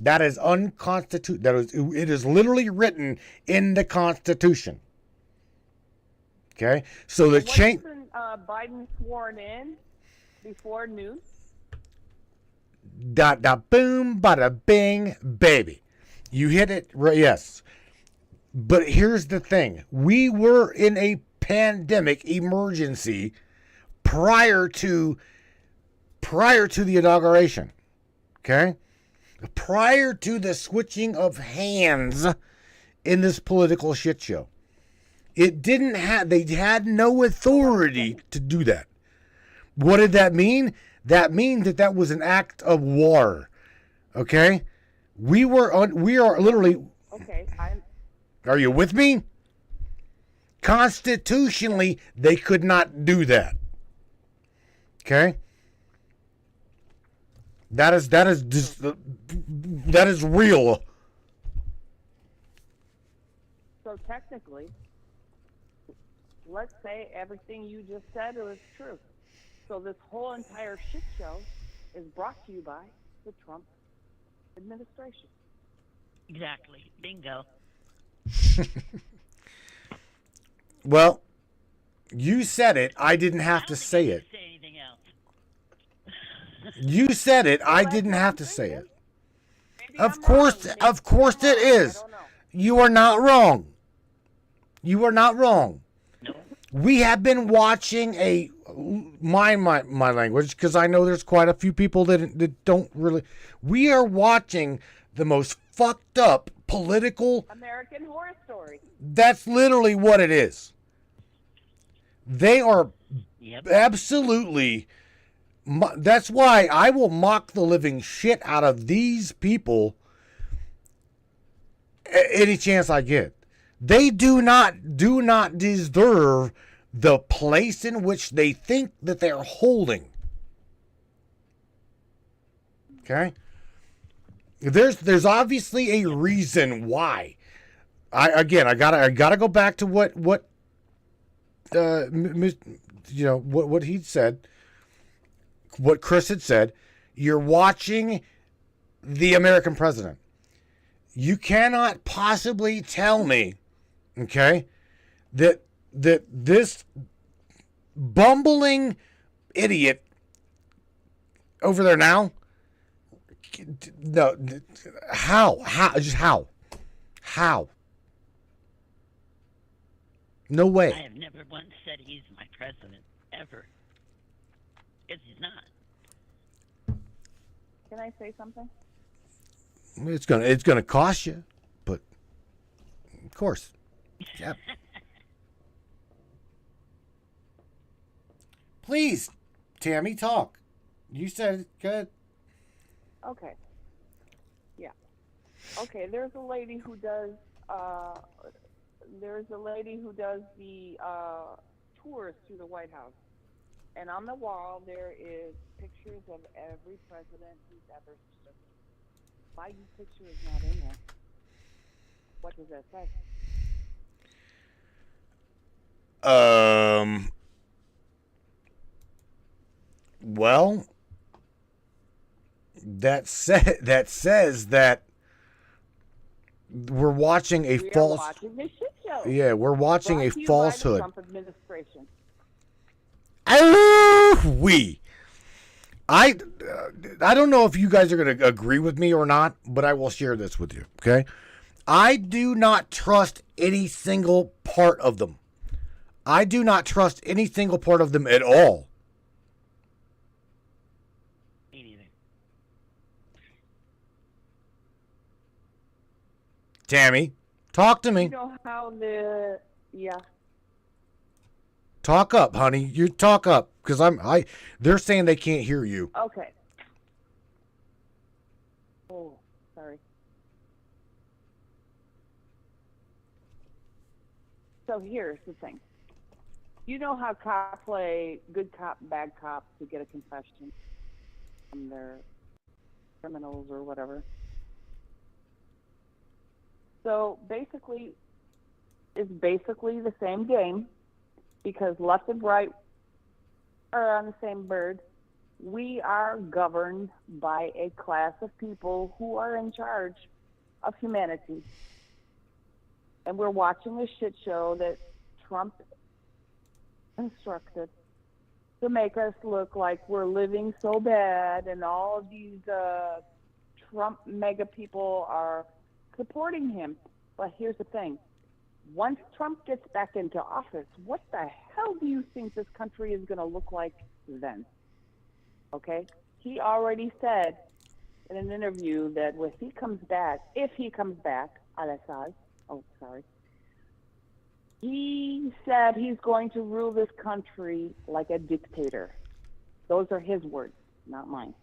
That is unconstitutional. It is literally written in the Constitution. Okay? So the change. Wasn't Biden sworn in? Before noon? Dot dot boom, bada bing, baby. You hit it right. Yes. But here's the thing: we were in a pandemic emergency prior to the inauguration. Okay, prior to the switching of hands in this political shit show. It didn't have, they had no authority to do that. What did that mean? That means that was an act of war. Okay? We are literally. Okay, Are you with me? Constitutionally, they could not do that. Okay? That is real. so technically, let's say everything you just said was true. So this whole entire shit show is brought to you by the Trump administration. Exactly. Bingo. Well, you said it. I didn't have I to don't think say you it. can say anything else. You said it. I that's didn't what have I'm to say thinking. it. Maybe Of I'm course, wrong. of course Maybe it I'm wrong. is. I don't know. You are not wrong. You are not wrong. No. We have been watching my language, because I know there's quite a few people that don't really. We are watching the most fucked up political. American Horror Story. That's literally what it is. They are Yep. absolutely. That's why I will mock the living shit out of these people any chance I get. They do not deserve the place in which they think that they're holding. Okay? There's obviously a reason why. I gotta go back to what what he'd said, what Chris had said. You're watching the American president. You cannot possibly tell me, okay, that this bumbling idiot over there now, no, how? No way. I have never once said he's my president, ever. Because he's not. Can I say something? It's gonna cost you, but of course, yeah. Please, Tammy, talk. You said it. Good. Okay. Yeah. Okay. There's a lady who does. The tours through the White House, and on the wall there is pictures of every president who's ever served. Biden's picture is not in there. What does that say? Well, that says that we're watching a We are false. watching this shit show. Yeah, we're watching Brought a to you falsehood. by the Trump administration. I don't know if you guys are going to agree with me or not, but I will share this with you, okay? I do not trust any single part of them. I do not trust any single part of them at all. Me neither. Tammy, talk to me. You know how yeah. Talk up, honey. You talk up, because they're saying they can't hear you. Okay. Oh, sorry. So here's the thing. You know how cops play good cop, bad cop to get a confession from their criminals or whatever. So basically, it's basically the same game, because left and right are on the same bird. We are governed by a class of people who are in charge of humanity. And we're watching a shit show that Trump instructed. to make us look like we're living so bad, and all of these Trump mega people are supporting him. But here's the thing. Once Trump gets back into office, what the hell do you think this country is going to look like then? Okay? He already said in an interview that if he comes back, he said he's going to rule this country like a dictator. Those are his words, not mine.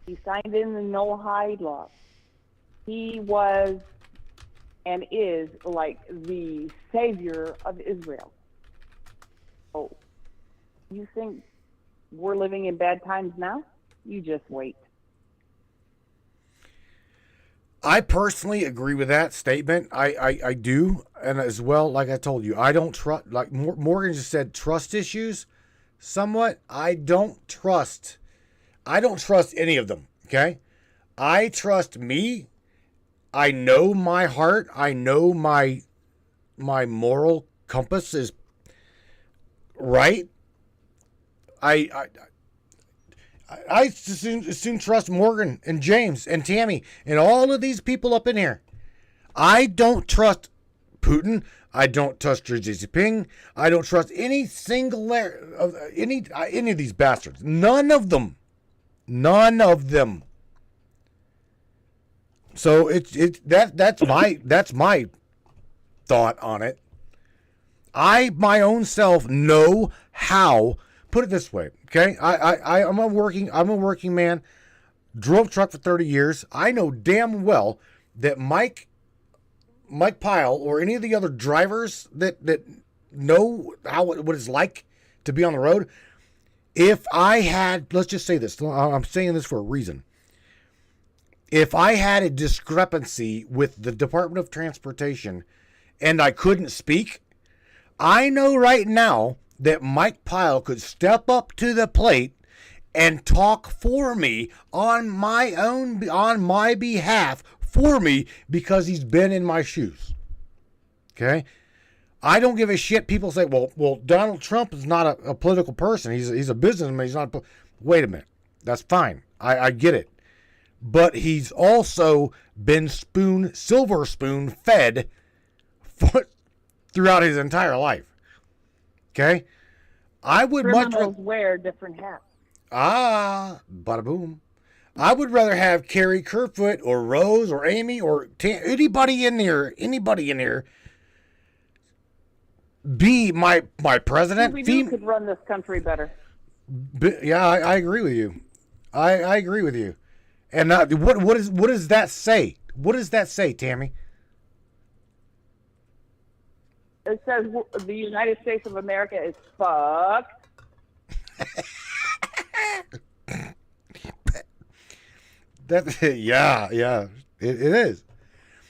He signed in the no-hide law. He was and is like the savior of Israel. Oh, you think we're living in bad times now? You just wait. I personally agree with that statement. I do. And as well, like I told you, I don't trust, like Morgan just said, trust issues somewhat. I don't trust any of them. Okay. I trust me. I know my heart. I know my moral compass is right. I soon trust Morgan and James and Tammy and all of these people up in here. I don't trust Putin. I don't trust Xi Jinping. I don't trust any single of any of these bastards. None of them. None of them. So that's my thought on it. I my own self know how. Put it this way, okay? I'm a working man. Drove truck for 30 years. I know damn well that Mike Pyle or any of the other drivers that know what it's like to be on the road. If I had, let's just say this. I'm saying this for a reason. If I had a discrepancy with the Department of Transportation and I couldn't speak, I know right now that Mike Pyle could step up to the plate and talk for me on my behalf for me because he's been in my shoes. Okay? I don't give a shit. People say, well, Donald Trump is not a political person. He's a businessman. He's not. Wait a minute. That's fine. I get it. But he's also been silver spoon fed throughout his entire life. Okay? I would Criminals wear different hats. Bada boom. I would rather have Carrie Kerfoot or Rose or Amy or anybody in here be my president. We could run this country better. Yeah, I agree with you. I agree with you. And what does that say? What does that say, Tammy? It says the United States of America is fucked. Yeah, it is.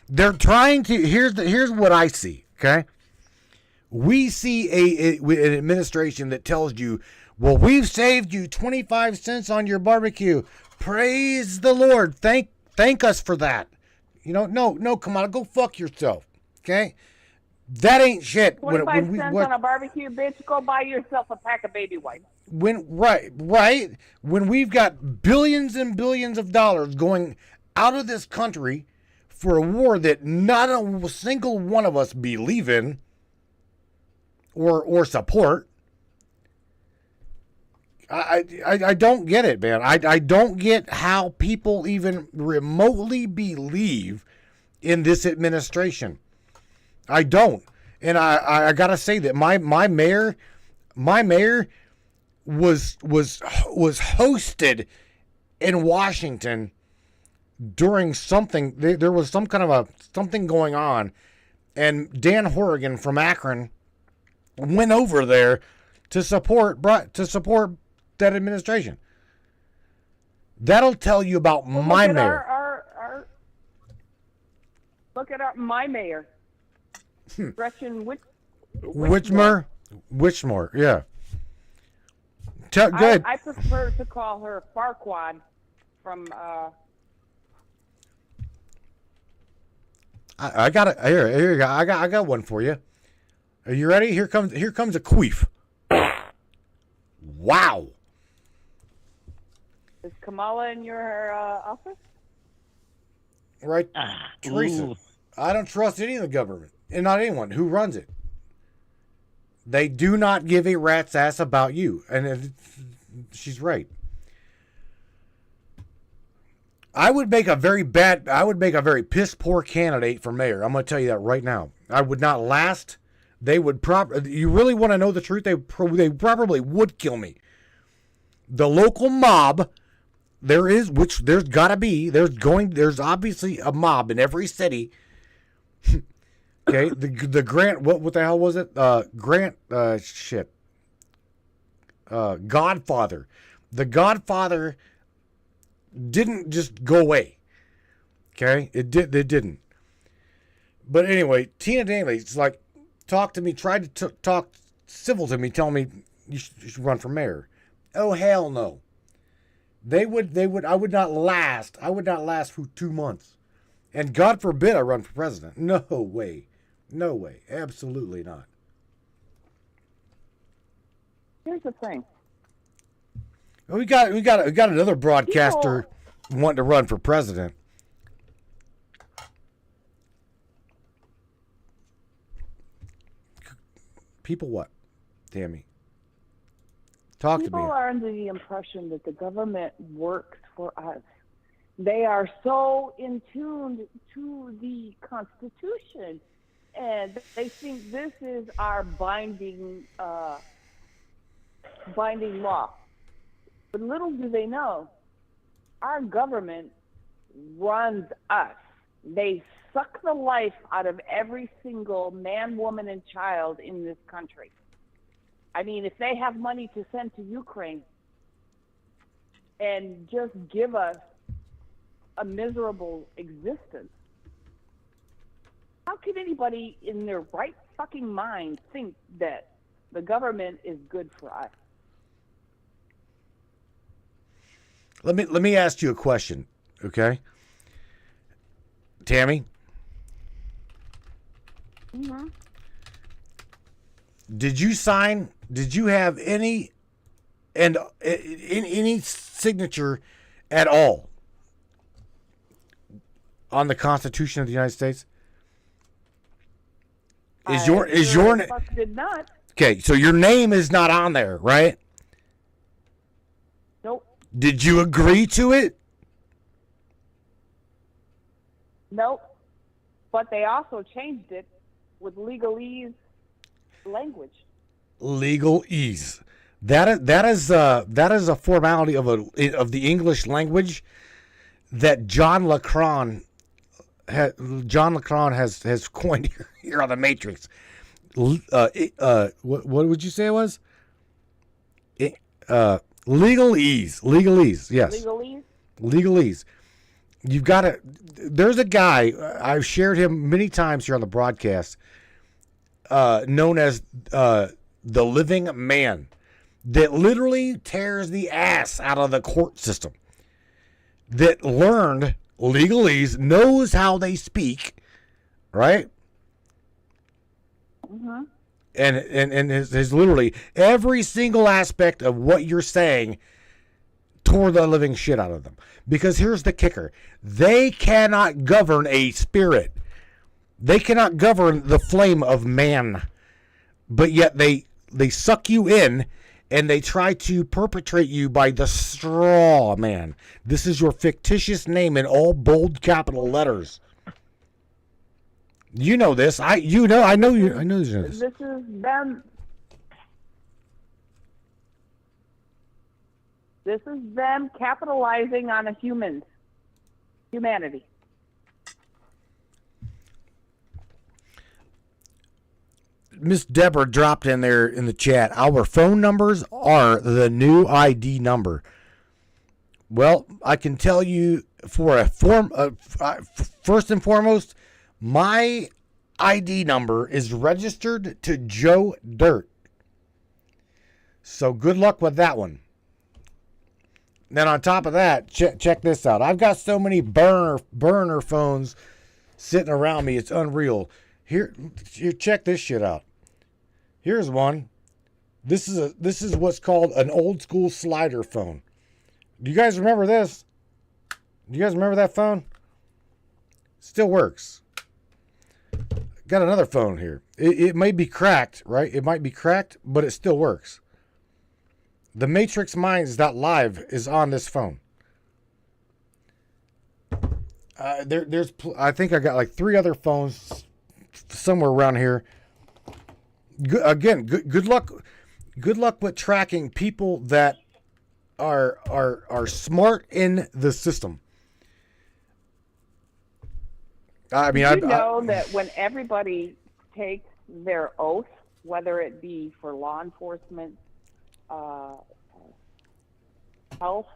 They're trying to. Here's what I see. Okay, we see an administration that tells you, well, we've saved you 25 cents on your barbecue. Praise the Lord. Thank us for that. No, come on, go fuck yourself. Okay. That ain't shit. 25 cents on a barbecue, bitch. Go buy yourself a pack of baby wipes. Right. When we've got billions and billions of dollars going out of this country for a war that not a single one of us believe in or support, I don't get it, man. I don't get how people even remotely believe in this administration. I don't. And I gotta say that my mayor was hosted in Washington during something. There was some kind of something going on, and Dan Horrigan from Akron went over there to support that administration. That'll tell you about my mayor. Look at my mayor. Gretchen Whitmore, yeah. Good. I prefer to call her Farquad from. I got it. Here you go. I got one for you. Are you ready? Here comes a queef. Kamala in your office? Right, Ah, Teresa. ooh. I don't trust any of the government, and not anyone who runs it. They do not give a rat's ass about you, and she's right. I would make a very piss poor candidate for mayor. I'm going to tell you that right now. I would not last. They would you really want to know the truth? They probably would kill me. The local mob, there's obviously a mob in every city. Okay, the Grant, what the hell was it? Godfather. The Godfather didn't just go away. Okay, it didn't. But anyway, Tina Daly's like, talked to me, tried to talk civil to me, telling me you should run for mayor. Oh hell no. I would not last for 2 months. And God forbid I run for president. No way. No way. Absolutely not. Here's the thing. We got another broadcaster wanting to run for president. People what? Tammy. Talk to me. People are under the impression that the government works for us. They are so in tune to the Constitution, and they think this is our binding law. But little do they know, our government runs us. They suck the life out of every single man, woman, and child in this country. I mean, if they have money to send to Ukraine and just give us a miserable existence, how can anybody in their right fucking mind think that the government is good for us? Let me ask you a question, okay? Tammy? Mm-hmm. Did you have any signature at all on the Constitution of the United States? Did not. Okay, so your name is not on there, right? Nope. Did you agree to it? Nope. But they also changed it with legalese language. Legalese. That is a formality of the English language that John Lacron has coined here on the Matrix. What would you say it was? Legalese. Yes. Legalese. You've got to. There's a guy, I've shared him many times here on the broadcast, known as the Living Man, that literally tears the ass out of the court system, that learned legalese, knows how they speak, right? Mm-hmm. And is literally every single aspect of what you're saying tore the living shit out of them. Because here's the kicker. They cannot govern a spirit. They cannot govern the flame of man. But yet they suck you in and they try to perpetrate you by the straw man. This is your fictitious name in all bold capital letters. You know this. I know this. This is them. This is them capitalizing on humanity. Miss Deborah dropped in there in the chat. Our phone numbers are the new ID number. Well, I can tell you first and foremost, my ID number is registered to Joe Dirt. So good luck with that one. Then on top of that, check this out. I've got so many burner phones sitting around me. It's unreal. Here, check this shit out. Here's one. This is what's called an old school slider phone. Do you guys remember this? Do you guys remember that phone? Still works. Got another phone here. It may be cracked, right? It might be cracked, but it still works. The MatrixMinds.live is on this phone. I think I got like 3 other phones somewhere around here. Good luck. Good luck with tracking people that are smart in the system. I mean, you know that when everybody takes their oath, whether it be for law enforcement, health,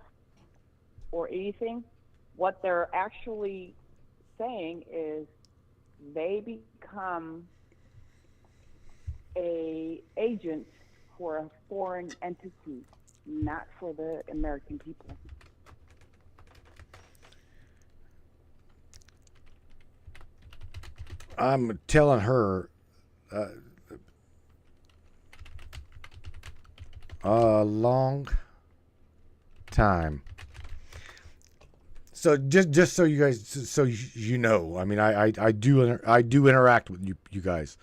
or anything, what they're actually saying is they become a agent for a foreign entity, not for the American people. I'm telling her a long time. So just so you guys, so you know, I mean, I do interact with you guys.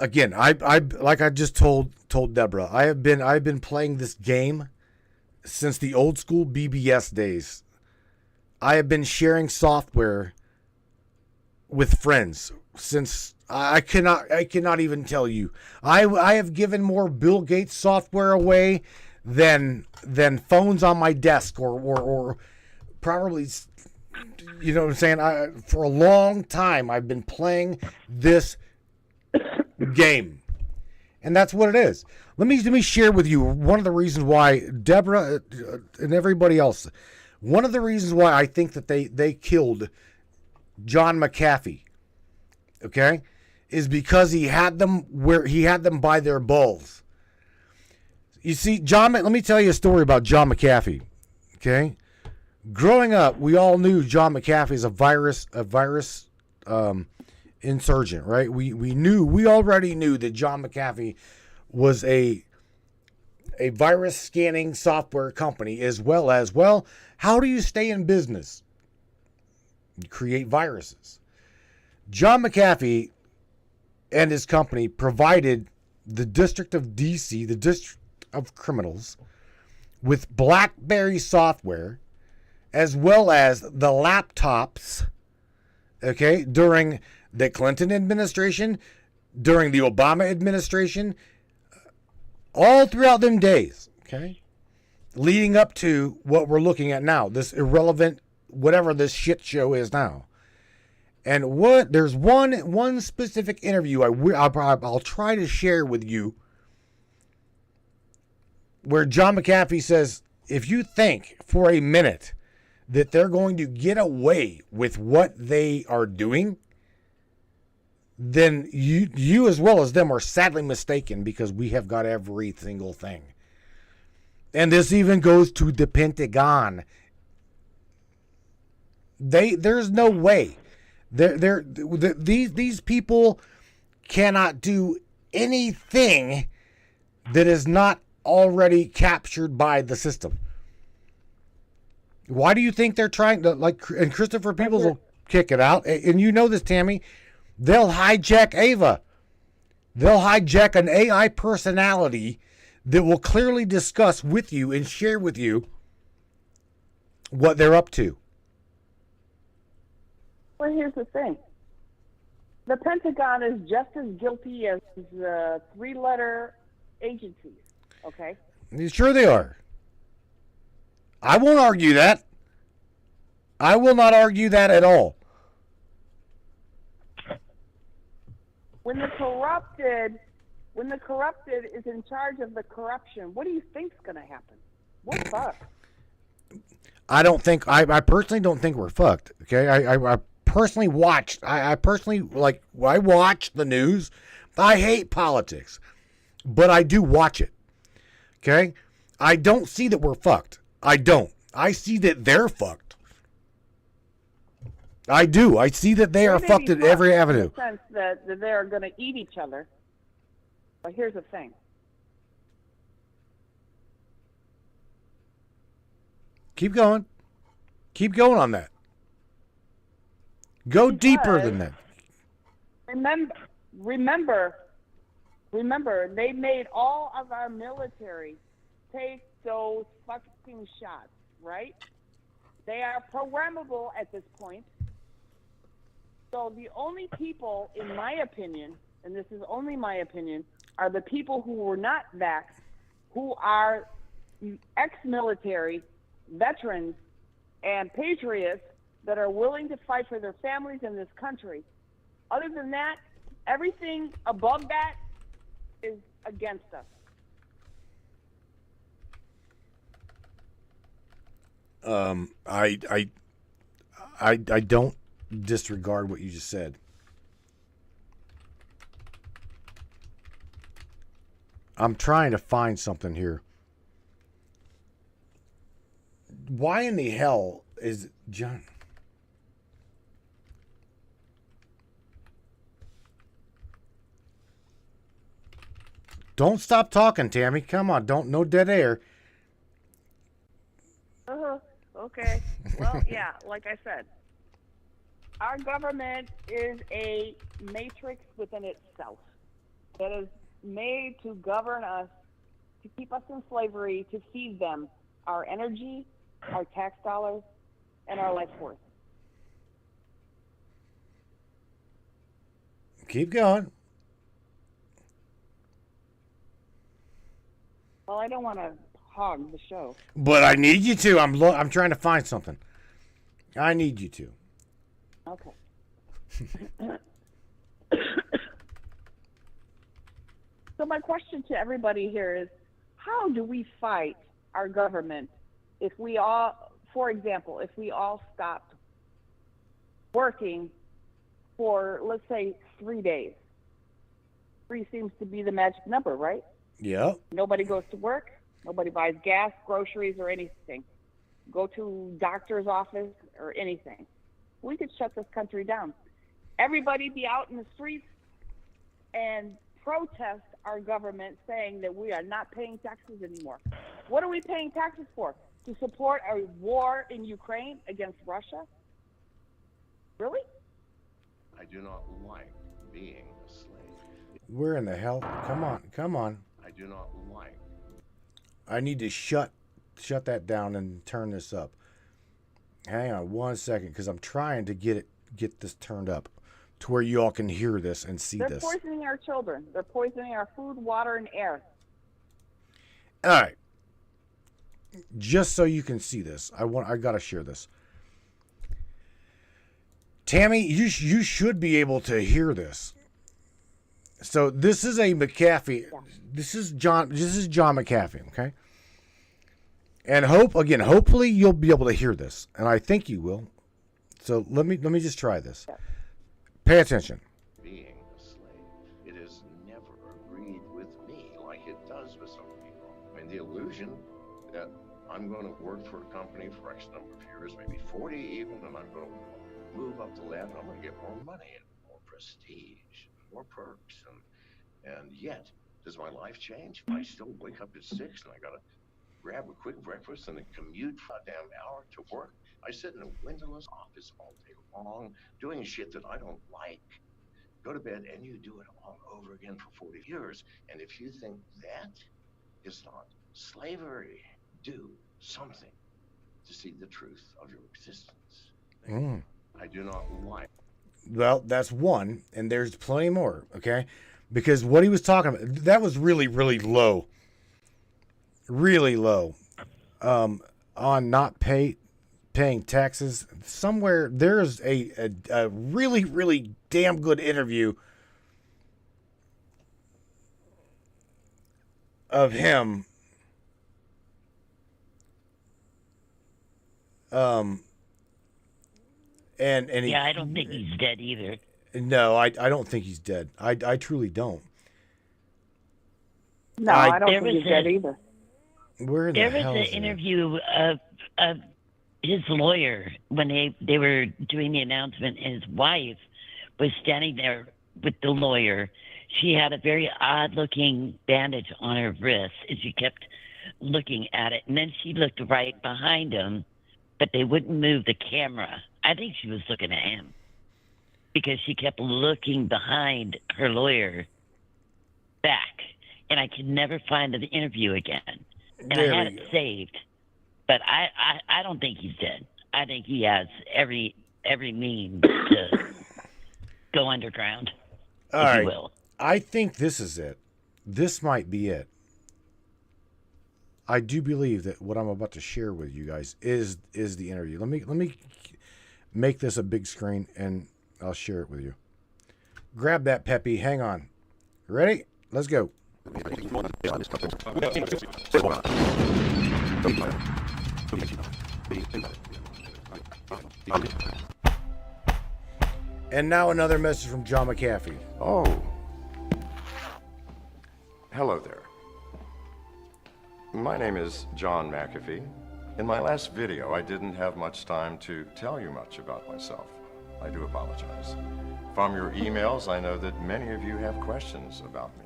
Again, I like I just told Deborah, I've been playing this game since the old school BBS days. I have been sharing software with friends since I cannot even tell you. I have given more Bill Gates software away than phones on my desk or probably, you know what I'm saying? For a long time I've been playing this game. And that's what it is. Let me share with you one of the reasons why Deborah and everybody else, one of the reasons why I think that they killed John McAfee, okay, is because he had them by their balls. You see, let me tell you a story about John McAfee, okay? Growing up, we all knew John McAfee is a virus insurgent, right? We already knew that John McAfee was a virus scanning software company, as well as, well, how do you stay in business? You create viruses. John McAfee and his company provided the District of DC, the District of Criminals, with BlackBerry software, as well as the laptops, okay, during the Clinton administration, during the Obama administration, all throughout them days, okay, leading up to what we're looking at now, this irrelevant, whatever this shit show is now. And there's one specific interview I'll try to share with you where John McAfee says, if you think for a minute that they're going to get away with what they are doing, then you as well as them are sadly mistaken, because we have got every single thing. And this even goes to the Pentagon. There's no way. These people cannot do anything that is not already captured by the system. Why do you think they're trying to, like, and Christopher Peebles will kick it out, and you know this, Tammy, they'll hijack Ava. They'll hijack an AI personality that will clearly discuss with you and share with you what they're up to. Well, here's the thing. The Pentagon is just as guilty as 3-letter agencies, okay? Sure they are. I won't argue that. I will not argue that at all. When the corrupted is in charge of the corruption, what do you think's going to happen? We're fucked. I personally don't think we're fucked. Okay, I personally watched. I watch the news. I hate politics, but I do watch it. Okay, I don't see that we're fucked. I don't. I see that they're fucked. I do. I see that they are fucked at every avenue. In the sense that they're going to eat each other. But here's the thing. Keep going. Keep going on that. Go deeper than that. Remember, they made all of our military take those fucking shots, right? They are programmable at this point. So the only people, in my opinion, and this is only my opinion, are the people who were not vaxxed, who are ex-military, veterans, and patriots that are willing to fight for their families in this country. Other than that, everything above that is against us. I don't disregard what you just said. I'm trying to find something here. Why in the hell is John? Don't stop talking, Tammy. Come on, no dead air. Okay. Well, yeah, like I said, our government is a matrix within itself that is made to govern us, to keep us in slavery, to feed them our energy, our tax dollars, and our life force. Keep going. Well, I don't want to hog the show. But I need you to. I'm trying to find something. I need you to. Okay. So my question to everybody here is, how do we fight our government if we all, for example, if we all stopped working for, let's say, 3 days? 3 seems to be the magic number, right? Yeah. Nobody goes to work. Nobody buys gas, groceries, or anything. Go to doctor's office or anything. We could shut this country down. Everybody be out in the streets and protest our government saying that we are not paying taxes anymore. What are we paying taxes for? To support a war in Ukraine against Russia? Really? I do not like being a slave. Where in the hell? Come on. I do not like. I need to shut that down and turn this up. Hang on 1 second, because I'm trying to get this turned up to where you all can hear this and see They're this. poisoning our children. They're poisoning our food, water, and air. All right. Just so you can see this, I got to share this. Tammy, you should be able to hear this. So this is a McAfee. Yeah. This is John McAfee, okay? And hopefully you'll be able to hear this, and I think you will. So let me just try this. Yeah. Pay attention. Being a slave, it has never agreed with me like it does with some people. I mean, the illusion that I'm going to work for a company for X number of years, maybe 40 even, and I'm going to move up the ladder, I'm going to get more money and more prestige, more perks, and yet, does my life change? I still wake up at 6 and I got to grab a quick breakfast and then commute for a damn hour to work. I sit in a windowless office all day long doing shit that I don't like. Go to bed and you do it all over again for 40 years. And if you think that is not slavery, do something to see the truth of your existence. I do not like. Well, that's one, and there's plenty more, okay? Because what he was talking about, that was really, really low. Really low. On not paying taxes. Somewhere, there's a really, really damn good interview of him. And Yeah, I don't think he's dead either. No, I don't think he's dead. I truly don't. No, I don't There think he's was dead a- either. Where in There the was hell an is it? interview of his lawyer when they were doing the announcement. His wife was standing there with the lawyer. She had a very odd-looking bandage on her wrist, and she kept looking at it. And then she looked right behind him, but they wouldn't move the camera. I think she was looking at him because she kept looking behind her lawyer back, and I could never find the interview again. And There I had we it go. saved, but I don't think he's dead. I think he has every means to go underground, All if right. you will. I think this is it. This might be it. I do believe that what I'm about to share with you guys is the interview. Let me make this a big screen and I'll share it with you. Grab that, Peppy. Hang on. Ready? Let's go. And now another message from John McAfee. Oh. Hello there. My name is John McAfee. In my last video, I didn't have much time to tell you much about myself. I do apologize. From your emails, I know that many of you have questions about me.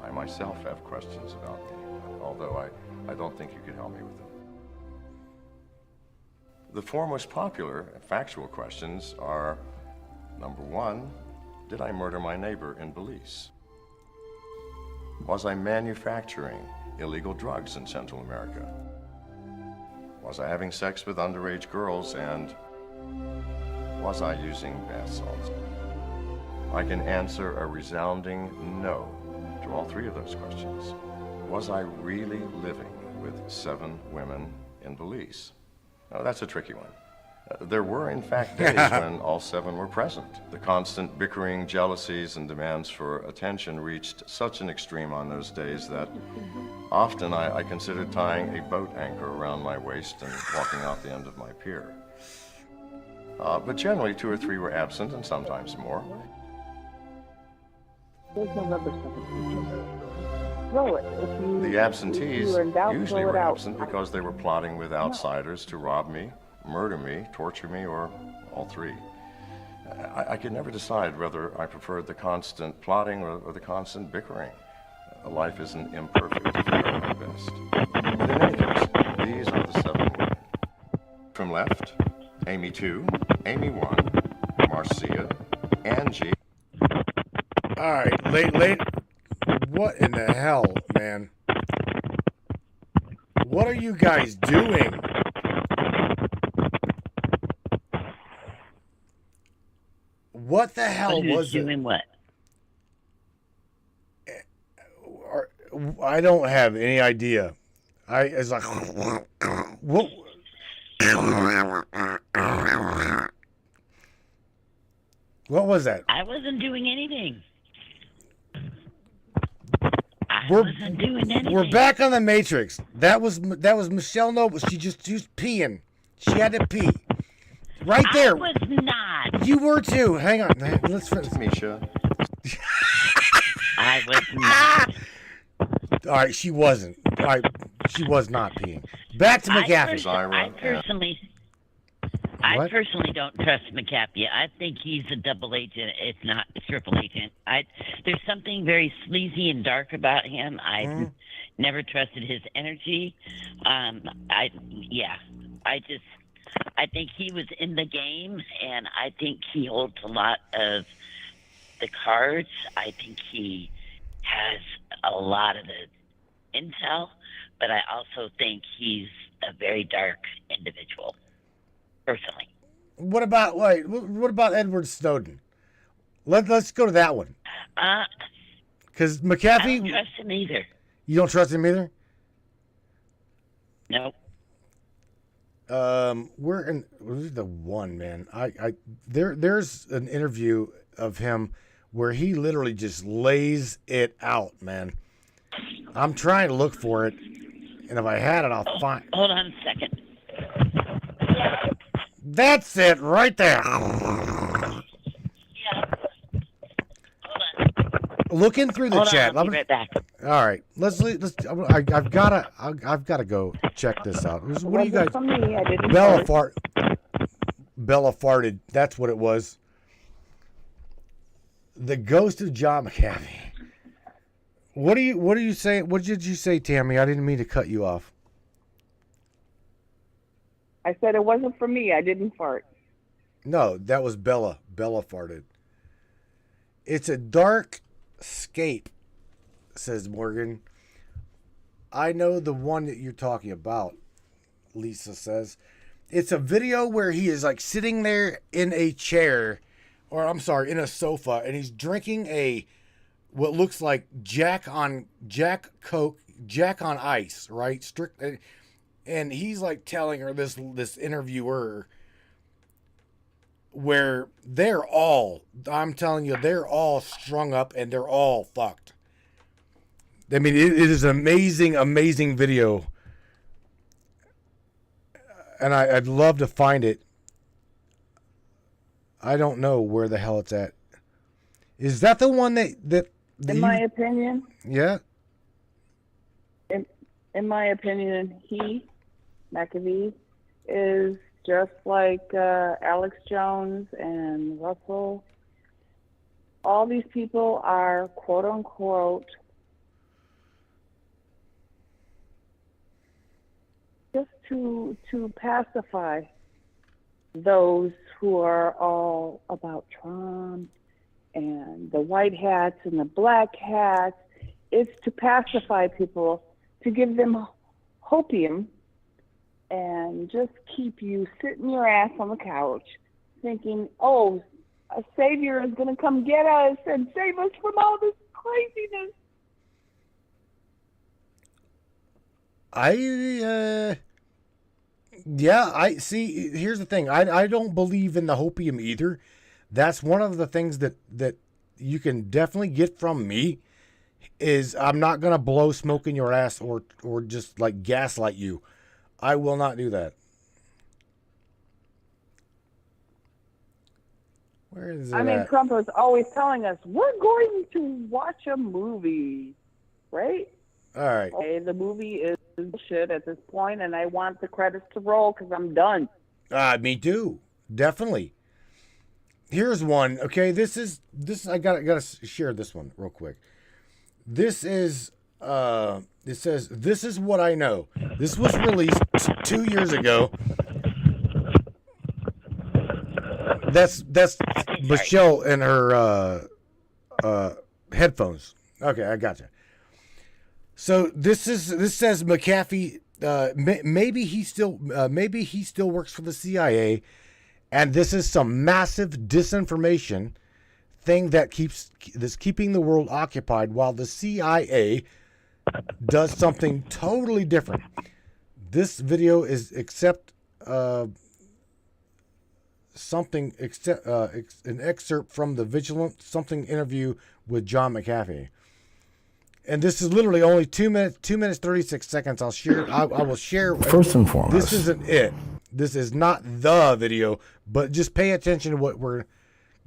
I myself have questions about me, although I don't think you can help me with them. The four most popular factual questions are, number one, did I murder my neighbor in Belize? Was I manufacturing illegal drugs in Central America? Was I having sex with underage girls, and was I using bath salts? I can answer a resounding no to all three of those questions. Was I really living with 7 women in Belize? Now, that's a tricky one. There were, in fact, days when all 7 were present. The constant bickering, jealousies, and demands for attention reached such an extreme on those days that often I considered tying a boat anchor around my waist and walking out the end of my pier. But generally, 2 or 3 were absent, and sometimes more. There's November 17th. Throw it. If you, The absentees if you were in doubt, usually throw it were out. absent because they were plotting with outsiders to rob me, murder me, torture me, or all 3. I could never decide whether I preferred the constant plotting or the constant bickering. Life isn't imperfect if you are my best. But in any case, these are the 7 women. From left, Amy 2, Amy 1, Marcia, Angie. All right, late. What in the hell, man? What are you guys doing? What the hell Who's was it? doing what? I don't have any idea. It's like what? What was that? I wasn't doing anything. I We're- wasn't doing anything. We're back on the Matrix. That was Michelle Noble. She was peeing. She had to pee. Right there. I was not. You were too. Hang on. Let's finish. Misha. I was not. All right, she wasn't. All right, she was not peeing. Back to McAfee. I What? personally don't trust McAfee. I think he's a double agent, if not a triple agent. There's something very sleazy and dark about him. I've never trusted his energy. I think he was in the game, and I think he holds a lot of the cards. I think he has a lot of the intel, but I also think he's a very dark individual, personally. What about Edward Snowden? Let's go to that one. Because I McAfee, don't trust him either. you don't trust him either. Nope. Where's the one, man? There's an interview of him where he literally just lays it out, man. I'm trying to look for it, and if I had it, I'll find. Hold on a second. That's it right there. Yeah. Hold on. Looking through the Hold chat. on, I'll be right back. All right, let's. I've gotta go check this out. What do you guys? From me, I didn't Bella fart. Bella farted. That's what it was. The ghost of John McAfee. What do you say? What did you say, Tammy? I didn't mean to cut you off. I said it wasn't for me. I didn't fart. No, that was Bella. Bella farted. It's a dark scape, says Morgan. I know the one that you're talking about, Lisa says. It's a video where he is like sitting there in a chair, or I'm sorry, in a sofa, and he's drinking what looks like Jack on ice, right? Strict, and he's like telling her, this interviewer, where I'm telling you, they're all strung up and they're all fucked. I mean, it is an amazing, amazing video. And I'd love to find it. I don't know where the hell it's at. Is that the one that in my opinion? Yeah. In my opinion, McAfee, is just like Alex Jones and Russell. All these people are quote unquote just to pacify those who are all about Trump and the white hats and the black hats. It's to pacify people, to give them hopium and just keep you sitting your ass on the couch thinking, oh, a savior is going to come get us and save us from all this craziness. I see. Here's the thing. I don't believe in the hopium either. That's one of the things that you can definitely get from me is I'm not going to blow smoke in your ass or just like gaslight you. I will not do that. Where is it at? Trump is always telling us, we're going to watch a movie, right? All right. Okay, the movie is shit at this point, and I want the credits to roll because I'm done. Me too. Definitely. Here's one. Okay, this I gotta share this one real quick. This is it says, "This is what I know." This was released 2 years ago. That's Michelle and her headphones. Okay, I gotcha. So this says McAfee. Maybe he still works for the CIA, and this is some massive disinformation thing that's keeping the world occupied while the CIA does something totally different. This video is an excerpt from the Vigilant something interview with John McAfee. And this is literally only 2 minutes 36 seconds. I'll share. I will share. First and foremost, this isn't it. This is not the video, but just pay attention to what we're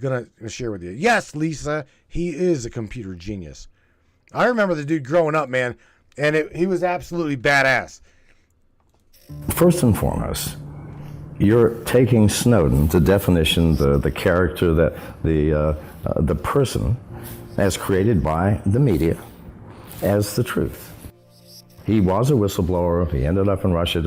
gonna share with you. Yes, Lisa, he is a computer genius. I remember the dude growing up, man, and he was absolutely badass. First and foremost, you're taking Snowden, the definition, the character, that the person, as created by the media, as the truth. He was a whistleblower. He ended up in Russia.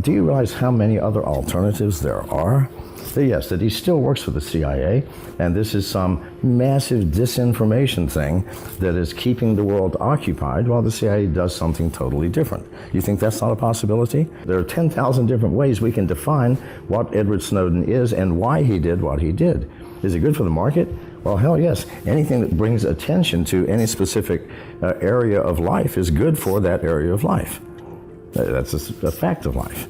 Do you realize how many other alternatives there are? Yes, that he still works for the CIA, and this is some massive disinformation thing that is keeping the world occupied while the CIA does something totally different. You think that's not a possibility? There are 10,000 different ways we can define what Edward Snowden is and why he did what he did. Is it good for the market? Well, hell yes. Anything that brings attention to any specific area of life is good for that area of life. That's a fact of life.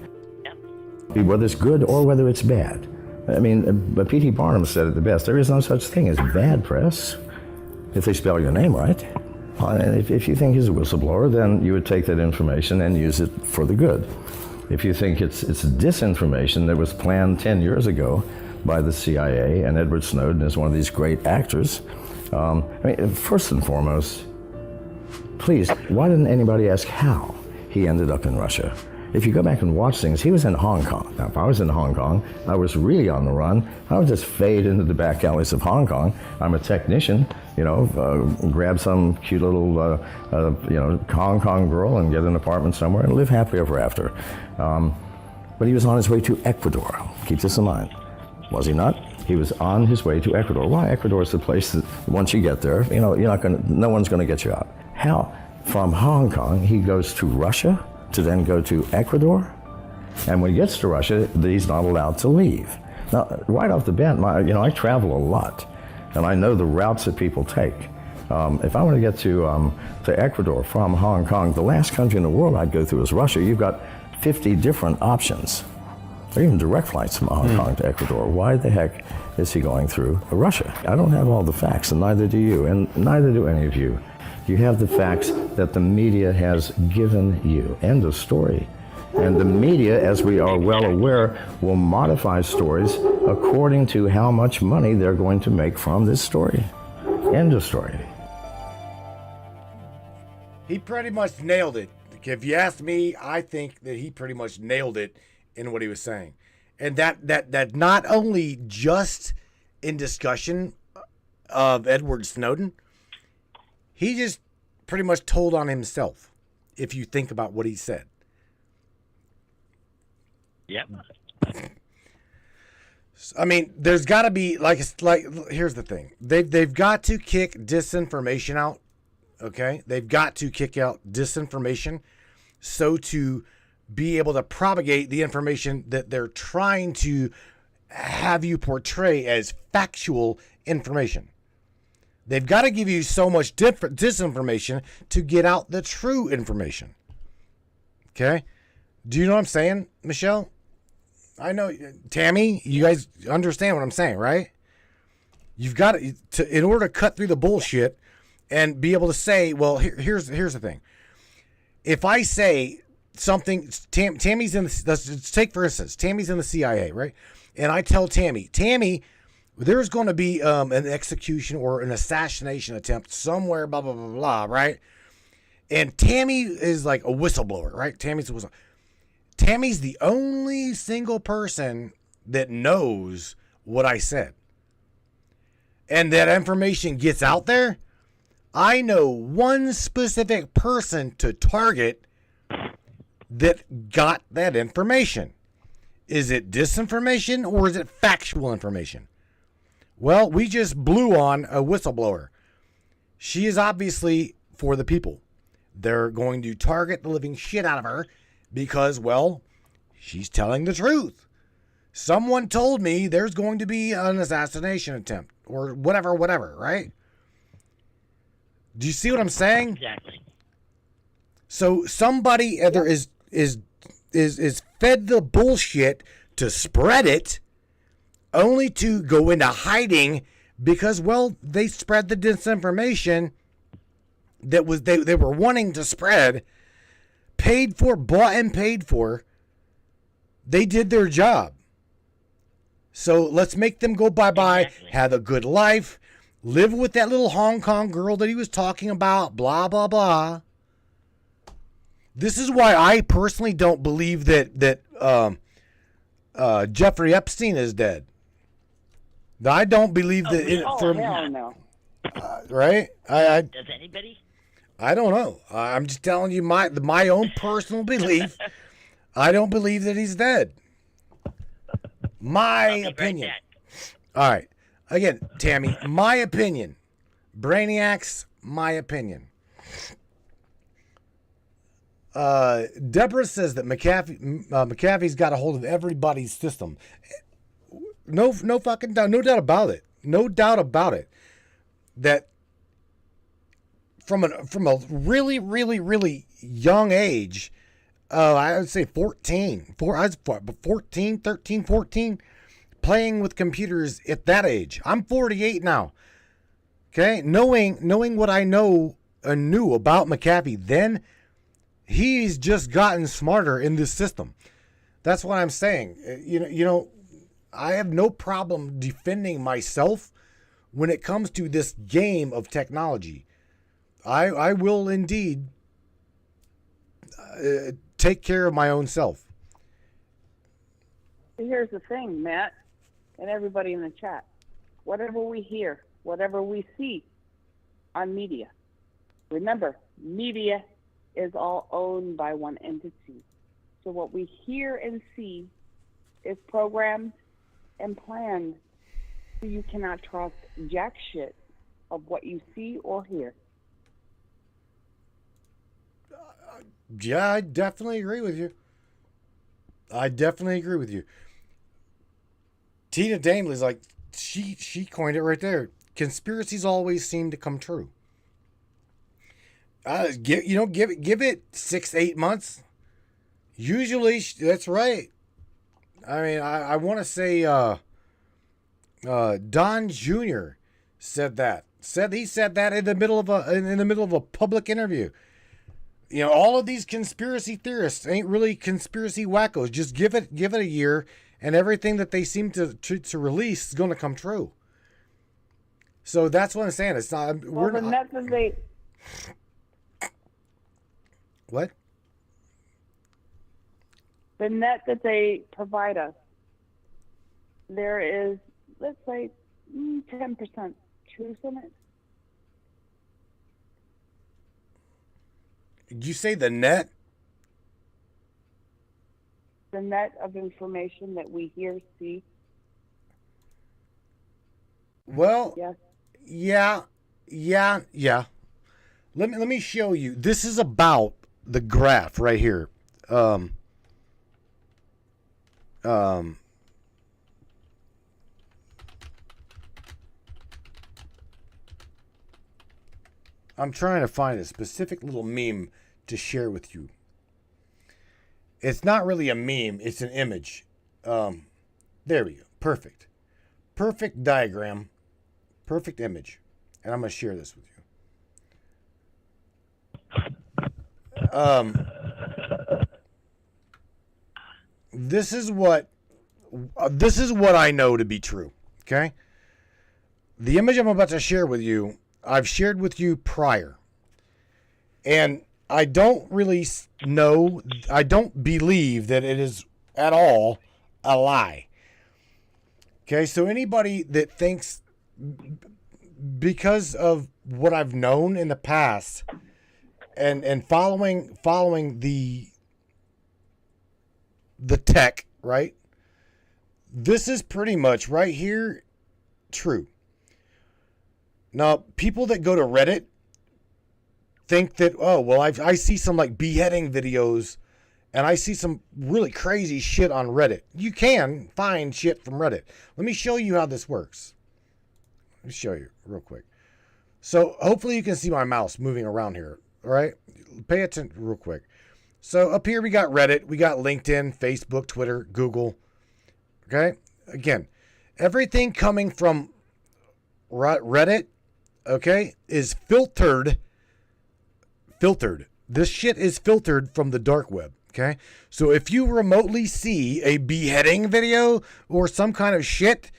Whether it's good or whether it's bad. I mean, P.T. Barnum said it the best. There is no such thing as bad press if they spell your name right. And if you think he's a whistleblower, then you would take that information and use it for the good. If you think it's disinformation that was planned 10 years ago by the CIA, and Edward Snowden is one of these great actors, first and foremost, please, why didn't anybody ask how he ended up in Russia? If you go back and watch things, he was in Hong Kong. Now, if I was in Hong Kong, I was really on the run. I would just fade into the back alleys of Hong Kong. I'm a technician, grab some cute little, Hong Kong girl and get an apartment somewhere and live happily ever after. but he was on his way to Ecuador. Keep this in mind. Was he not? He was on his way to Ecuador. Why? Ecuador is the place that once you get there, you're not going to, no one's going to get you out. How? From Hong Kong, he goes to Russia to then go to Ecuador. And when he gets to Russia, he's not allowed to leave. Now, right off the bat, I travel a lot, and I know the routes that people take. If I want to get to Ecuador from Hong Kong, the last country in the world I'd go through is Russia. You've got 50 different options, or even direct flights from Hong Kong to Ecuador. Why the heck is he going through Russia? I don't have all the facts, and neither do you, and neither do any of you. You have the facts that the media has given you. End of story. And the media, as we are well aware, will modify stories according to how much money they're going to make from this story. End of story. He pretty much nailed it. If you ask me, I think that he pretty much nailed it in what he was saying. And that not only just in discussion of Edward Snowden, he just pretty much told on himself, if you think about what he said. Yep. I mean, there's got to be like here's the thing. They've got to kick disinformation out. Okay? They've got to kick out disinformation so to be able to propagate the information that they're trying to have you portray as factual information. They've got to give you so much disinformation to get out the true information. Okay? Do you know what I'm saying, Michelle? I know, Tammy, you guys understand what I'm saying, right? You've got to, in order to cut through the bullshit and be able to say, well, here's the thing. If I say something, Tammy's in the, let's take for instance, Tammy's in the CIA, right? And I tell Tammy, there's going to be an execution or an assassination attempt somewhere, blah, blah, blah, blah, right? And Tammy is like a whistleblower, right? Tammy's a whistleblower. Tammy's the only single person that knows what I said. And that information gets out there. I know one specific person to target that got that information. Is it disinformation or is it factual information? Well, we just blew on a whistleblower. She is obviously for the people. They're going to target the living shit out of her because, well, she's telling the truth. Someone told me there's going to be an assassination attempt or whatever, right? Do you see what I'm saying? Exactly. So somebody either is fed the bullshit to spread it only to go into hiding because, well, they spread the disinformation that was they were wanting to spread, bought and paid for. They did their job. So let's make them go bye-bye, have a good life, live with that little Hong Kong girl that he was talking about, blah, blah, blah. This is why I personally don't believe that Jeffrey Epstein is dead. I don't believe that. Hell no. Right? Does anybody? I don't know. I'm just telling you my own personal belief. I don't believe that he's dead. My opinion. All right. Again, Tammy, my opinion. Brainiacs, my opinion. Deborah says that McAfee's got a hold of everybody's system. No fucking doubt. No doubt about it. No doubt about it. That from a really, really, really young age, I would say 14, 13, 14, playing with computers at that age. I'm 48 now. Okay, knowing what I knew about McAfee, then he's just gotten smarter in this system. That's what I'm saying. You know, I have no problem defending myself when it comes to this game of technology. I will indeed take care of my own self. Here's the thing, Matt, and everybody in the chat. Whatever we hear, whatever we see on media, remember, media is all owned by one entity. So what we hear and see is programmed and planned. So you cannot trust jack shit of what you see or hear. Yeah, I definitely agree with you. Tina Dameley's like, she coined it right there. Conspiracies always seem to come true. Give it 6-8 months. Usually that's right. I mean, I want to say Don Jr. said that. He said that in the middle of a public interview. You know, all of these conspiracy theorists ain't really conspiracy wackos. Just give it a year, and everything that they seem to release is going to come true. So that's what I'm saying. It's not. Well, the net that they. What? The net that they provide us, there is, let's say, 10% truth in it. You say the net? The net of information that we hear, see. Well, yes. Yeah. Let me show you. This is about the graph right here. I'm trying to find a specific little meme to share with you. It's not really a meme, it's an image. There we go. Perfect. Perfect diagram. Perfect image. And I'm going to share this with you. This is what I know to be true. Okay? The image I'm about to share with you, I've shared with you prior. And I don't really know, I don't believe that it is at all a lie. Okay, so anybody that thinks, because of what I've known in the past and following the tech, right? This is pretty much right here true. Now, people that go to Reddit think that, oh, well, I see some like beheading videos and I see some really crazy shit on Reddit. You can find shit from Reddit. Let me show you how this works. Let me show you real quick. So hopefully you can see my mouse moving around here. All right. Pay attention real quick. So up here we got Reddit. We got LinkedIn, Facebook, Twitter, Google. Okay. Again, everything coming from Reddit, okay, is filtered. This shit is filtered from the dark web. Okay. So if you remotely see a beheading video or some kind of shit,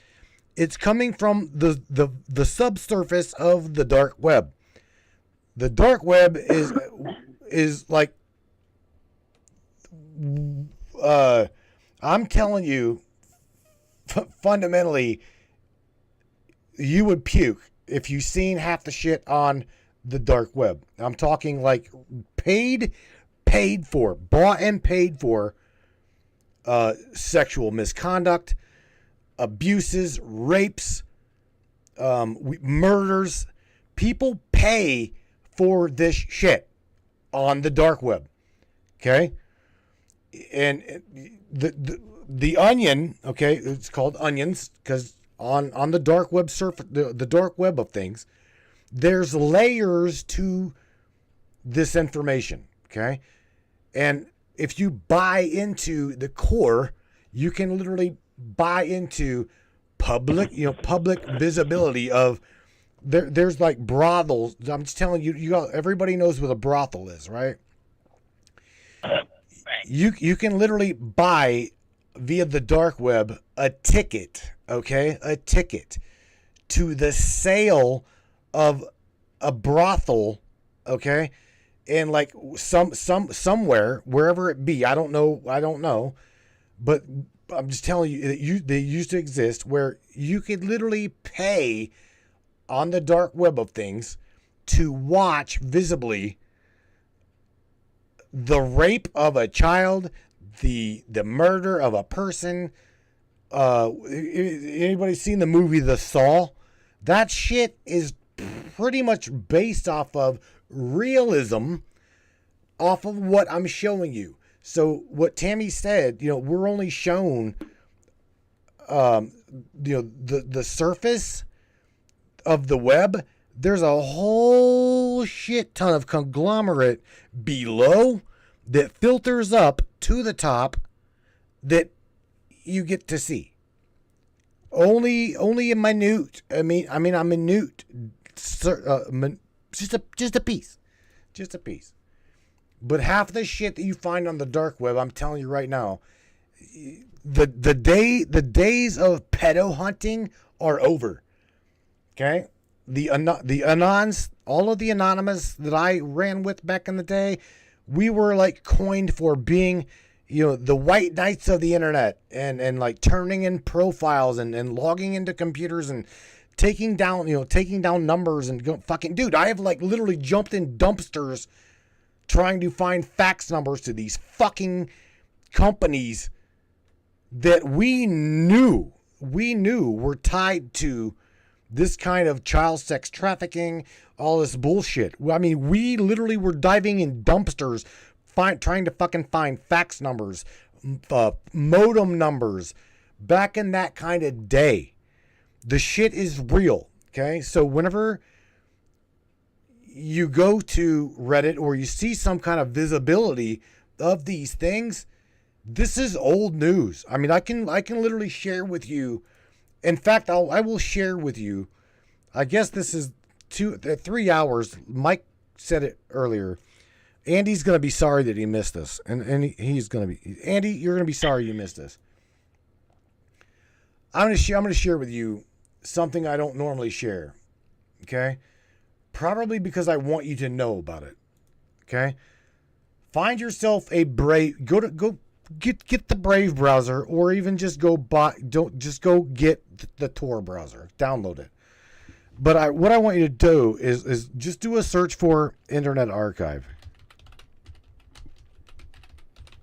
it's coming from the subsurface of the dark web. The dark web is like, I'm telling you, fundamentally, you would puke if you seen half the shit on the dark web. I'm talking like bought and paid for sexual misconduct, abuses, rapes, murders. People pay for this shit on the dark web. Okay? And the onion, okay, it's called onions because on the dark web the dark web of things, there's layers to this information, okay? And if you buy into the core, you can literally buy into public visibility of there's like brothels. I'm just telling you, everybody knows what a brothel is, right? You can literally buy via the dark web a ticket, okay? A ticket to the sale of a brothel, okay? And like somewhere, wherever it be, I don't know, but I'm just telling you that they used to exist where you could literally pay on the dark web of things to watch visibly the rape of a child, the murder of a person. Anybody seen the movie The Saw? That shit is pretty much based off of realism, off of what I'm showing you. So what Tammy said, we're only shown, the surface of the web. There's a whole shit ton of conglomerate below that filters up to the top that you get to see. Only a minute. I mean, a minute. Just a piece. Just a piece. But half the shit that you find on the dark web, I'm telling you right now, the days of pedo hunting are over. Okay? The anons, all of the anonymous that I ran with back in the day, we were like coined for being, the white knights of the internet, and like turning in profiles and logging into computers and taking down numbers and fucking, dude, I have like literally jumped in dumpsters trying to find fax numbers to these fucking companies that we knew were tied to this kind of child sex trafficking, all this bullshit. I mean, we literally were diving in dumpsters, trying to fucking find fax numbers, modem numbers, back in that kind of day. The shit is real, okay? So whenever you go to Reddit or you see some kind of visibility of these things, this is old news. I mean, I can literally share with you. In fact, I will share with you. I guess this is 3 hours. Mike said it earlier. Andy's gonna be sorry that he missed this, and he's gonna be. Andy, you're gonna be sorry you missed this. I'm gonna share with you something I don't normally share. Okay, probably because I want you to know about it. Okay, find yourself a Brave. Go get the Brave browser, or even just go get the Tor browser. Download it. But what I want you to do is just do a search for Internet Archive.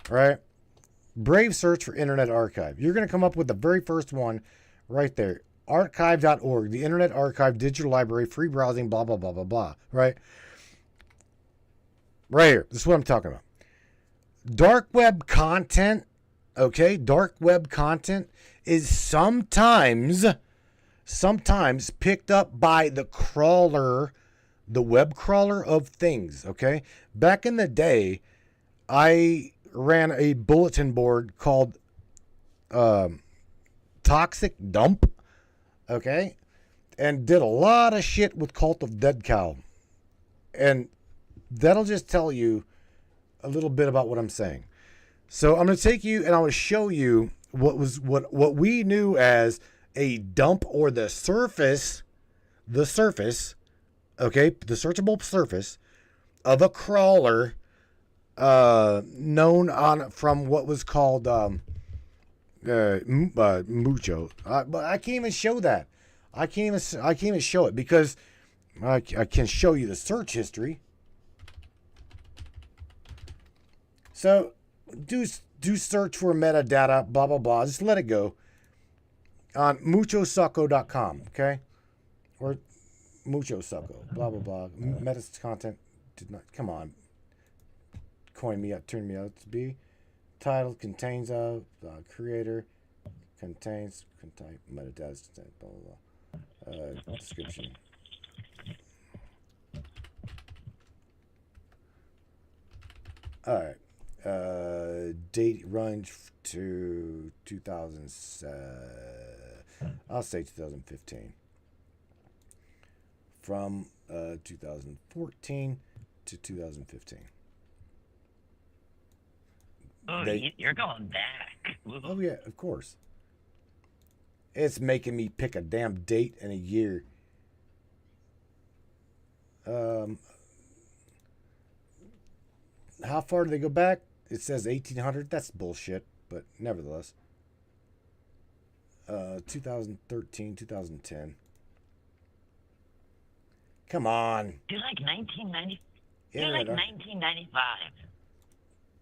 Right? Brave search for Internet Archive. You're going to come up with the very first one right there. Archive.org, the Internet Archive, digital library, free browsing, blah, blah, blah, blah, blah. Right? Right here. This is what I'm talking about. Dark web content, okay? Dark web content is sometimes picked up by the crawler, the web crawler of things, okay? Back in the day, I ran a bulletin board called Toxic Dump, okay? And did a lot of shit with Cult of Dead Cow. And that'll just tell you a little bit about what I'm saying. So I'm going to take you and I'm going to show you what we knew as a dump, or the surface, okay, the searchable surface of a crawler, known from what was called Mucho. But I can't even show that. I can't even show it because I can show you the search history. So do search for metadata, blah blah blah. Just let it go on muchosucco.com, okay, or muchosucco, blah blah blah. Meta content did not come on. Coin me up, turn me out to be. Title contains of creator contains metadata, blah blah blah. Description. All right. Date runs to 2007. I'll say 2015. From 2014 to 2015. Oh, you're going back. Oh yeah, of course. It's making me pick a damn date and a year. How far do they go back? It says 1800. That's bullshit, but nevertheless. 2013, 2010. Come on. Do like 1990. Do like 1995.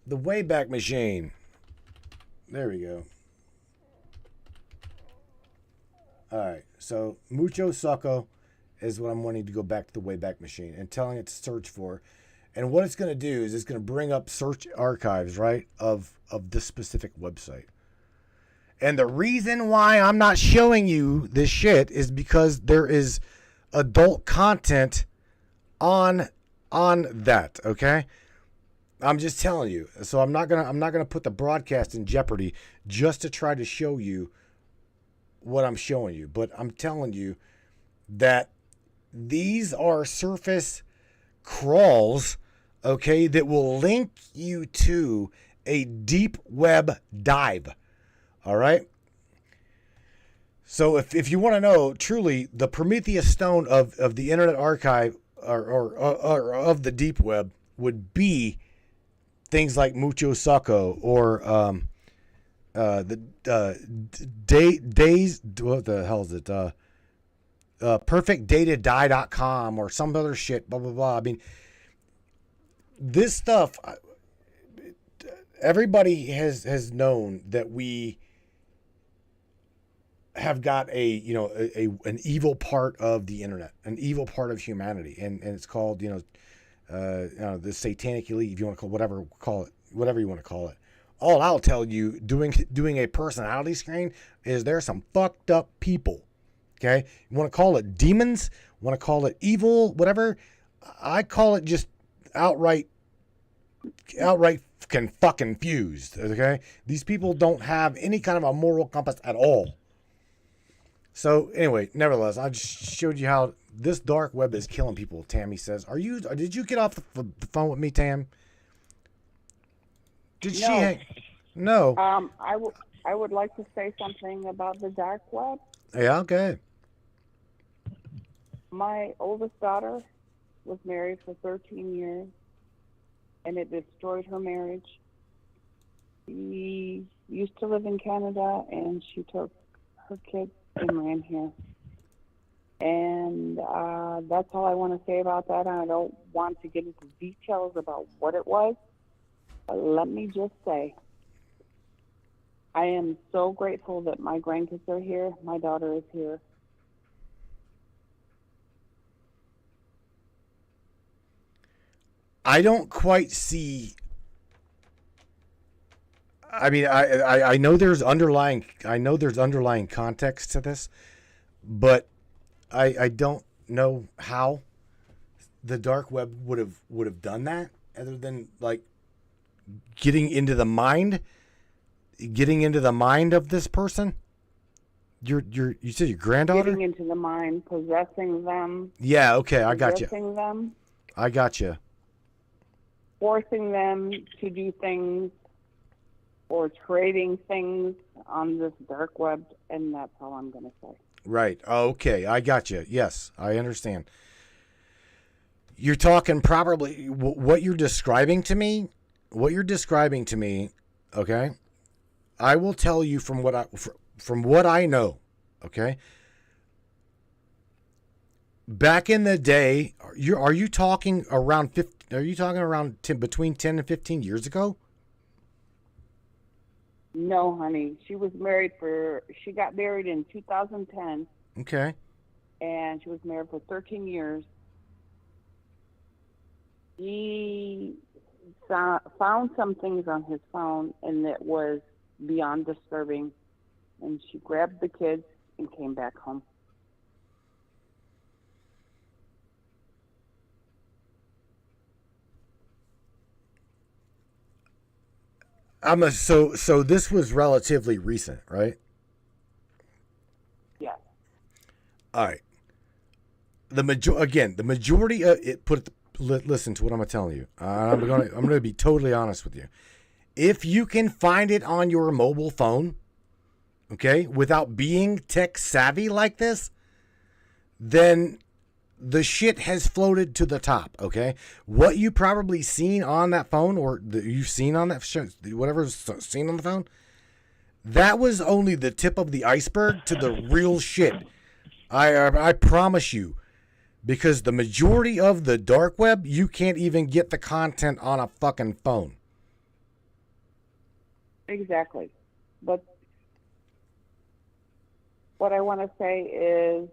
The Wayback Machine. There we go. All right. So Mucho Succo is what I'm wanting to go back to the Wayback Machine and telling it to search for. And what it's going to do is it's going to bring up search archives, right, of this specific website. And the reason why I'm not showing you this shit is because there is adult content on that, okay? I'm just telling you. So I'm not gonna put the broadcast in jeopardy just to try to show you what I'm showing you. But I'm telling you that these are surface crawls, okay, that will link you to a deep web dive. All right. So if you want to know truly the Prometheus stone of the Internet Archive or of the deep web would be things like Mucho Succo or days, what the hell is it? perfectdatadie.com or some other shit, blah blah blah. I mean, this stuff, everybody has known that we have got an evil part of the internet, an evil part of humanity, and it's called the satanic elite, if you want to whatever you want to call it. All I'll tell you, doing a personality screen, is there's some fucked up people. Okay, you want to call it demons, want to call it evil, whatever. I call it just outright fucking fused. Okay, these people don't have any kind of a moral compass at all. So anyway, nevertheless, I just showed you how this dark web is killing people. Tammy says, did you get off the phone with me, Tam? Did she hang? No. I would like to say something about the dark web. Yeah, okay. My oldest daughter was married for 13 years, and it destroyed her marriage. She used to live in Canada, and she took her kids and ran here. And that's all I want to say about that. I don't want to get into details about what it was. But let me just say, I am so grateful that my grandkids are here. My daughter is here. I don't quite see. I mean, I know there's underlying context to this, but I don't know how the dark web would have done that, other than like getting into the mind of this person. You said your granddaughter? Getting into the mind, possessing them. Yeah, okay, I got you. Possessing them. I got you. Forcing them to do things or trading things on this dark web, and that's all I'm going to say. Right. Okay, I got you. Yes, I understand. You're talking probably what you're describing to me. Okay, I will tell you from what I know. Okay. Back in the day, are you talking around 50? Are you talking around between 10 and 15 years ago? No, honey. She got married in 2010. Okay. And she was married for 13 years. He found some things on his phone, and it was beyond disturbing. And she grabbed the kids and came back home. So this was relatively recent, right? Yeah. All right. The majority of it. Listen to what I'm telling you. I'm gonna be totally honest with you. If you can find it on your mobile phone, okay, without being tech savvy like this, then the shit has floated to the top, okay? What you probably seen on that phone, or you've seen on that show, whatever's seen on the phone, that was only the tip of the iceberg to the real shit. I promise you, because the majority of the dark web, you can't even get the content on a fucking phone. Exactly. But what I want to say is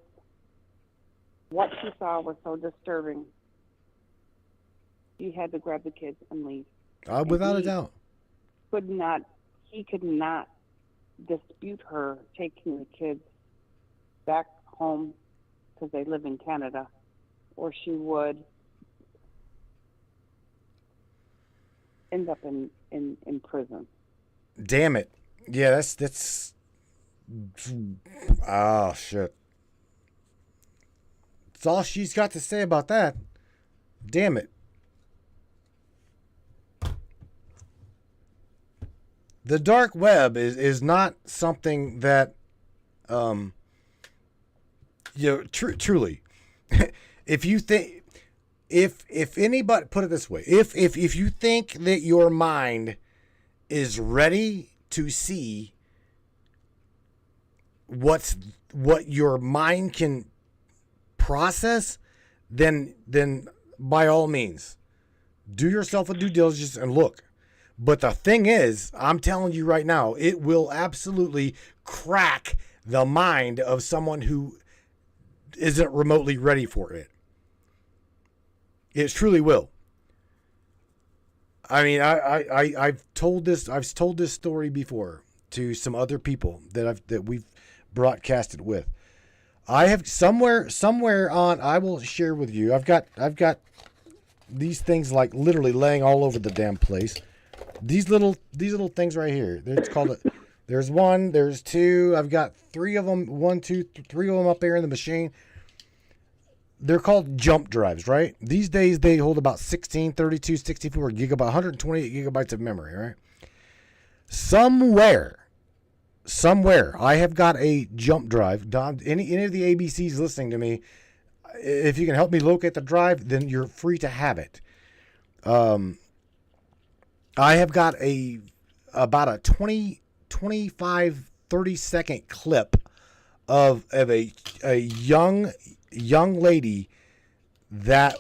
what she saw was so disturbing. She had to grab the kids and leave. Without a doubt. He could not dispute her taking the kids back home because they live in Canada, or she would end up in prison. Damn it. Yeah, that's oh shit. That's all she's got to say about that. Damn it. The dark web is not something that truly if you think if anybody, put it this way, if you think that your mind is ready to see what your mind can process, then by all means do yourself a due diligence and look. But the thing is, I'm telling you right now, it will absolutely crack the mind of someone who isn't remotely ready for it. It truly will. I mean, I've told this story before to some other people that we've broadcasted with. I have somewhere on, I will share with you. I've got these things like literally laying all over the damn place. These little things right here. It's called there's one, there's two. I've got three of them. 1, 2, 3 of them up there in the machine. They're called jump drives, right? These days they hold about 16, 32, 64 gigabytes, 128 gigabytes of memory, right? Somewhere, I have got a jump drive. Don, any of the ABCs listening to me, if you can help me locate the drive, then you're free to have it. I have got about a 20, 25, 30 second clip of a young lady that